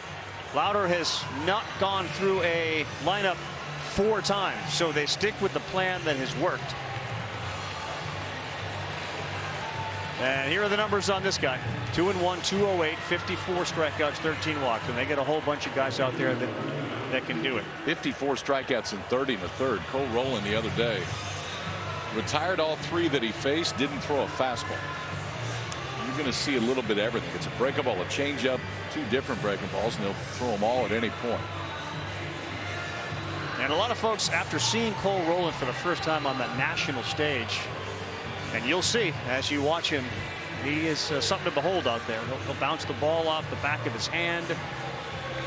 Lauder has not gone through a lineup 4 times, so they stick with the plan that has worked. And here are the numbers on this guy. 2-1, 208, 54 strikeouts, 13 walks. And they get a whole bunch of guys out there that can do it. 54 strikeouts and 30 in the third. Cole Rowland the other day retired all 3 that he faced, didn't throw a fastball. You're going to see a little bit of everything. It's a breaking ball, a changeup, 2 different breaking balls, and they'll throw them all at any point. And a lot of folks, after seeing Cole Rowland for the first time on the national stage, and you'll see as you watch him, he is something to behold out there. He'll bounce the ball off the back of his hand.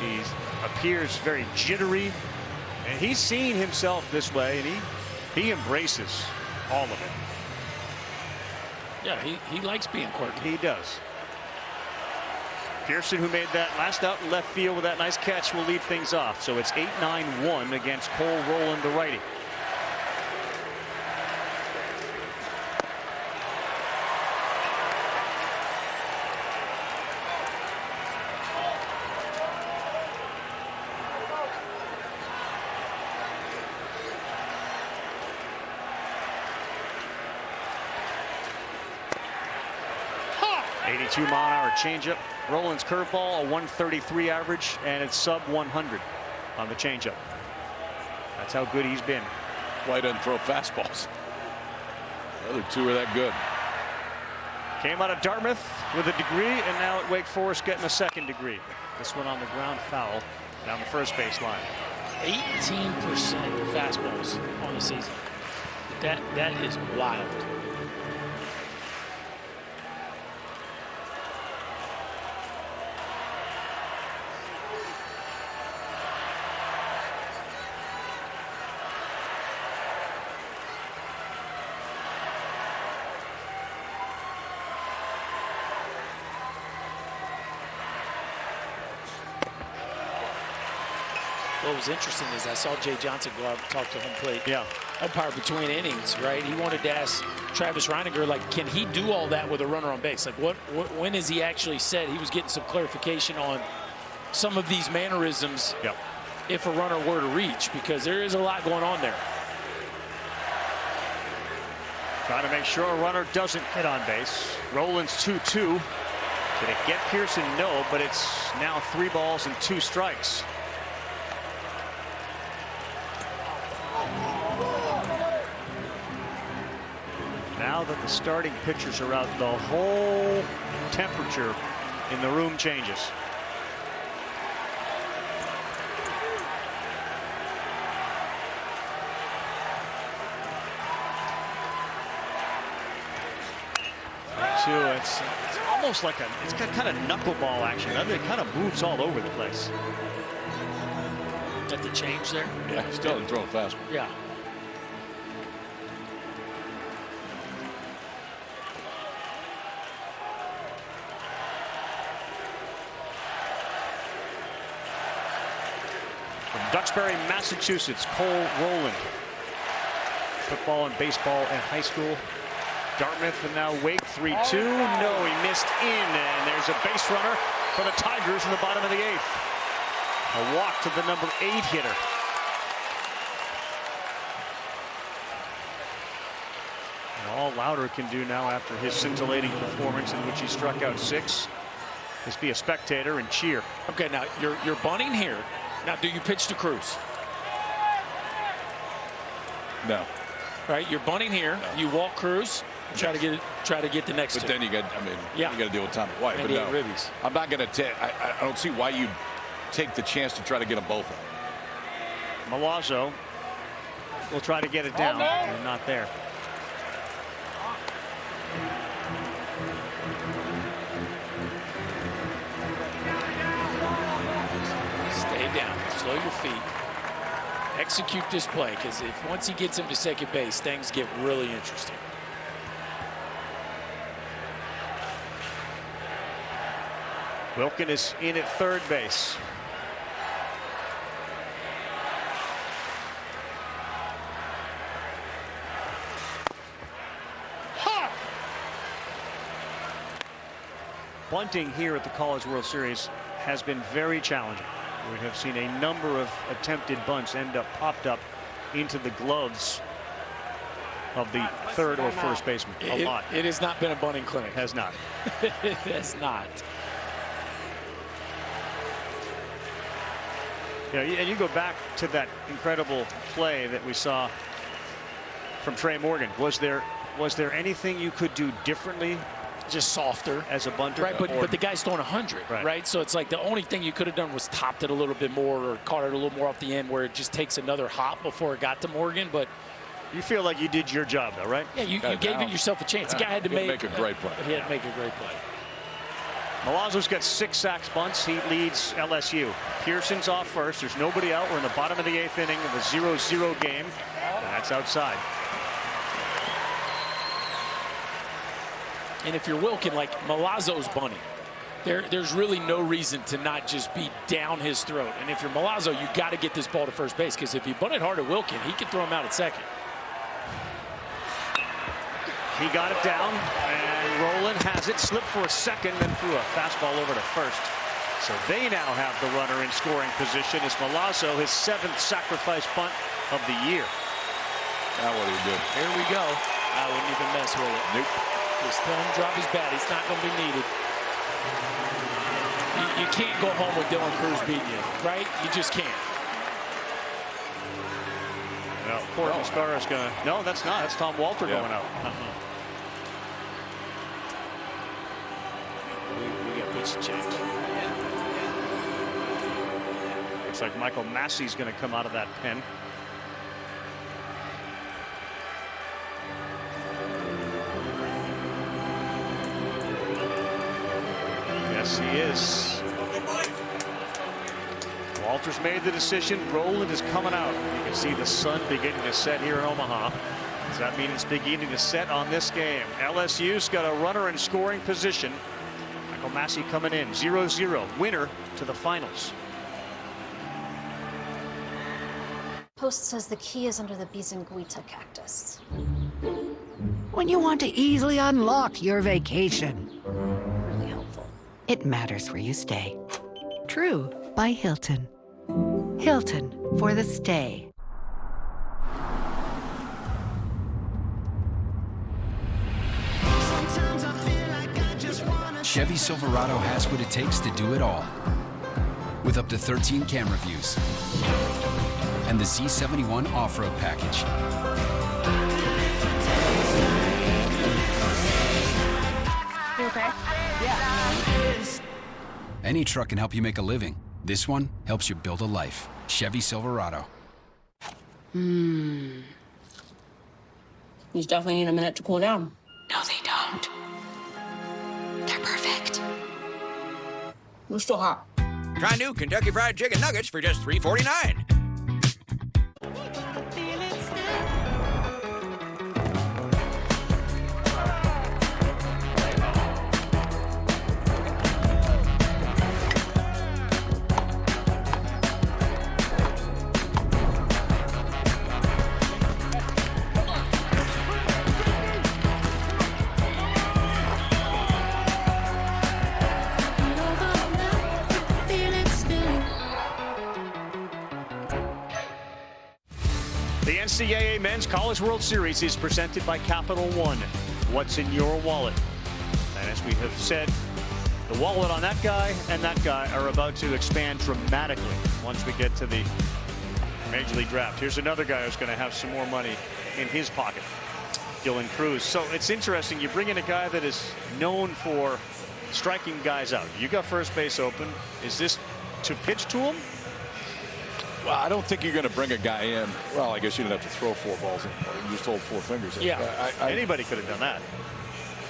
He appears very jittery, and he's seen himself this way, and he embraces all of it. Yeah, he likes being quirky. He does. Pearson, who made that last out in left field with that nice catch, will lead things off. So it's 8-9-1 against Cole Rowland, the righty. Mile-an-hour changeup. Rowland's curveball, a 133 average, and it's sub 100 on the changeup. That's how good he's been. Why doesn't throw fastballs? The other two are that good. Came out of Dartmouth with a degree, and now at Wake Forest getting a second degree. This one on the ground foul down the first base line. 18% fastballs on the season. That is wild. What was interesting is I saw Jay Johnson go out and talk to home plate umpire between innings, right? He wanted to ask Travis Reiniger, like, can he do all that with a runner on base? Like, when has he actually said he was getting some clarification on some of these mannerisms if a runner were to reach? Because there is a lot going on there. Trying to make sure a runner doesn't hit on base. Rowland's 2-2. Did it get Pearson? No, but it's now 3 balls and 2 strikes. Now that the starting pitchers are out, the whole temperature in the room changes. It's almost like it's got kind of knuckleball action. I mean, it kind of moves all over the place. At the change there? Yeah, still didn't throw a fastball. Yeah. From Duxbury, Massachusetts, Cole Rowland. Football and baseball in high school. Dartmouth and now Wake 3-2. No, he missed in, and there's a base runner for the Tigers in the bottom of the 8th. A walk to the number 8 hitter. And all Lauder can do now after his scintillating performance in which he struck out 6 is be a spectator and cheer. Okay, now you're bunting here. Now, do you pitch to Cruz? No. Right, you're bunting here. No. You walk Cruz. Try to get the next. But then you got, you got to deal with Tommy White. And but no, ribbies. I'm not going to take. I don't see why you take the chance to try to get them both up. Milazzo will try to get it down, and not there. Stay down. Slow your feet. Execute this play, because once he gets him to second base, things get really interesting. Wilkin is in at third base. Bunting here at the College World Series has been very challenging. We have seen a number of attempted bunts popped up into the gloves of the third or first baseman. A lot. It has not been a bunting clinic. Has not. It has not. Yeah, and you go back to that incredible play that we saw from Trey Morgan. Was there anything you could do differently just softer as a bunter. Right, but the guy's throwing 100, right? So it's like the only thing you could have done was topped it a little bit more or caught it a little more off the end where it just takes another hop before it got to Morgan. But you feel like you did your job, though, right? Yeah, you gave yourself a chance. The guy had to make a great play. He had to make a great play. Milazzo's got 6 sacks bunts. He leads LSU. Pearson's off first. There's nobody out. We're in the bottom of the 8th inning of a 0-0 game. That's outside. And if you're Wilkin, like Milazzo's bunting, there's really no reason to not just be down his throat. And if you're Milazzo, you got to get this ball to first base, because if you bunt it hard at Wilkin, he can throw him out at second. He got it down, and Rowland has it, slipped for a second, then threw a fastball over to first. So they now have the runner in scoring position as Milazzo, his 7th sacrifice bunt of the year. Now what do you do? Here we go. I wouldn't even mess with it. Nope. Just tell him to drop his bat. He's not going to be needed. You can't go home with Dylan Cruz beating you, right? You just can't. No, poor Mascara's going to. No, that's not. That's Tom Walter going out. We got pitch change. Looks like Michael Massey's going to come out of that pen. Yes, he is. Walter's made the decision. Rowland is coming out. You can see the sun beginning to set here in Omaha. Does that mean it's beginning to set on this game? LSU's got a runner in scoring position. Michael Massey coming in. 0-0. Winner to the finals. Post says the key is under the Bizanguita cactus. When you want to easily unlock your vacation. Really helpful. It matters where you stay. True by Hilton. Hilton for the stay. Chevy Silverado has what it takes to do it all. With up to 13 camera views. And the Z71 off-road package. You okay? Any truck can help you make a living. This one helps you build a life. Chevy Silverado. These definitely need a minute to cool down. No, they don't. They're perfect. They're still hot. Try new Kentucky Fried Chicken Nuggets for just $3.49. The NCAA Men's College World Series is presented by Capital One. What's in your wallet? And as we have said, the wallet on that guy and that guy are about to expand dramatically once we get to the Major League Draft. Here's another guy who's going to have some more money in his pocket, Dylan Cruz. So it's interesting. You bring in a guy that is known for striking guys out. You got first base open. Is this to pitch to him? Well, I don't think you're going to bring a guy in. Well, I guess you didn't have to throw 4 balls in. You just hold 4 fingers in. Yeah, anybody could have done that.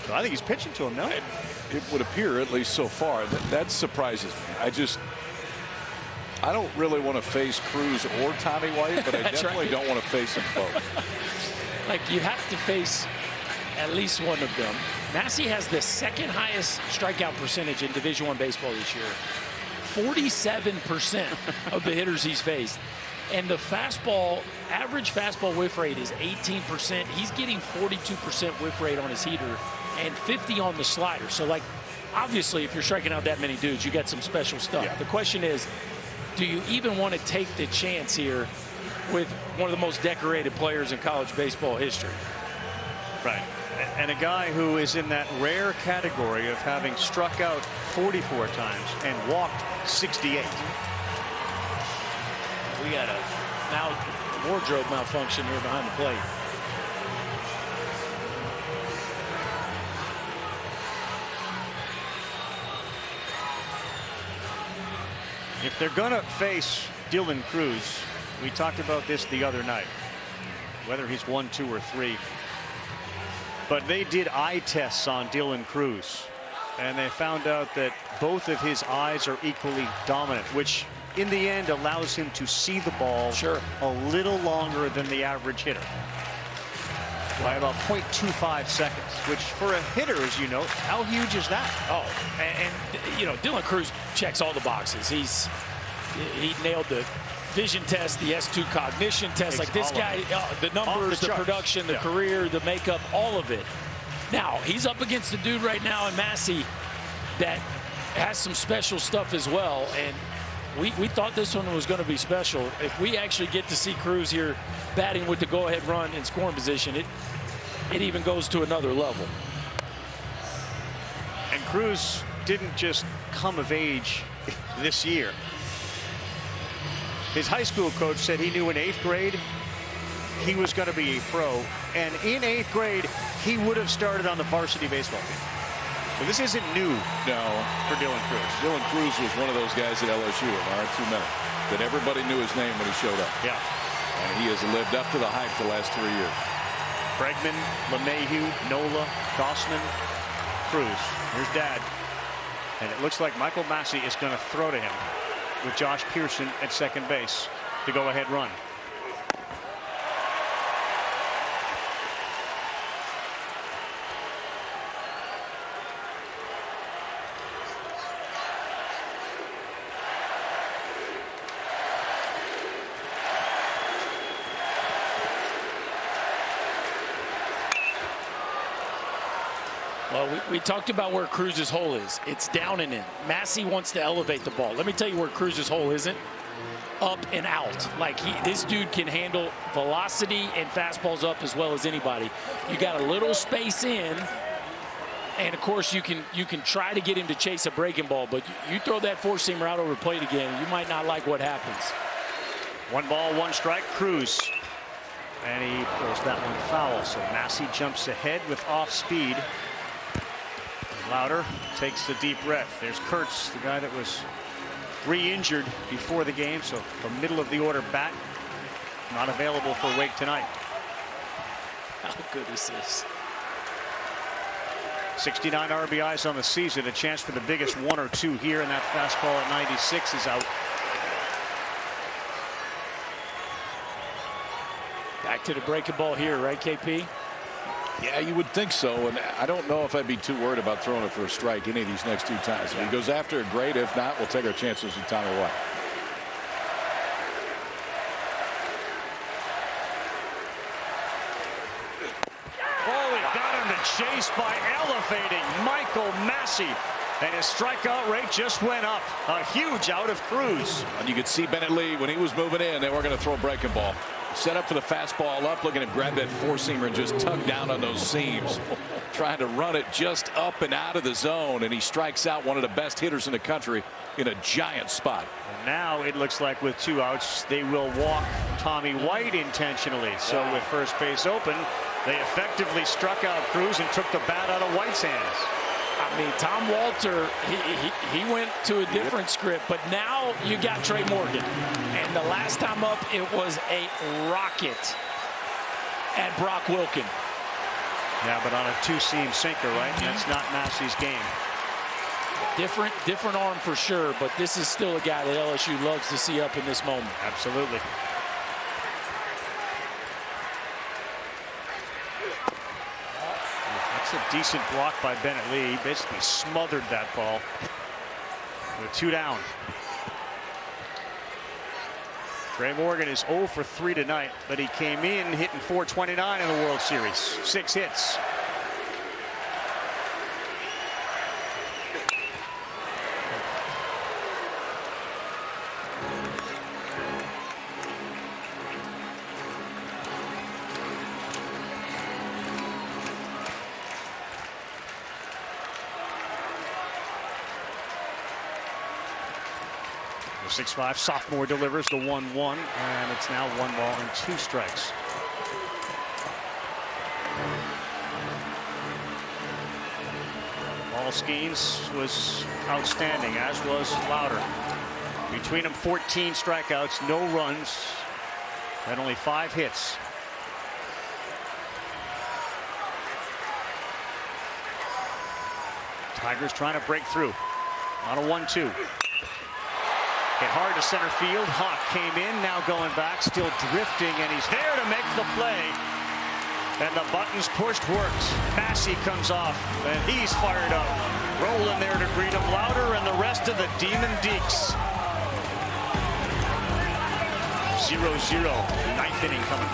So I think he's pitching to him now. It would appear, at least so far, that surprises me. I don't really want to face Cruz or Tommy White, but I definitely don't want to face them both. Like, you have to face at least one of them. Massey has the 2nd highest strikeout percentage in Division I baseball this year. 47% of the hitters he's faced. And the average fastball whiff rate is 18%. He's getting 42% whiff rate on his heater and 50 on the slider. So, like, obviously, if you're striking out that many dudes, you got some special stuff. Yeah. The question is, do you even want to take the chance here with one of the most decorated players in college baseball history? Right. And a guy who is in that rare category of having struck out 44 times and walked 68. We got a wardrobe malfunction here behind the plate. If they're going to face Dylan Cruz, we talked about this the other night, whether he's 1, 2, or 3. But they did eye tests on Dylan Cruz, and they found out that both of his eyes are equally dominant, which in the end allows him to see the ball a little longer than the average hitter. By about 0.25 seconds, which for a hitter, as you know, how huge is that? Oh, and you know, Dylan Cruz checks all the boxes. He nailed the vision test, the S2 cognition test. Like this guy, the numbers, the production, the career, the makeup, all of it. Now, he's up against a dude right now in Massey that has some special stuff as well. And we thought this one was going to be special. If we actually get to see Cruz here batting with the go-ahead run in scoring position, it even goes to another level. And Cruz didn't just come of age this year. His high school coach said he knew in 8th grade he was going to be a pro, and in 8th grade he would have started on the varsity baseball team. So this isn't new for Dylan Cruz. Dylan Cruz was one of those guys at LSU, there aren't too many, that everybody knew his name when he showed up. Yeah. And he has lived up to the hype the last 3 years. Bregman, LeMahieu, Nola, Gossman, Cruz. Here's Dad. And it looks like Michael Massey is going to throw to him with Josh Pearson at second base to go ahead run. Well, we talked about where Cruz's hole is. It's down and in. Massey wants to elevate the ball. Let me tell you where Cruz's hole isn't. Up and out. Like this dude can handle velocity and fastballs up as well as anybody. You got a little space in, and of course you can try to get him to chase a breaking ball, but you throw that four-seamer out over the plate again, you might not like what happens. 1 ball, 1 strike, Cruz. And he pulls that one foul, so Massey jumps ahead with off speed. Lauder takes a deep breath. There's Kurtz, the guy that was re-injured before the game, so the middle of the order bat not available for Wake tonight. How good is this? 69 RBIs on the season, a chance for the biggest 1 or 2 here, and that fastball at 96 is out. Back to the breaking ball here, right, KP? Yeah, you would think so, and I don't know if I'd be too worried about throwing it for a strike any of these next 2 times. If he goes after it, great. If not, we'll take our chances with Tommy White. Oh, he got him to chase by elevating Michael Massey. And his strikeout rate just went up. A huge out of Cruz. And you could see Bennett Lee, when he was moving in, they were going to throw a breaking ball. Set up for the fastball up. Look at him grab that four-seamer and just tug down on those seams. Trying to run it just up and out of the zone. And he strikes out one of the best hitters in the country in a giant spot. And now it looks like with 2 outs, they will walk Tommy White intentionally. So with first base open, they effectively struck out Cruz and took the bat out of White's hands. I mean, Tom Walter, he went to a different script, but now you got Trey Morgan. And the last time up, it was a rocket at Brock Wilken. Yeah, but on a 2-seam sinker, right? That's not Massey's game. Different arm for sure, but this is still a guy that LSU loves to see up in this moment. Absolutely. That's a decent block by Bennett Lee. He basically smothered that ball. With 2 down. Trey Morgan is 0 for 3 tonight, but he came in hitting .429 in the World Series. 6 hits. The 6'5" sophomore delivers the 1-1, and it's now 1 ball and 2 strikes. Paul Skenes was outstanding, as was Lauder. Between them, 14 strikeouts, no runs, and only 5 hits. Tigers trying to break through on a 1-2. Hit hard to center field. Hawk came in, now going back, still drifting, and he's there to make the play. And the buttons pushed worked. Massey comes off, and he's fired up. Rolling there to greet him. Louder and the rest of the Demon Deacons. 0-0. 9th inning coming.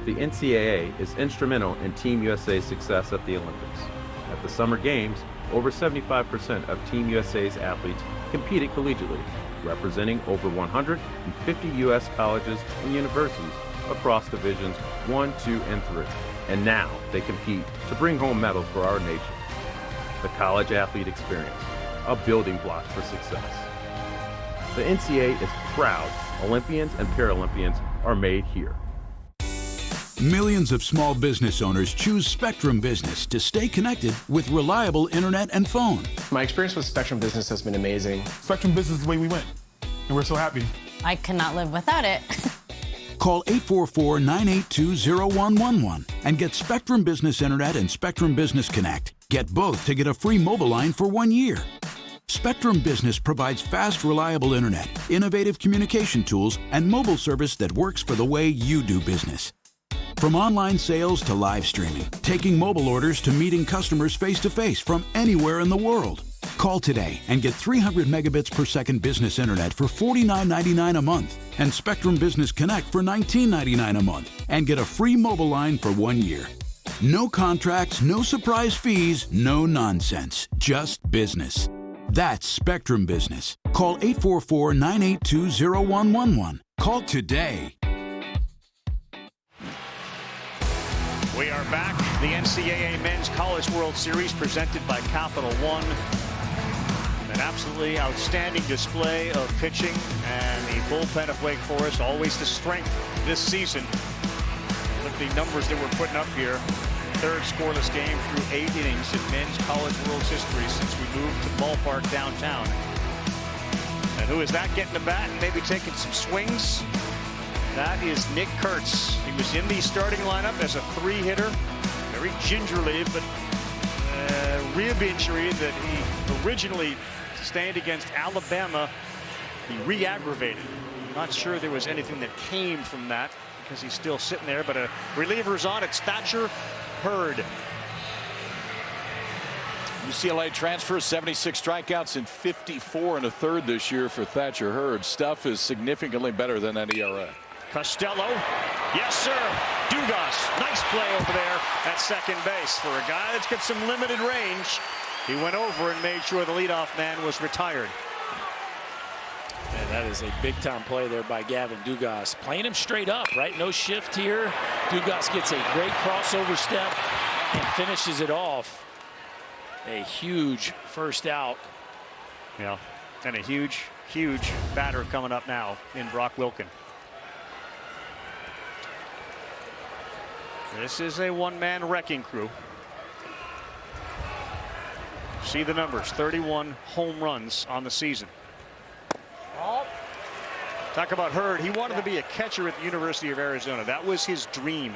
The NCAA is instrumental in Team USA's success at the Olympics. At the Summer Games, over 75% of Team USA's athletes competed collegiately, representing over 150 U.S. colleges and universities across Divisions 1, 2, and 3. And now they compete to bring home medals for our nation. The college athlete experience, a building block for success. The NCAA is proud Olympians and Paralympians are made here. Millions of small business owners choose Spectrum Business to stay connected with reliable internet and phone. My experience with Spectrum Business has been amazing. Spectrum Business is the way we went, and we're so happy. I cannot live without it. Call 844-982-0111 and get Spectrum Business Internet and Spectrum Business Connect. Get both to get a free mobile line for 1 year. Spectrum Business provides fast, reliable internet, innovative communication tools, and mobile service that works for the way you do business. From online sales to live streaming, taking mobile orders to meeting customers face-to-face from anywhere in the world. Call today and get 300 megabits per second business internet for $49.99 a month and Spectrum Business Connect for $19.99 a month and get a free mobile line for 1 year. No contracts, no surprise fees, no nonsense, just business. That's Spectrum Business. Call 844-982-0111. Call today. We are back. The NCAA Men's College World Series presented by Capital One. An absolutely outstanding display of pitching, and the bullpen of Wake Forest, always the strength this season. Look at the numbers that we're putting up here. 3rd scoreless game through 8 innings in Men's College World's history since we moved to ballpark downtown. And who is that getting the bat and maybe taking some swings? That is Nick Kurtz. He was in the starting lineup as a 3-hitter. Very gingerly, but rib injury that he originally sustained against Alabama, he re-aggravated. Not sure there was anything that came from that because he's still sitting there, but a reliever's on. It's Thatcher Hurd. UCLA transfer, 76 strikeouts and 54 1/3 this year for Thatcher Hurd. Stuff is significantly better than that ERA. Costello, yes sir. Dugas, nice play over there at second base for a guy that's got some limited range. He went over and made sure the leadoff man was retired. Man, that is a big-time play there by Gavin Dugas. Playing him straight up, right? No shift here. Dugas gets a great crossover step and finishes it off. A huge first out. Yeah, and a huge, huge batter coming up now in Brock Wilken. This is a one-man wrecking crew. See the numbers, 31 home runs on the season. Talk about Hurd. He wanted to be a catcher at the University of Arizona. That was his dream.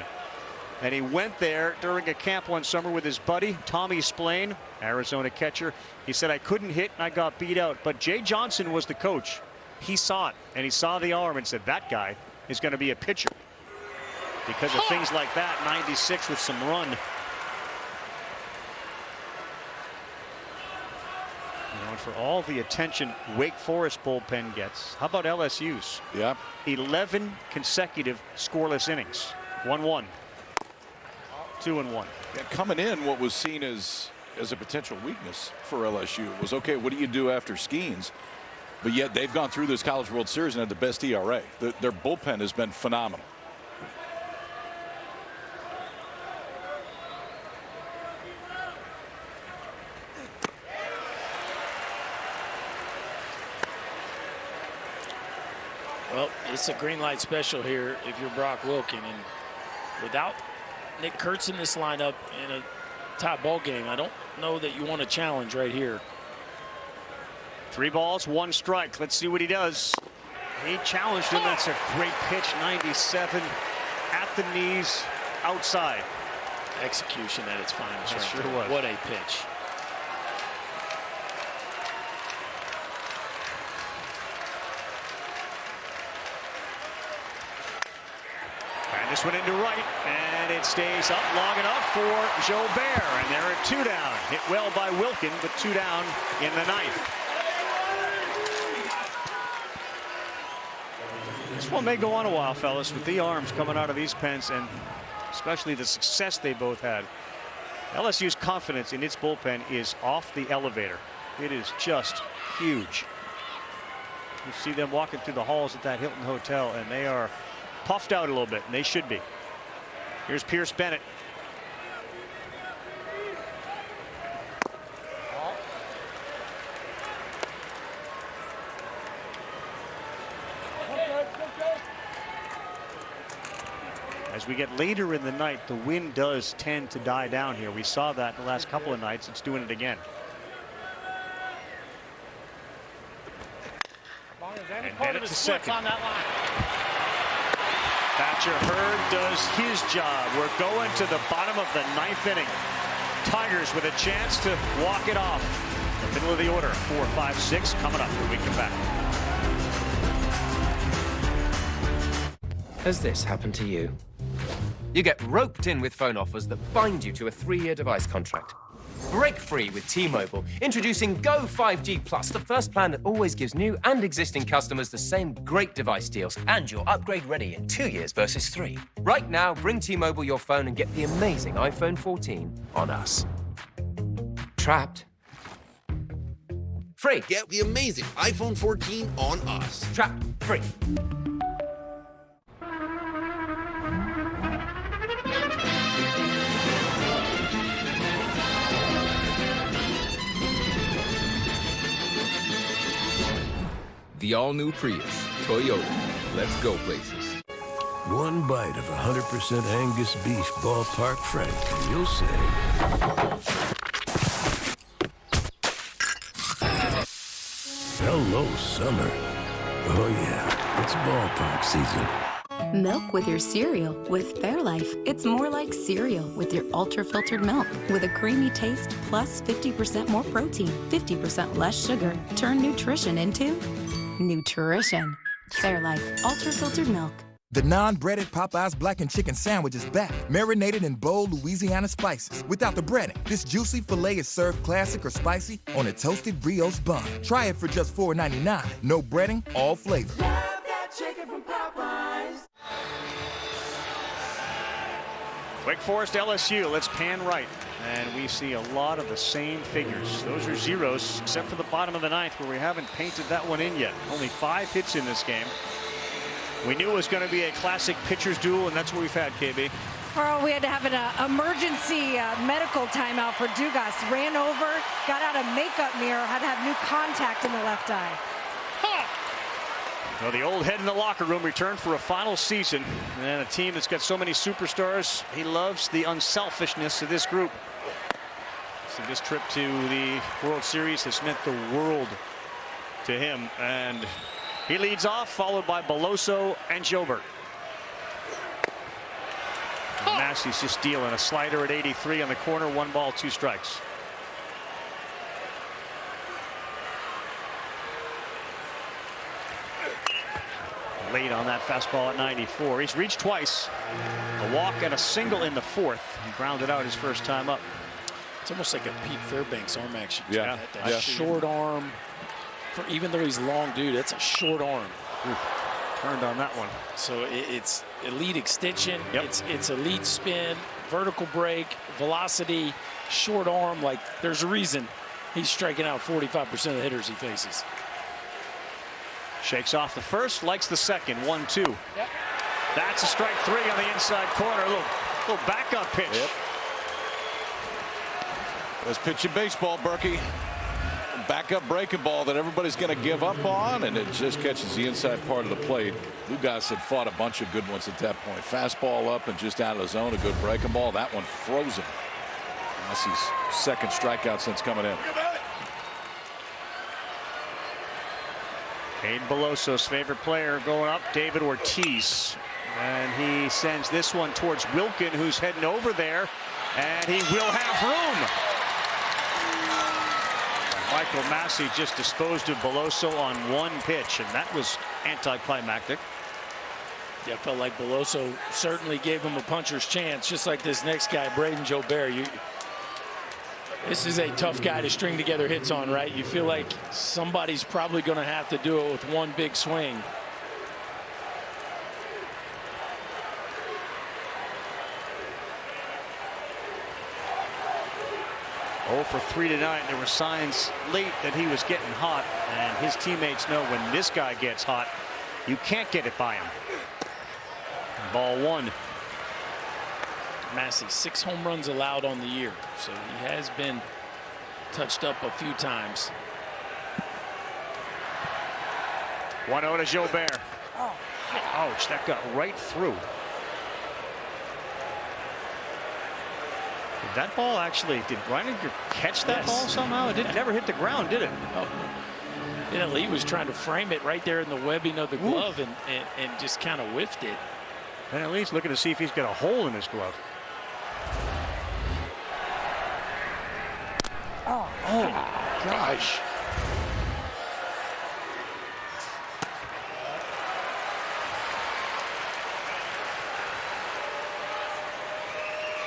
And he went there during a camp one summer with his buddy, Tommy Splain, Arizona catcher. He said, I couldn't hit and I got beat out. But Jay Johnson was the coach. He saw it, and he saw the arm and said, that guy is going to be a pitcher. Because of things like that, 96 with some run. And for all the attention Wake Forest bullpen gets, how about LSU's? Yeah. 11 consecutive scoreless innings. 1-1. 2-1. Yeah, coming in, what was seen as a potential weakness for LSU was, okay, what do you do after Skenes? But yet they've gone through this College World Series and had the best ERA. Their bullpen has been phenomenal. Well, it's a green light special here if you're Brock Wilken. And without Nick Kurtz in this lineup in a top ball game, I don't know that you want to challenge right here. 3 balls, 1 strike. Let's see what he does. He challenged him. That's a great pitch. 97 at the knees, outside. Execution at its finest. It sure there. was. What a pitch. And this one into right, and it stays up long enough for Jobert. And they're at 2 down. Hit well by Wilkin, but 2 down in the 9th. This one may go on a while, fellas, with the arms coming out of these pens, and especially the success they both had. LSU's confidence in its bullpen is off the elevator. It is just huge. You see them walking through the halls at that Hilton Hotel, and they are puffed out a little bit, and they should be. Here's Pierce Bennett. As we get later in the night, the wind does tend to die down here. We saw that the last couple of nights. It's doing it again. And Bennett to second. On that line. Thatcher Hurd does his job. We're going to the bottom of the 9th inning. Tigers with a chance to walk it off. The middle of the order, 4, 5, 6 coming up when we come back. Has this happened to you? You get roped in with phone offers that bind you to a 3-year device contract. Break free with T-Mobile, introducing Go 5G Plus, the first plan that always gives new and existing customers the same great device deals, and you're upgrade ready in 2 years versus 3. Right now, bring T-Mobile your phone and get the amazing iPhone 14 on us. Trapped? Free. Get the amazing iPhone 14 on us. Trapped. Free. The all-new Prius. Toyota. Let's go places. One bite of 100% Angus beef ballpark frank, and you'll say... Hello, summer. Oh yeah, it's ballpark season. Milk with your cereal with Fairlife. It's more like cereal with your ultra-filtered milk. With a creamy taste plus 50% more protein, 50% less sugar. Turn nutrition into nutrition. Fairlife ultra-filtered milk. The non-breaded Popeyes blackened chicken sandwich is back, marinated in bold Louisiana spices. Without the breading, this juicy filet is served classic or spicy on a toasted brioche bun. Try it for just $4.99. No breading, all flavor. Love that chicken from Popeyes. Wake Forest LSU, let's pan right. And we see a lot of the same figures. Those are zeros, except for the bottom of the 9th, where we haven't painted that one in yet. Only 5 hits in this game. We knew it was going to be a classic pitcher's duel, and that's what we've had, KB. Carl, we had to have an emergency medical timeout for Dugas. Ran over, got out a makeup mirror, had to have new contact in the left eye. Well, the old head in the locker room returned for a final season. And a team that's got so many superstars, he loves the unselfishness of this group. So this trip to the World Series has meant the world to him. And he leads off, followed by Beloso and Jobert. Massey's just dealing a slider at 83 on the corner, 1 ball, 2 strikes. Late on that fastball at 94. He's reached twice. A walk and a single in the 4th. He grounded out his first time up. It's almost like a Pete Fairbanks arm action. Yeah. That short arm. For even though he's long, dude, that's a short arm. Turned on that one. So it's elite extension. Yep. It's elite spin, vertical break, velocity, short arm. Like, there's a reason he's striking out 45% of the hitters he faces. Shakes off the first, likes the second. 1-2. Yep. That's a strike 3 on the inside corner. A little backup pitch. Yep. Let's pitch in baseball, Berkey. Backup breaking ball that everybody's going to give up on, and it just catches the inside part of the plate. Dugas had fought a bunch of good ones at that point. Fastball up and just out of the zone. A good breaking ball. That one frozen. Massey's second strikeout since coming in. Cade Belloso's favorite player going up, David Ortiz. And he sends this one towards Wilkin, who's heading over there. And he will have room. Michael Massey just disposed of Belloso on one pitch, and that was anticlimactic. Yeah, I felt like Belloso certainly gave him a puncher's chance, just like this next guy, Braden Jobert. This is a tough guy to string together hits on, right? You feel like somebody's probably going to have to do it with one big swing. Oh for 3 tonight. There were signs late that he was getting hot, and his teammates know when this guy gets hot, you can't get it by him. Ball 1. Massey, 6 home runs allowed on the year, so he has been touched up a few times. 1-0 to Jobert. Ouch, that got right through. Did that ball actually, did Reininger catch that ball somehow? It never hit the ground, did it? Oh. Yeah, Lee was trying to frame it right there in the webbing of the glove and just kind of whiffed it. And at least looking to see if he's got a hole in his glove. Oh, gosh.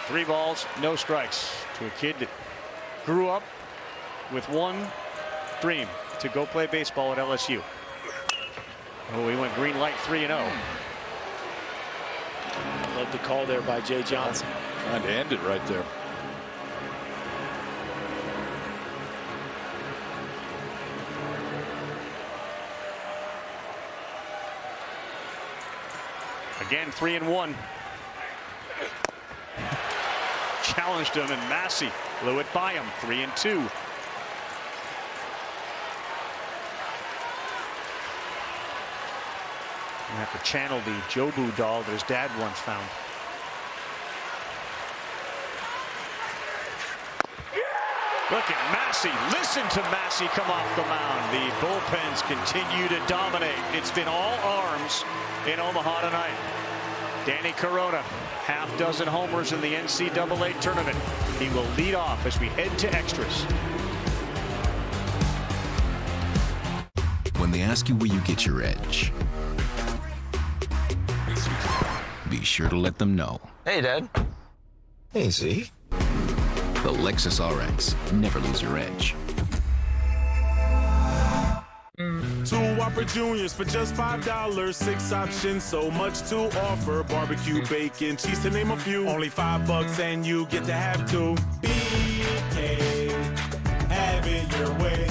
Three balls, no strikes to a kid that grew up with one dream, to go play baseball at LSU. Oh, he went green light 3-0. Love the call there by Jay Johnson. Trying to end it right there. Again, 3-1. Challenged him, and Massey blew it by him. 3-2. I have to channel the Jobu doll that his dad once found. Look at Massey. Listen to Massey come off the mound. The bullpens continue to dominate. It's been all arms in Omaha tonight. Danny Corona, half-dozen homers in the NCAA tournament. He will lead off as we head to extras. When they ask you where you get your edge, be sure to let them know. Hey, Dad. Hey, Z. The Lexus RX. Never lose your edge. 2 Whopper Juniors for just $5. 6 options, so much to offer. Barbecue, bacon, cheese to name a few. Only $5 and you get to have 2. BK, have it your way.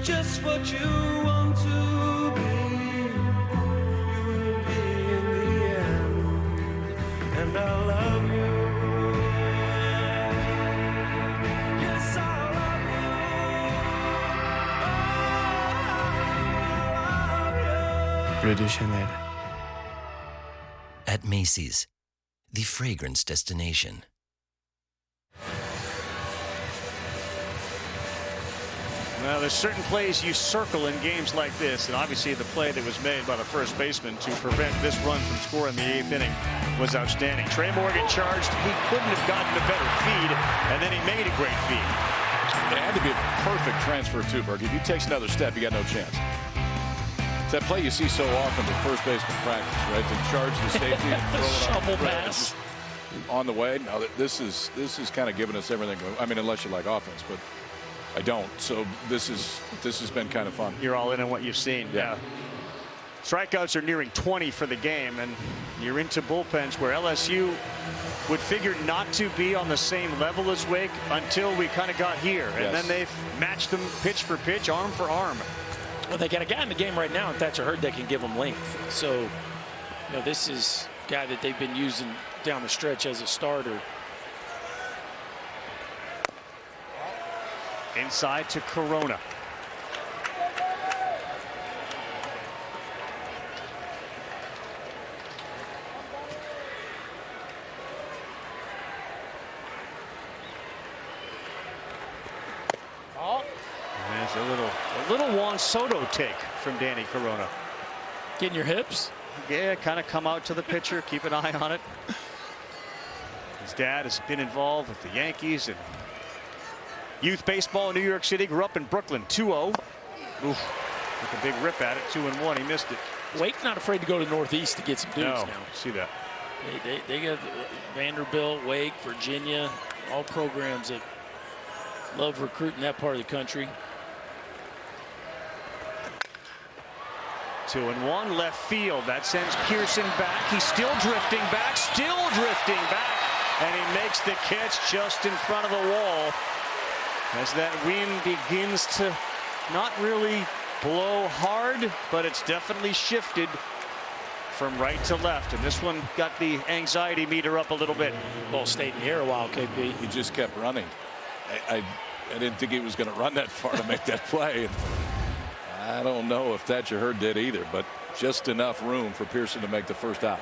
Just what you want to be, you will be in the end. And I love you. Yes, I love you. Bleu de Chanel. At Macy's, the fragrance destination. Well, there's certain plays you circle in games like this, and obviously the play that was made by the first baseman to prevent this run from scoring the 8th inning was outstanding. Trey Morgan charged. He couldn't have gotten a better feed, and then he made a great feed. It had to be a perfect transfer too, Berg. If he takes another step, you got no chance. It's that play you see so often with first baseman practice, right? To charge the safety and throw it shovel up, pass on the way. Now this is kind of giving us everything. I mean, unless you like offense, but I don't. So this has been kind of fun. You're all in on what you've seen. Yeah. Strikeouts are nearing 20 for the game, and you're into bullpens where LSU would figure not to be on the same level as Wake until we kind of got here. And then they've matched them pitch for pitch, arm for arm. Well, they got a guy in the game right now, and Thatcher Hurd, that can give them length. So, this is a guy that they've been using down the stretch as a starter. Inside to Corona. Juan Soto take from Danny Corona. Getting your hips? Yeah, kind of come out to the pitcher, keep an eye on it. His dad has been involved with the Yankees and youth baseball in New York City. Grew up in Brooklyn. 2-0. Took a big rip at it. 2-1. He missed it. Wake not afraid to go to Northeast to get some dudes now. See that. They got Vanderbilt, Wake, Virginia, all programs that love recruiting that part of the country. 2-1 left field. That sends Pearson back. He's still drifting back, and he makes the catch just in front of the wall as that wind begins to not really blow hard, but it's definitely shifted from right to left, and this one got the anxiety meter up a little bit. Ball stayed in the air a while, KP. He just kept running. I didn't think he was going to run that far to make that play. I don't know if Thatcher Hurd did either, but just enough room for Pearson to make the first out.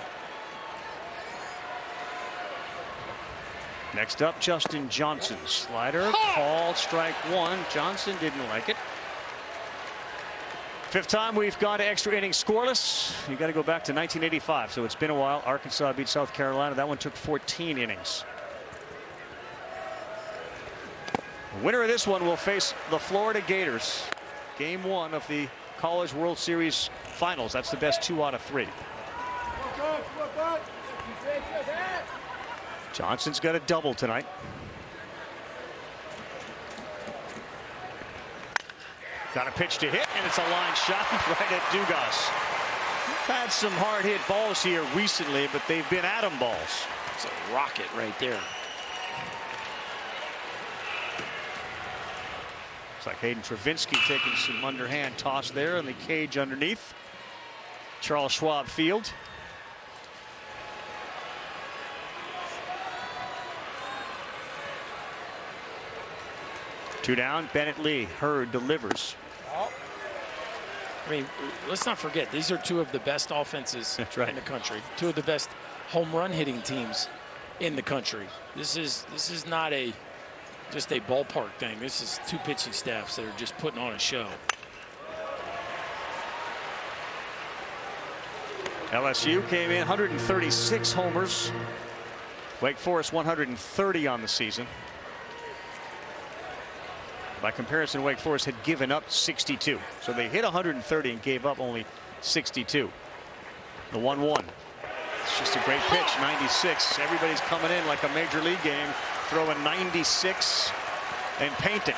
Next up, Justin Johnson. Slider, called strike one. Johnson didn't like it. Fifth time we've gone to extra innings scoreless. You got to go back to 1985, so it's been a while. Arkansas beat South Carolina. That one took 14 innings. The winner of this one will face the Florida Gators. Game one of the College World Series Finals. That's the best 2 out of 3. Johnson's got a double tonight. Got a pitch to hit, and it's a line shot right at Dugas. We've had some hard hit balls here recently, but they've been atom balls. It's a rocket right there. Looks like Hayden Travinsky taking some underhand toss there in the cage underneath Charles Schwab Field. Two down. Bennett Lee. Hurd delivers. I mean, let's not forget, these are two of the best offenses in the country. Two of the best home run hitting teams in the country. This is not just a ballpark thing. This is two pitching staffs that are just putting on a show. LSU came in 136 homers. Wake Forest 130 on the season. By comparison, Wake Forest had given up 62. So they hit 130 and gave up only 62. The 1-1. It's just a great pitch. 96. Everybody's coming in like a major league game, throwing 96 and painting.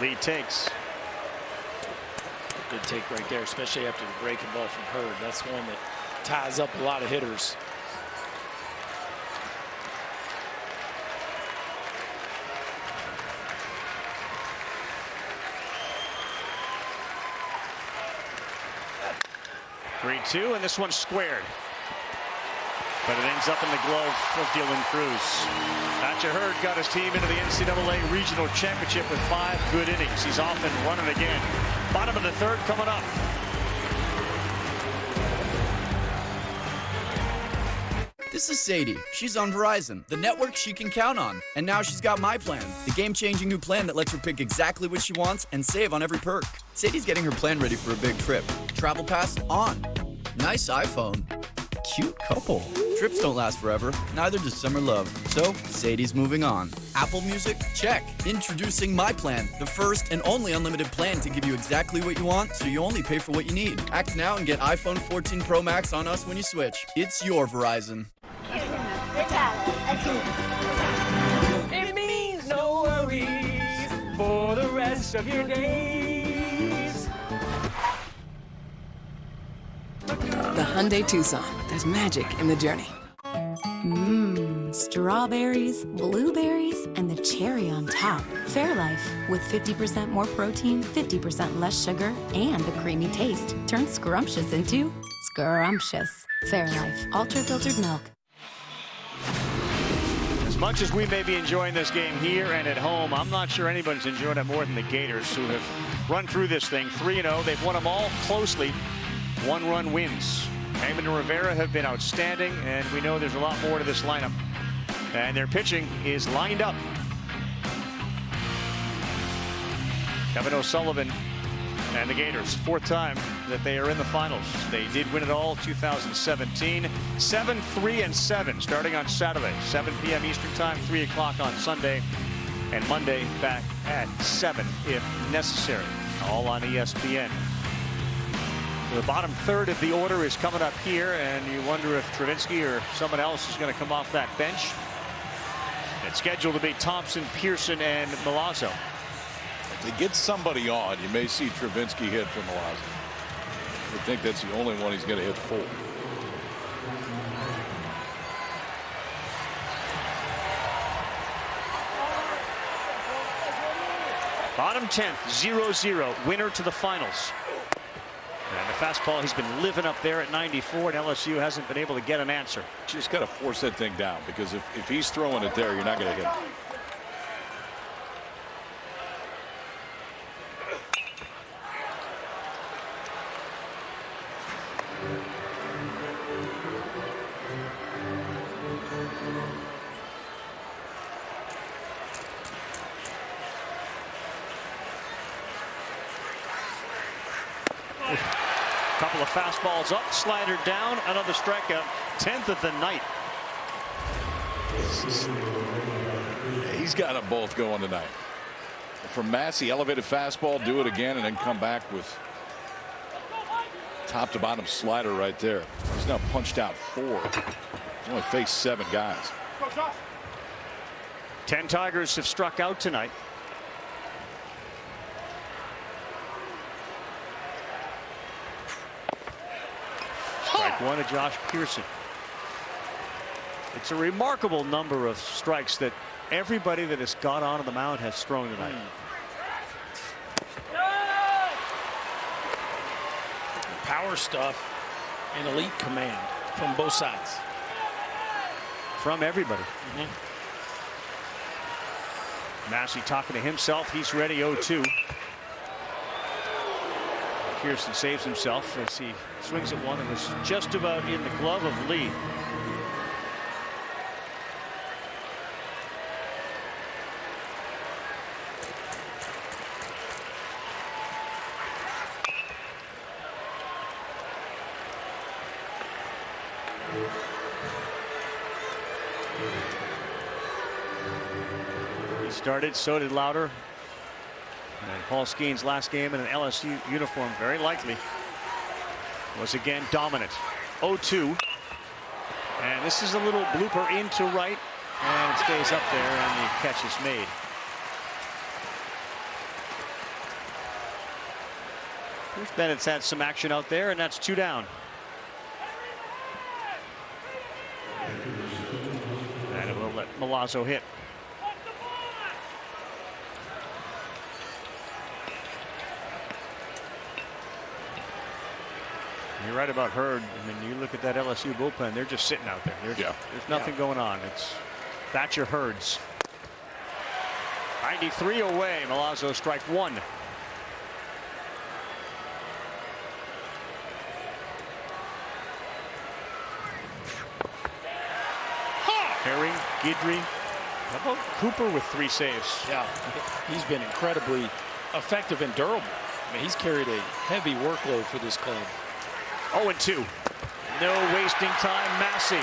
Lee takes. Good take right there, especially after the breaking ball from Hurd. That's one that ties up a lot of hitters. (3-2), and this one's squared. But it ends up in the glove of Dylan Cruz. Thatcher Hurd got his team into the NCAA Regional Championship with 5 good innings. He's off and running again. Bottom of the third coming up. This is Sadie. She's on Verizon, the network she can count on. And now she's got my plan, the game-changing new plan that lets her pick exactly what she wants and save on every perk. Sadie's getting her plan ready for a big trip. Travel Pass on. Nice iPhone. Cute couple. Trips don't last forever, neither does summer love. So, Sadie's moving on. Apple Music? Check. Introducing My Plan, the first and only unlimited plan to give you exactly what you want, so you only pay for what you need. Act now and get iPhone 14 Pro Max on us when you switch. It's your Verizon. It means no worries for the rest of your days. The Hyundai Tucson. There's magic in the journey. Strawberries, blueberries, and the cherry on top. Fairlife, with 50% more protein, 50% less sugar, and a creamy taste. Turn scrumptious into scrumptious. Fairlife, ultra-filtered milk. As much as we may be enjoying this game here and at home, I'm not sure anybody's enjoying it more than the Gators, who have run through this thing 3-0. They've won them all closely. One-run wins. Heyman and Rivera have been outstanding, and we know there's a lot more to this lineup. And their pitching is lined up. Kevin O'Sullivan and the Gators, fourth time that they are in the finals. They did win it all 2017. 7-3-7 starting on Saturday, 7 p.m. Eastern time, 3 o'clock on Sunday, and Monday back at 7 if necessary. All on ESPN. The bottom third of the order is coming up here, and you wonder if Travinski or someone else is going to come off that bench. It's scheduled to be Thompson, Pearson, and Milazzo. To get somebody on, you may see Travinski hit for Milazzo. I think that's the only one he's going to hit full. Bottom 10th, 0-0, winner to the finals. And the fastball, he's been living up there at 94, and LSU hasn't been able to get an answer. Just got to force that thing down, because if he's throwing it there, you're not going to hit it. Couple of fastballs up, slider down, another strikeout, 10th of the night. He's got them both going tonight. From Massey, elevated fastball, do it again, and then come back with top to bottom slider right there. He's now punched out 4. He's only faced 7 guys. 10 Tigers have struck out tonight. Strike one of Josh Pearson. It's a remarkable number of strikes that everybody that has got onto the mound has thrown tonight. Power stuff and elite command from both sides. From everybody. Massey talking to himself. He's ready. 0-2. Pearson saves himself as he swings at one and was just about in the glove of Lee. He started, so did Lauder. And Paul Skenes' last game in an LSU uniform, very likely, was again dominant. 0-2. And this is a little blooper into right, and it stays up there, and the catch is made. Bruce Bennett's had some action out there, and that's 2 down. And it will let Milazzo hit. You're right about Hurd. I mean, you look at that LSU bullpen, they're just sitting out there. There's nothing going on. That's your Hurds. 93 away. Milazzo strike 1. Herring, Guidry. How about Cooper with 3 saves? Yeah, he's been incredibly effective and durable. I mean, he's carried a heavy workload for this club. 0-2. No wasting time. Massey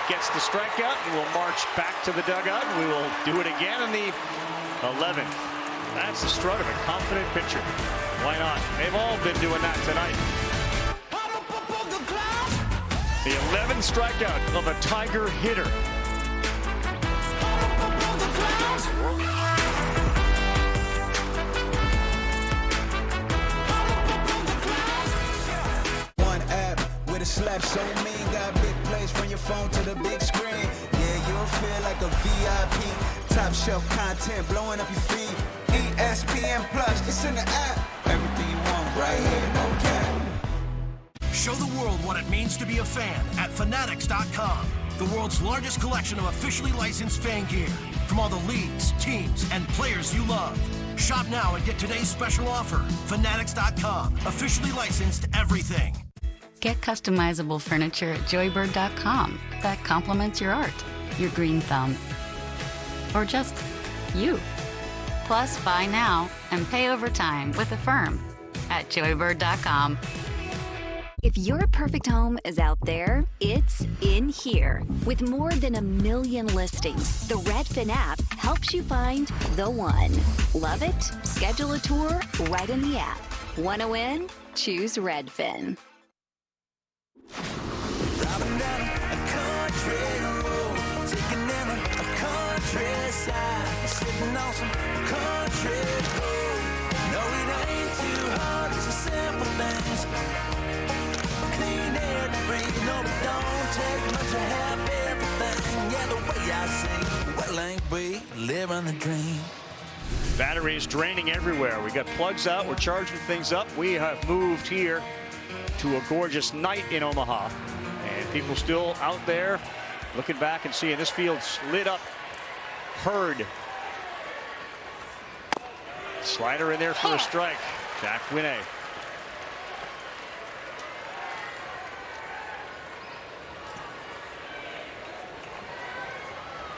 gets the strikeout and will march back to the dugout. We will do it again in the 11th. That's the strut of a confident pitcher. Why not? They've all been doing that tonight. The 11th strikeout of a Tiger hitter. One app with a slap so mean, got big plays from your phone to the big screen. Yeah, you'll feel like a VIP. Top shelf content blowing up your feed. ESPN Plus, it's in the app. Everything you want right here, no cap. Show the world what it means to be a fan at Fanatics.com. The world's largest collection of officially licensed fan gear from all the leagues, teams, and players you love. Shop now and get today's special offer. Fanatics.com. Officially licensed everything. Get customizable furniture at Joybird.com that complements your art, your green thumb, or just you. Plus, buy now and pay over time with Affirm at Joybird.com. If your perfect home is out there, it's in here. With more than 1 million listings, the Redfin app helps you find the one. Love it? Schedule a tour right in the app. Want to win? Choose Redfin. Driving down a country road, taking in a countryside, sitting on some country gold. No, it ain't too hard, it's the simple things. Clean air to breathe, no, it don't take much to have everything. Yeah, the way I sing, well, ain't we living the dream? Batteries draining everywhere. We got plugs out. We're charging things up. We have moved here to a gorgeous night in Omaha. And people still out there looking back and seeing this field's lit up. Hurd. Slider in there for a strike. Jack Winne.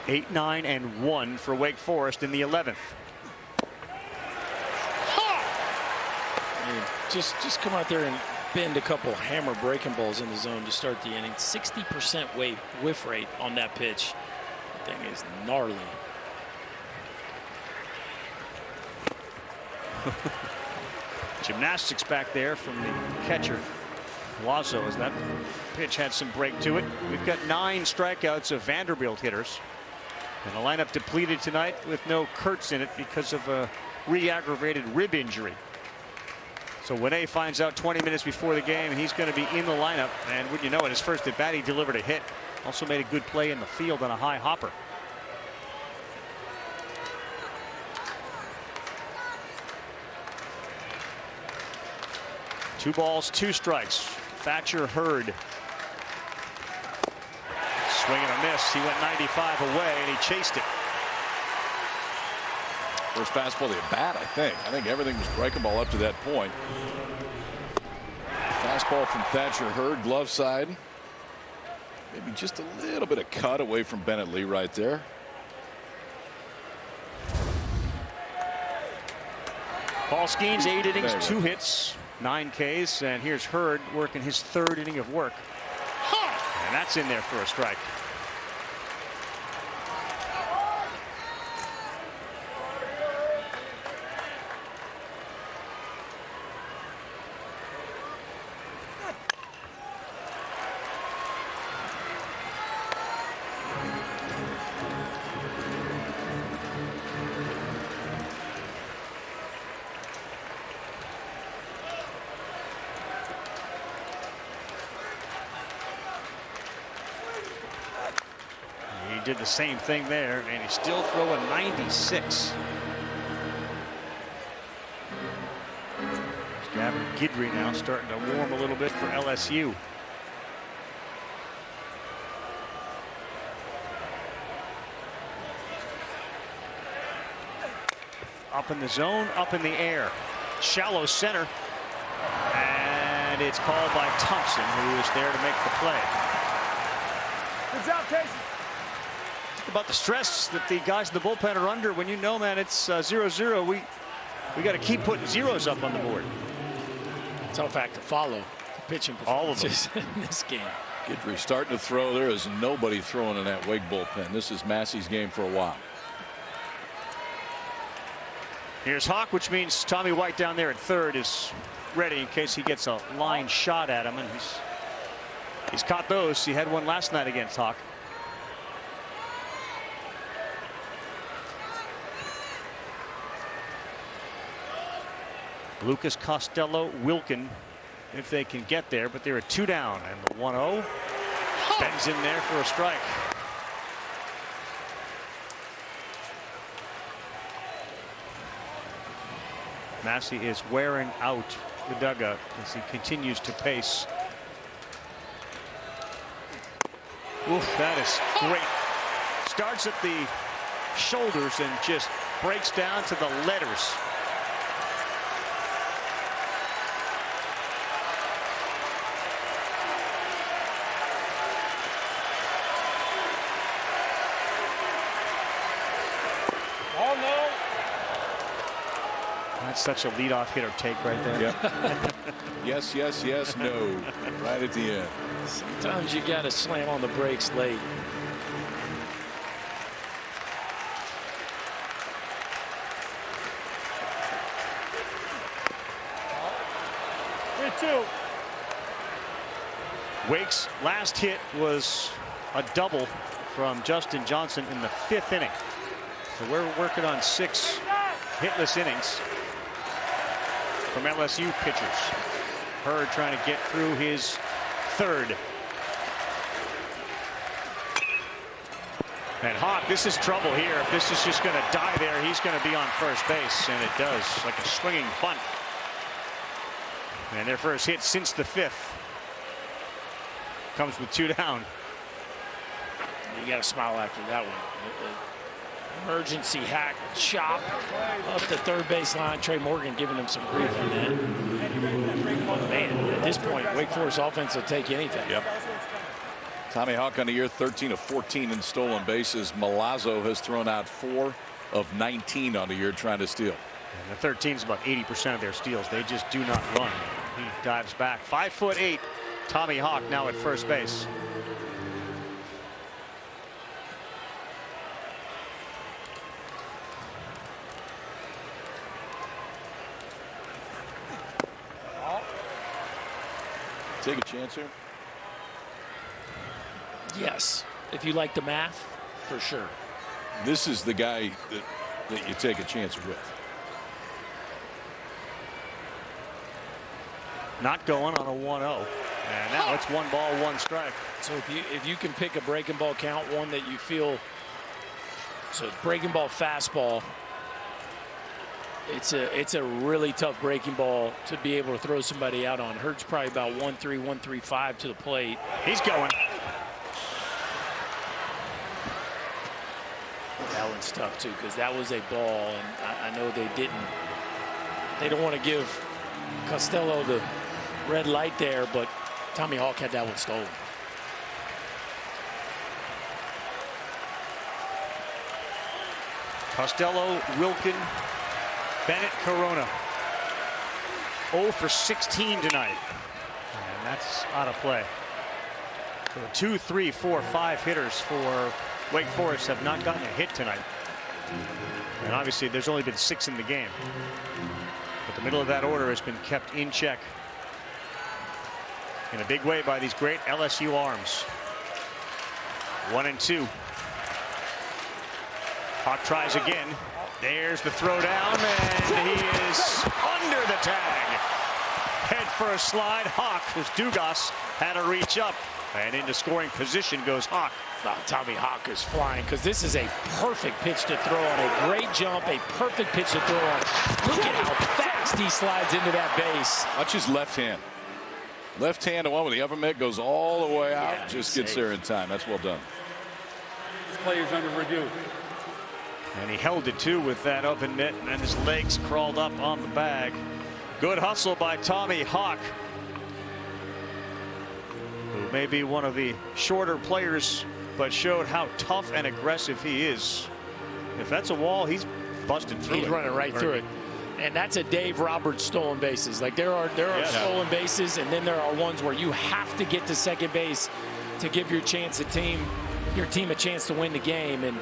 Eight, 9, and 1 for Wake Forest in the 11th. Just come out there and bend a couple hammer breaking balls in the zone to start the inning. 60% whiff rate on that pitch. That thing is gnarly. Gymnastics back there from the catcher Lazo, as that pitch had some break to it. We've got 9 strikeouts of Vanderbilt hitters. And the lineup depleted tonight with no Kurtz in it because of a re-aggravated rib injury. So Winne finds out 20 minutes before the game he's going to be in the lineup. And wouldn't you know it, his first at bat he delivered a hit. Also made a good play in the field on a high hopper. Two balls, 2 strikes. Thatcher Hurd. Swing and a miss. He went 95 away and he chased it. First fastball, the bat, I think. I think everything was breakable up to that point. Fastball from Thatcher Hurd, glove side. Maybe just a little bit of cut away from Bennett Lee right there. Paul Skenes, 8 innings, 2 hits, 9 Ks. And here's Hurd working his 3rd inning of work. And that's in there for a strike. Did the same thing there, and he's still throwing 96. Gavin Guidry now starting to warm a little bit for LSU. Up in the zone, up in the air. Shallow center. And it's called by Thompson, who is there to make the play. Good job, Casey. About the stress that the guys in the bullpen are under when you know, man, it's 0-0. We got to keep putting zeros up on the board. Tough act to follow the pitching performances in this game. Guidry starting to throw. There is nobody throwing in that Wake bullpen. This is Massey's game for a while. Here's Hawk, which means Tommy White down there at third is ready in case he gets a line shot at him, and he's caught those. He had one last night against Hawk. Lucas, Costello, Wilkin, if they can get there, but they're at 2 down, and the 1-0 bends in there for a strike. Massey is wearing out the dugout as he continues to pace. Oof, that is great. Starts at the shoulders and just breaks down to the letters. That's such a leadoff hitter take right there. Yep. Yes, yes, yes, no. Right at the end. Sometimes you got to slam on the brakes late. Wake's last hit was a double from Justin Johnson in the 5th inning. So we're working on 6 hitless innings from LSU pitchers. Hurd trying to get through his 3rd. And Hawk, this is trouble here. If this is just going to die there, he's going to be on first base, and it does, like a swinging bunt. And their first hit since the 5th comes with 2 down. You got to smile after that one. Emergency hack chop up the third base line. Trey Morgan giving him some grief on that. Oh, man, at this point, Wake Forest offense will take anything. Yep. Tommy Hawk on the year, 13 of 14 in stolen bases. Milazzo has thrown out 4 of 19 on the year trying to steal. And the 13 is about 80% of their steals. They just do not run. He dives back. 5'8", Tommy Hawk now at first base. Take a chance here? Yes. If you like the math, for sure. This is the guy that you take a chance with. Not going on a 1-0. And now it's 1 ball, 1 strike. So if you can pick a breaking ball count, one that you feel, so it's breaking ball, fastball. It's a really tough breaking ball to be able to throw somebody out on. Hurt's probably about 1-3, 1-3-5 to the plate. He's going. That one's tough too, because that was a ball, and I know they don't want to give Costello the red light there, but Tommy Hawk had that one stolen. Costello, Wilkin, Bennett, Corona. 0 for 16 tonight. And that's out of play. So 2, 3, 4, 5 hitters for Wake Forest have not gotten a hit tonight. And obviously there's only been 6 in the game. But the middle of that order has been kept in check in a big way by these great LSU arms. 1-2. Hawk tries again. There's the throw down, and he is under the tag. Head first slide. Hawk, as Dugas had to reach up, and into scoring position goes Hawk. Tommy Hawk is flying, because this is a perfect pitch to throw on. A great jump, a perfect pitch to throw on. Look at how fast he slides into that base. Watch his left hand. Left hand, the one with the upper mitt goes all the way out. Yeah, just gets there in time. That's well done. This player's under review. And he held it too with that open mitt, and then his legs crawled up on the bag. Good hustle by Tommy Hawk, who may be one of the shorter players, but showed how tough and aggressive he is. If that's a wall, he's busting through it. He's running right through it. And that's a Dave Roberts stolen bases. Like there are stolen bases, and then there are ones where you have to get to second base to give your team a chance to win the game. And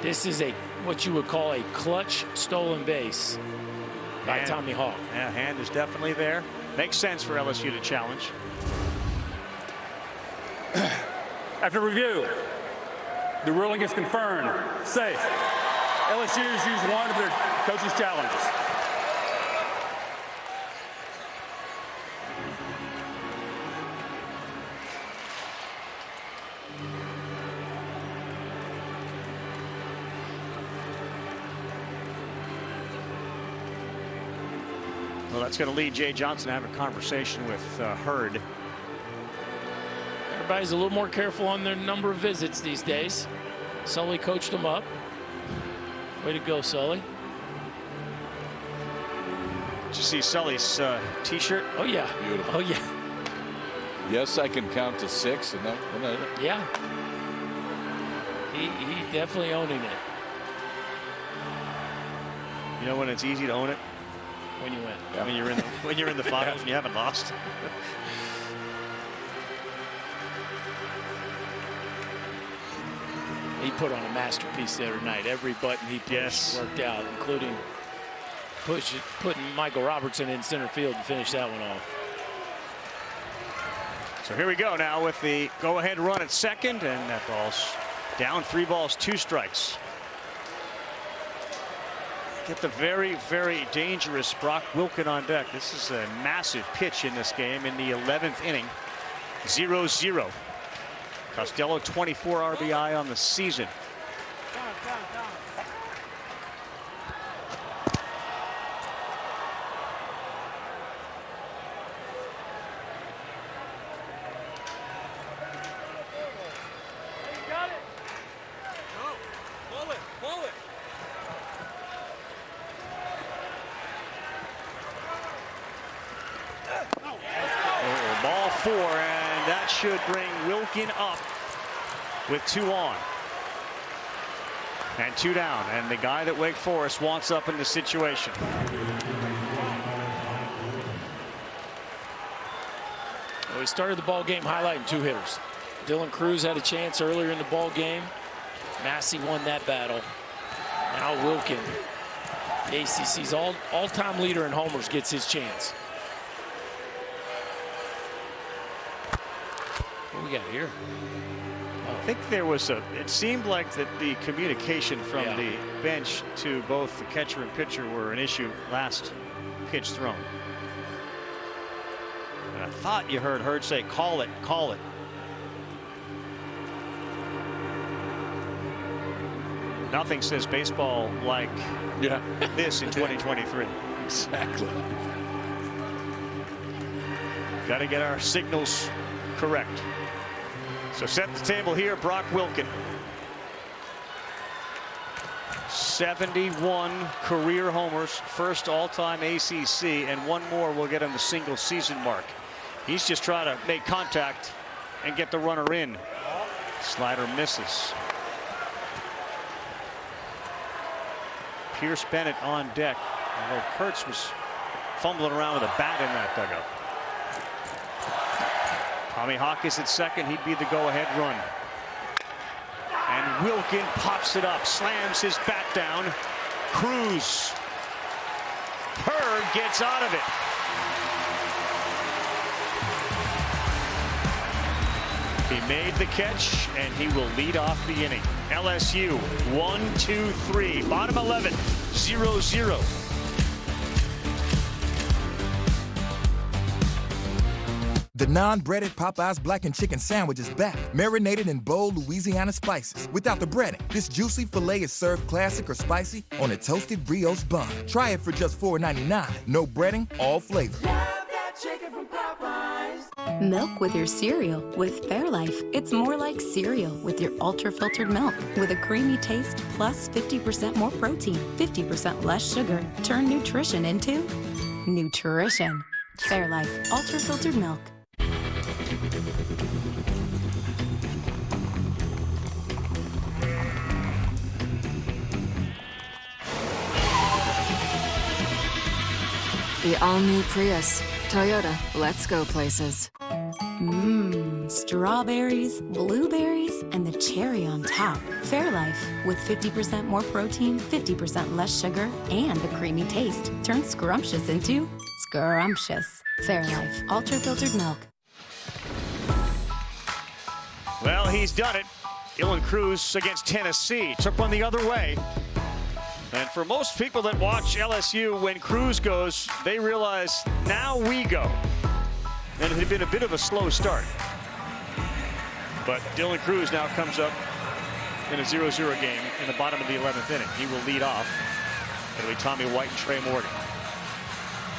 this is what you would call a clutch stolen base by Tommy Hawk. Yeah, hand is definitely there. Makes sense for LSU to challenge. After review, the ruling is confirmed. Safe. LSU has used one of their coach's challenges. Well, that's going to lead Jay Johnson to have a conversation with Hurd. Everybody's a little more careful on their number of visits these days. Sully coached them up. Way to go, Sully. Did you see Sully's T-shirt? Oh, yeah. Beautiful. Oh, yeah. Yes, I can count to 6. And then, yeah. He definitely owning it. You know when it's easy to own it? When you win. Yeah. When you're in the finals and you haven't lost. He put on a masterpiece the other night. Every button he pushed worked out, including putting Michael Robertson in center field to finish that one off. So here we go now with the go-ahead run at second, and that ball's down. 3 balls, 2 strikes. Get the very, very dangerous Brock Wilken on deck. This is a massive pitch in this game in the 11th inning. 0-0. Costello 24 RBI on the season. Ball 4, and that should bring Wilken up with 2 on and 2 down, and the guy that Wake Forest wants up in the situation. Well, we started the ball game highlighting 2 hitters. Dylan Cruz had a chance earlier in the ball game. Massey won that battle. Now Wilken, the ACC's all-time leader in homers, gets his chance. What we got here? I think there was it seemed like that the communication from the bench to both the catcher and pitcher were an issue last pitch thrown. And I thought you heard Hurd say, call it, call it. Nothing says baseball like this in 2023. Exactly. Got to get our signals correct. So set the table here, Brock Wilken. 71 career homers, first all-time ACC, and 1 more will get him the single season mark. He's just trying to make contact and get the runner in. Slider misses. Pierce Bennett on deck, although Kurtz was fumbling around with a bat in that dugout. Tommy Hawk is at second. He'd be the go-ahead run. And Wilken pops it up, slams his bat down. Cruz. Hurd gets out of it. He made the catch, and he will lead off the inning. LSU 1-2-3, bottom 11, 0-0. The non-breaded Popeyes Black and Chicken Sandwich is back, marinated in bold Louisiana spices. Without the breading, this juicy filet is served classic or spicy on a toasted brioche bun. Try it for just $4.99. No breading, all flavor. Love that chicken from Popeyes. Milk with your cereal with Fairlife. It's more like cereal with your ultra-filtered milk. With a creamy taste plus 50% more protein, 50% less sugar. Turn nutrition into nutrition. Fairlife ultra-filtered milk. The all-new Prius. Toyota, let's go places. Mmm. strawberries, blueberries, and the cherry on top. Fairlife, with 50% more protein, 50% less sugar, and a creamy taste, turns scrumptious into scrumptious. Fairlife, ultra-filtered milk. Well, he's done it. Dylan Cruz against Tennessee took one the other way. And for most people that watch LSU, when Cruz goes, they realize now we go. And it had been a bit of a slow start. But Dylan Cruz now comes up in a 0-0 game in the bottom of the 11th inning. He will lead off. It'll be Tommy White and Trey Morgan.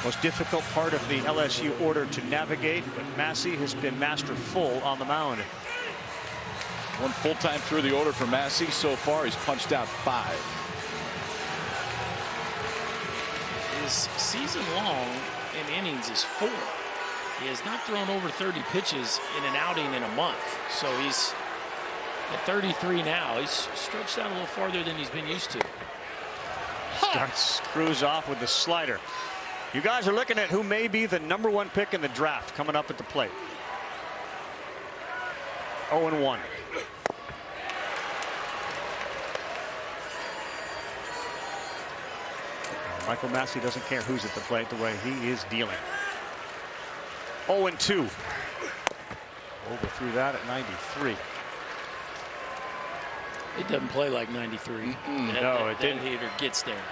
Most difficult part of the LSU order to navigate, but Massey has been masterful on the mound. One full time through the order for Massey. So far, he's punched out 5. His season long in innings is 4. He has not thrown over 30 pitches in an outing in a month. So he's at 33 now. He's stretched out a little farther than he's been used to. Starts Cruz off with the slider. You guys are looking at who may be the #1 pick in the draft coming up at the plate. 0-1. Michael Massey doesn't care who's at the plate the way he is dealing. 0-2. Overthrew that at 93. It doesn't play like 93. No, it didn't. That hitter gets there.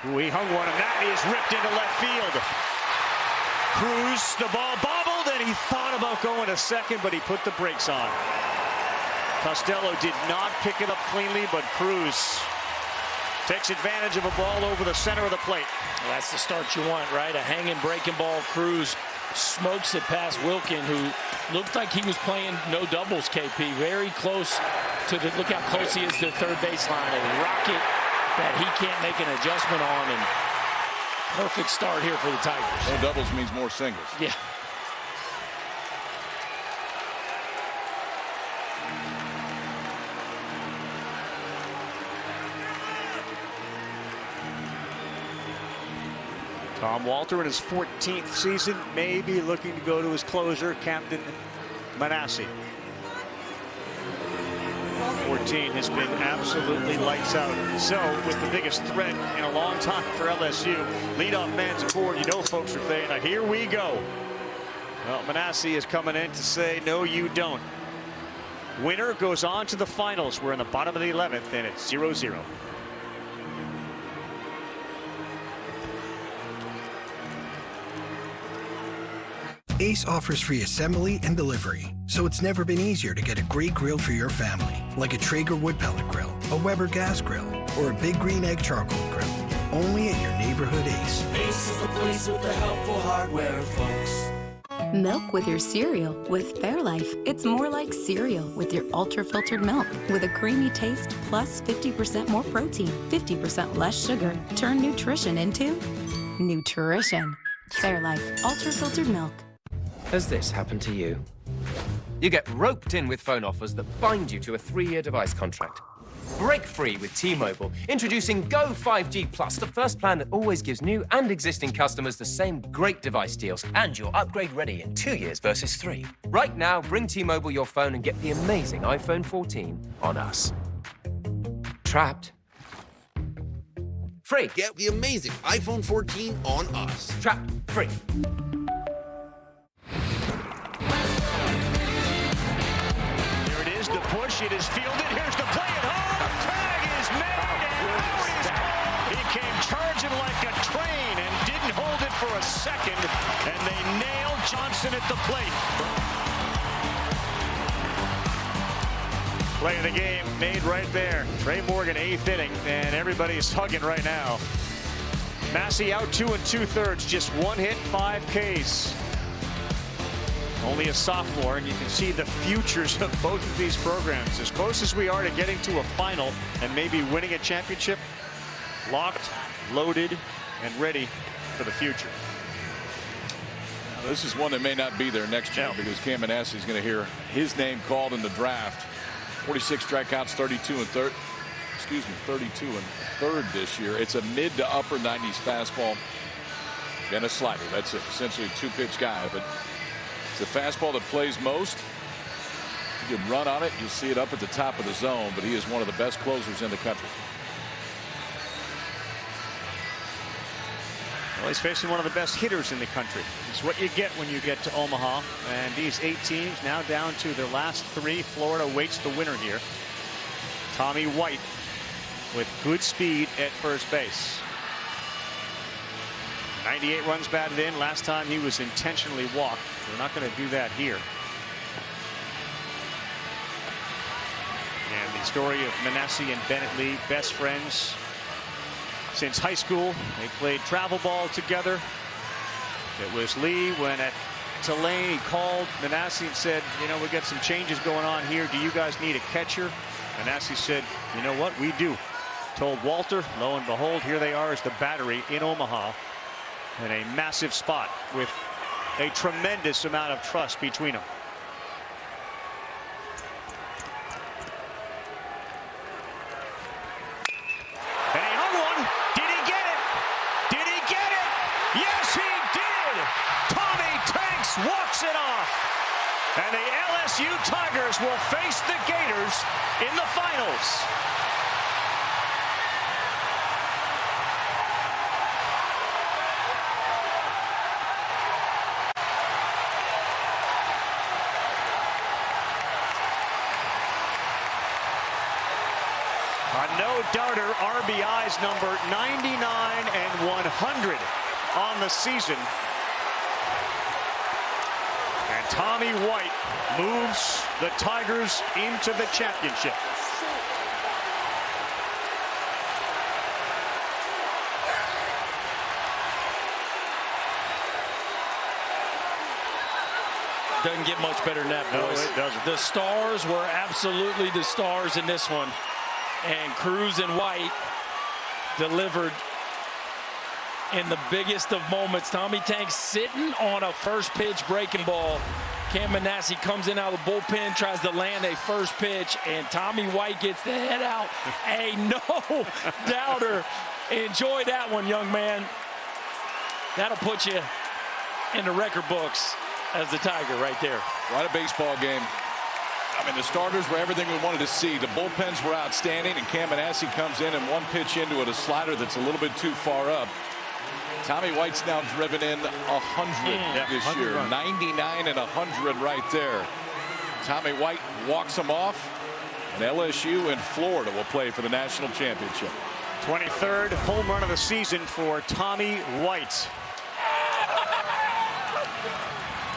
He hung one, and that is ripped into left field. Cruz, the ball bobbled, and he thought about going to second, but he put the brakes on. Costello did not pick it up cleanly, but Cruz takes advantage of a ball over the center of the plate. Well, that's the start you want, right? A hanging breaking ball. Cruz smokes it past Wilkin, who looked like he was playing no doubles, KP. Very close to the, look how close he is to the third baseline. A rocket that he can't make an adjustment on, and perfect start here for the Tigers. No doubles means more singles. Yeah. Tom Walter in his 14th season, maybe looking to go to his closer, Camden Manasseh. 14 has been absolutely lights out. So, with the biggest threat in a long time for LSU, leadoff man's aboard. You know, folks are saying, now here we go. Well, Manasseh is coming in to say, no, you don't. Winner goes on to the finals. We're in the bottom of the 11th, and it's 0-0. Ace offers free assembly and delivery, so it's never been easier to get a great grill for your family, like a Traeger wood pellet grill, a Weber gas grill, or a Big Green Egg charcoal grill. Only at your neighborhood Ace. Ace is the place with the helpful hardware, folks. Milk with your cereal with Fairlife. It's more like cereal with your ultra-filtered milk. With a creamy taste plus 50% more protein, 50% less sugar. Turn nutrition into nutrition. Fairlife, ultra-filtered milk. Has this happened to you? You get roped in with phone offers that bind you to a 3-year device contract. Break free with T-Mobile. Introducing Go 5G Plus, the first plan that always gives new and existing customers the same great device deals, and you're upgrade ready in 2 years versus 3. Right now, bring T-Mobile your phone and get the amazing iPhone 14 on us. Trapped? Free. Get the amazing iPhone 14 on us. Trapped. Free. The push, it is fielded. Here's the play at home. Tag is made, and out is called. He came charging like a train and didn't hold it for a second, and they nailed Johnson at the plate. Play of the game made right there. Trey Morgan, 8th inning, and everybody's hugging right now. Massey out 2 2/3, just 1 hit, 5 Ks. Only a sophomore, and you can see the futures of both of these programs. As close as we are to getting to a final and maybe winning a championship, locked, loaded, and ready for the future. Now, this is one that may not be there next year because Cam Manasseh is going to hear his name called in the draft. 46 strikeouts, 32 and third this year. It's a mid to upper 90s fastball. and a slider. That's it. Essentially a two-pitch guy, but it's the fastball that plays most. You can run on it. You'll see it up at the top of the zone, but he is one of the best closers in the country. Well, he's facing one of the best hitters in the country. It's what you get when you get to Omaha. And these 8 teams now down to their last 3. Florida waits the winner here. Tommy White with good speed at first base. 98 runs batted in. Last time he was intentionally walked. We're not going to do that here. And the story of Manassi and Bennett Lee, best friends since high school. They played travel ball together. It was Lee when at Tulane he called Manassi and said, you know, we got some changes going on here. Do you guys need a catcher? Manassi said, you know what, we do. Told Walter. Lo and behold, here they are as the Battery in Omaha in a massive spot with a tremendous amount of trust between them. And he hung one. Did he get it? Did he get it? Yes, he did. Tommy Tanks walks it off. And the LSU Tigers will face the Gators in the finals. A no-doubter, RBIs number 99 and 100 on the season. And Tommy White moves the Tigers into the championship. Doesn't get much better than that, boys. No, it doesn't. The stars were absolutely the stars in this one. And Cruz and White delivered in the biggest of moments. Tommy Tanks sitting on a first pitch breaking ball. Cam Manassi comes in out of the bullpen, tries to land a first pitch, and Tommy White gets the head out. A no-doubter. Enjoy that one, young man. That'll put you in the record books as the Tiger right there. What a baseball game. I mean, the starters were everything we wanted to see. The bullpens were outstanding, and Cam Manassi comes in and one pitch into it, a slider that's a little bit too far up. Tommy White's now driven in 100 this year. Runs. 99 and 100 right there. Tommy White walks them off, and LSU and Florida will play for the national championship. 23rd home run of the season for Tommy White.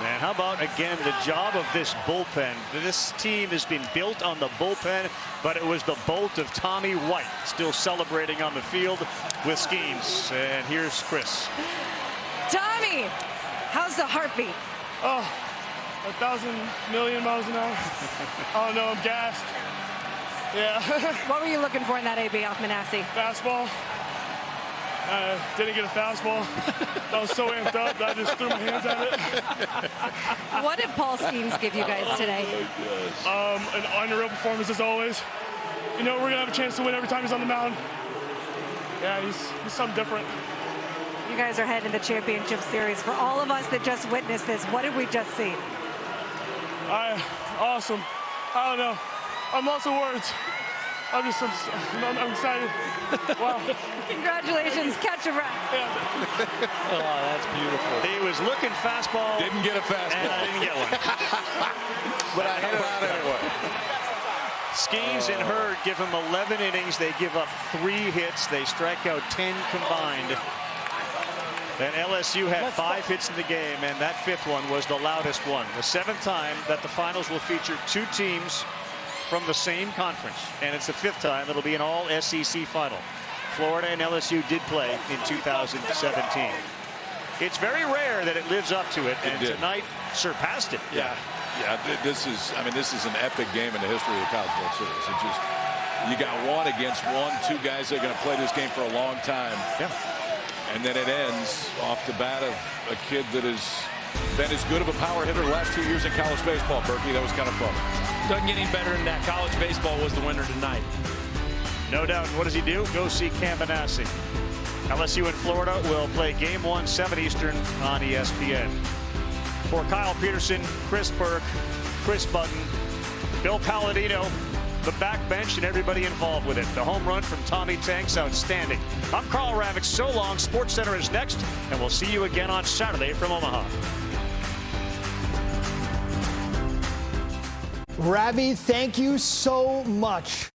And how about, again, the job of this bullpen? This team has been built on the bullpen, but it was the bolt of Tommy White still celebrating on the field with Skenes. And here's Chris. Tommy, how's the heartbeat? Oh, 1,000 million miles an hour. Oh, no, I'm gassed. Yeah. What were you looking for in that AB off Manassi? Fastball. Didn't get a fastball. I was so amped up that I just threw my hands at it. What did Paul Skenes give you guys today? An unreal performance as always. You know, we're going to have a chance to win every time he's on the mound. Yeah, he's something different. You guys are heading to the championship series. For all of us that just witnessed this, what did we just see? Awesome. I don't know. I'm lost of words. I'm excited. Wow. Congratulations. Catch a breath. Yeah. Oh, that's beautiful. He was looking fastball. Didn't get a fastball. And I didn't get one. But I hit it out anyway. Skenes and Hurd give him 11 innings. They give up 3 hits. They strike out 10 combined. Then LSU had 5 hits in the game, and that 5th one was the loudest one. The 7th time that the finals will feature 2 teams from the same conference, and it's the 5th time it'll be an all SEC final. Florida and LSU did play in 2017. It's very rare that it lives up to it, and tonight surpassed it. Yeah. This is an epic game in the history of the College World Series. It just, you got 1 against 1, 2 guys that are going to play this game for a long time. Yeah. And then it ends off the bat of a kid that has been as good of a power hitter the last 2 years in college baseball, Berkey. That was kind of fun. Doesn't get any better than that. College baseball was the winner tonight. No doubt. What does he do? Go see Cam Manassi. LSU and Florida will play game 1, 7 Eastern on ESPN. For Kyle Peterson, Chris Burke, Chris Button, Bill Palladino, the backbench, and everybody involved with it. The home run from Tommy Tanks, outstanding. I'm Carl Ravitch. So long. SportsCenter is next, and we'll see you again on Saturday from Omaha. Ravi, thank you so much.